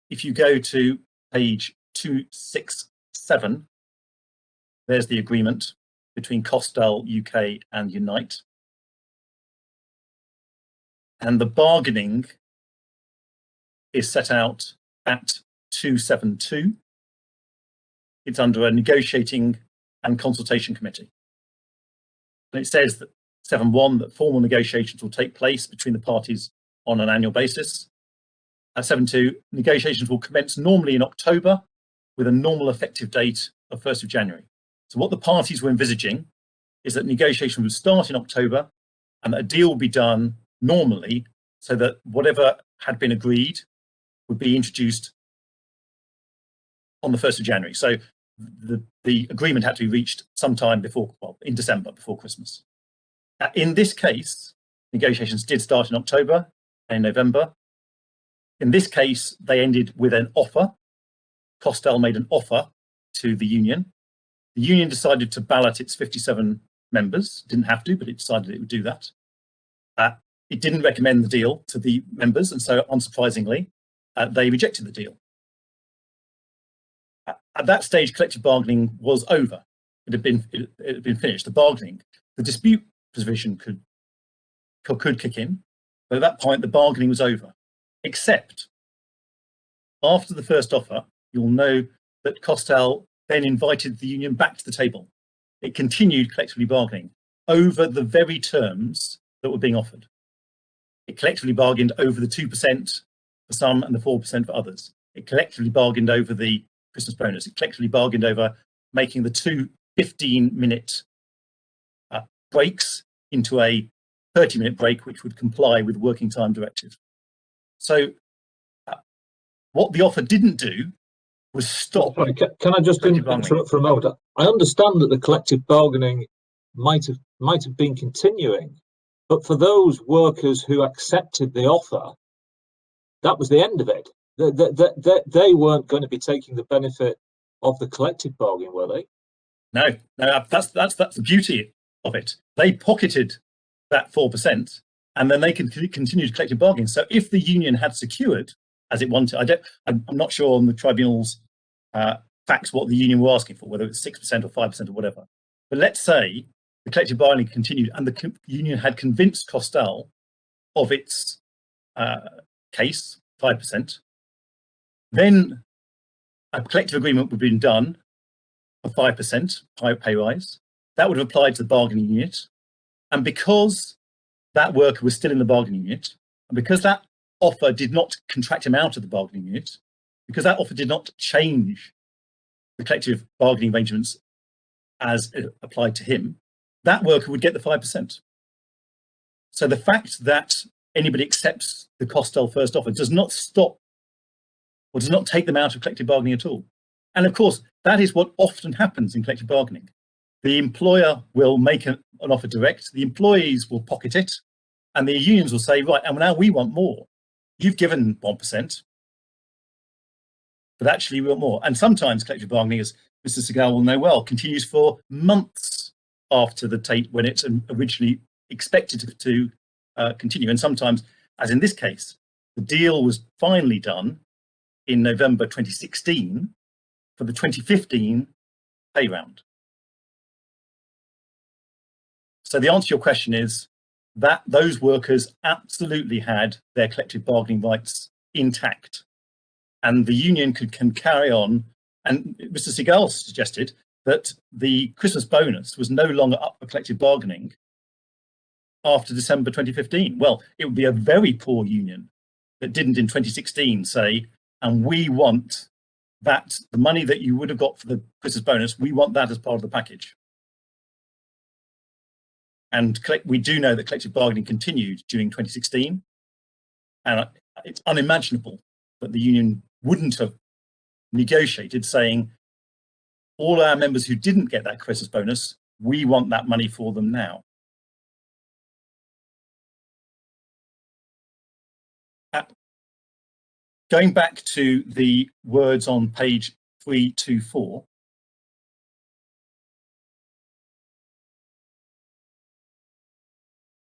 F: If you go to page 267, there's the agreement between Kostal UK and Unite, and the bargaining is set out at 272. It's under a negotiating and consultation committee. And it says that 7.1 that formal negotiations will take place between the parties on an annual basis. At 7.2, negotiations will commence normally in October with a normal effective date of 1st of January. So what the parties were envisaging is that negotiations would start in October and that a deal would be done normally so that whatever had been agreed would be introduced on the 1st of January. So the agreement had to be reached sometime before, well, in December, before Christmas. In this case, negotiations did start in October and in November. In this case, they ended with an offer. Kostal made an offer to the union. The union decided to ballot its 57 members. Didn't have to, but it decided it would do that. It didn't recommend the deal to the members, and so unsurprisingly, they rejected the deal. At that stage, collective bargaining was over. It had been finished. The bargaining, the dispute provision could kick in, But at that point, the bargaining was over, except after the first offer, you'll know that Kostal then invited the union back to the table. It continued collectively bargaining over the very terms that were being offered. It collectively bargained over the 2% for some and the 4% for others. It collectively bargained over the Christmas bonus. It collectively bargained over making the 2 15-minute breaks into a 30-minute break, which would comply with the working time directive. So what the offer didn't do was stop.
D: Sorry, can I just interrupt for a moment? I understand that the collective bargaining might have been continuing, but for those workers who accepted the offer, that was the end of it. They weren't going to be taking the benefit of the collective bargaining, were they?
F: No, that's the beauty of it. They pocketed that 4%, and then they can continue to collective bargaining. So if the union had secured, as it wanted, I'm not sure on the tribunal's facts what the union were asking for, whether it's 6% or 5% or whatever. But let's say the collective bargaining continued and the union had convinced Kostal of its case, 5%, then a collective agreement would have been done for 5% pay rise. That would have applied to the bargaining unit. And because that worker was still in the bargaining unit, and because that offer did not contract him out of the bargaining unit, because that offer did not change the collective bargaining arrangements as it applied to him, that worker would get the 5%. So the fact that anybody accepts the Kostal first offer does not stop or does not take them out of collective bargaining at all. And of course, that is what often happens in collective bargaining. The employer will make an offer direct, the employees will pocket it, and the unions will say, right, and now we want more. You've given 1%, but actually we want more. And sometimes collective bargaining, as Mr. Segal will know well, continues for months after the date when it's originally expected to continue. And sometimes, as in this case, the deal was finally done in November 2016 for the 2015 pay round. So the answer to your question is that those workers absolutely had their collective bargaining rights intact, and the union can carry on. And Mr. Segal suggested that the Christmas bonus was no longer up for collective bargaining after December 2015. Well, it would be a very poor union that didn't in 2016 say, and we want that, the money that you would have got for the Christmas bonus, we want that as part of the package. And we do know that collective bargaining continued during 2016. And it's unimaginable that the union wouldn't have negotiated saying, all our members who didn't get that Christmas bonus, we want that money for them now. Going back to the words on page 324,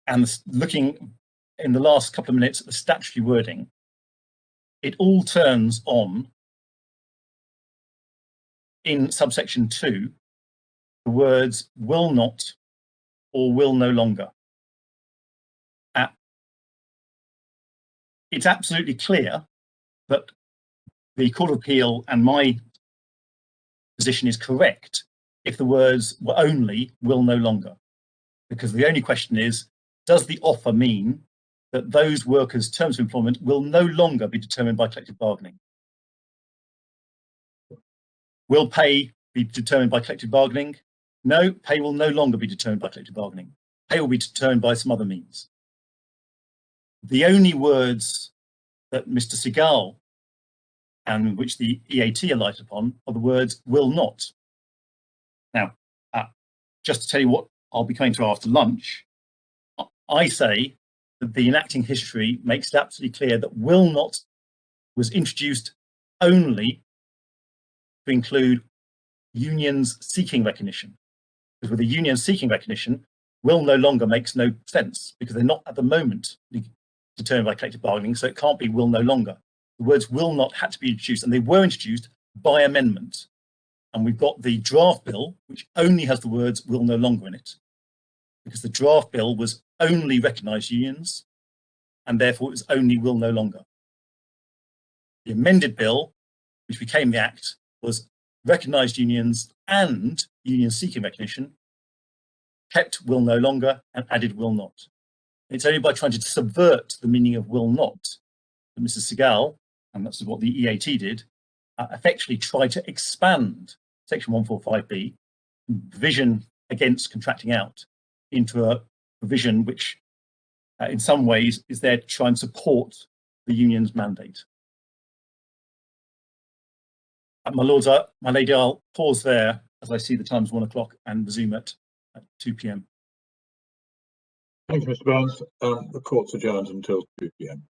F: and looking in the last couple of minutes at the statutory wording, it all turns on, in subsection 2, the words will not or will no longer. It's absolutely clear that the Court of Appeal and my position is correct if the words were only will no longer, because the only question is, does the offer mean that those workers' terms of employment will no longer be determined by collective bargaining? Will pay be determined by collective bargaining? No, pay will no longer be determined by collective bargaining. Pay will be determined by some other means. The only words that Mr. Segal and which the EAT alighted upon are the words will not. Now, just to tell you what I'll be coming to after lunch, I say that the enacting history makes it absolutely clear that will not was introduced only to include unions seeking recognition. Because with a union seeking recognition, will no longer makes no sense because they're not at the moment determined by collective bargaining, so it can't be will no longer. The words will not had to be introduced, and they were introduced by amendment. And we've got the draft bill, which only has the words will no longer in it, because the draft bill was only recognised unions, and therefore it was only will no longer. The amended bill, which became the Act, was recognised unions and unions seeking recognition, kept will no longer, and added will not. It's only by trying to subvert the meaning of will not that Mrs. Segal, and that's what the EAT did, effectively tried to expand Section 145B, provision against contracting out, into a provision which, in some ways, is there to try and support the union's mandate. My lords, my lady, I'll pause there as I see the time's 1 o'clock and resume at 2 p.m.
A: Thank you, Mr. Burns. The court's adjourned until 2 p.m.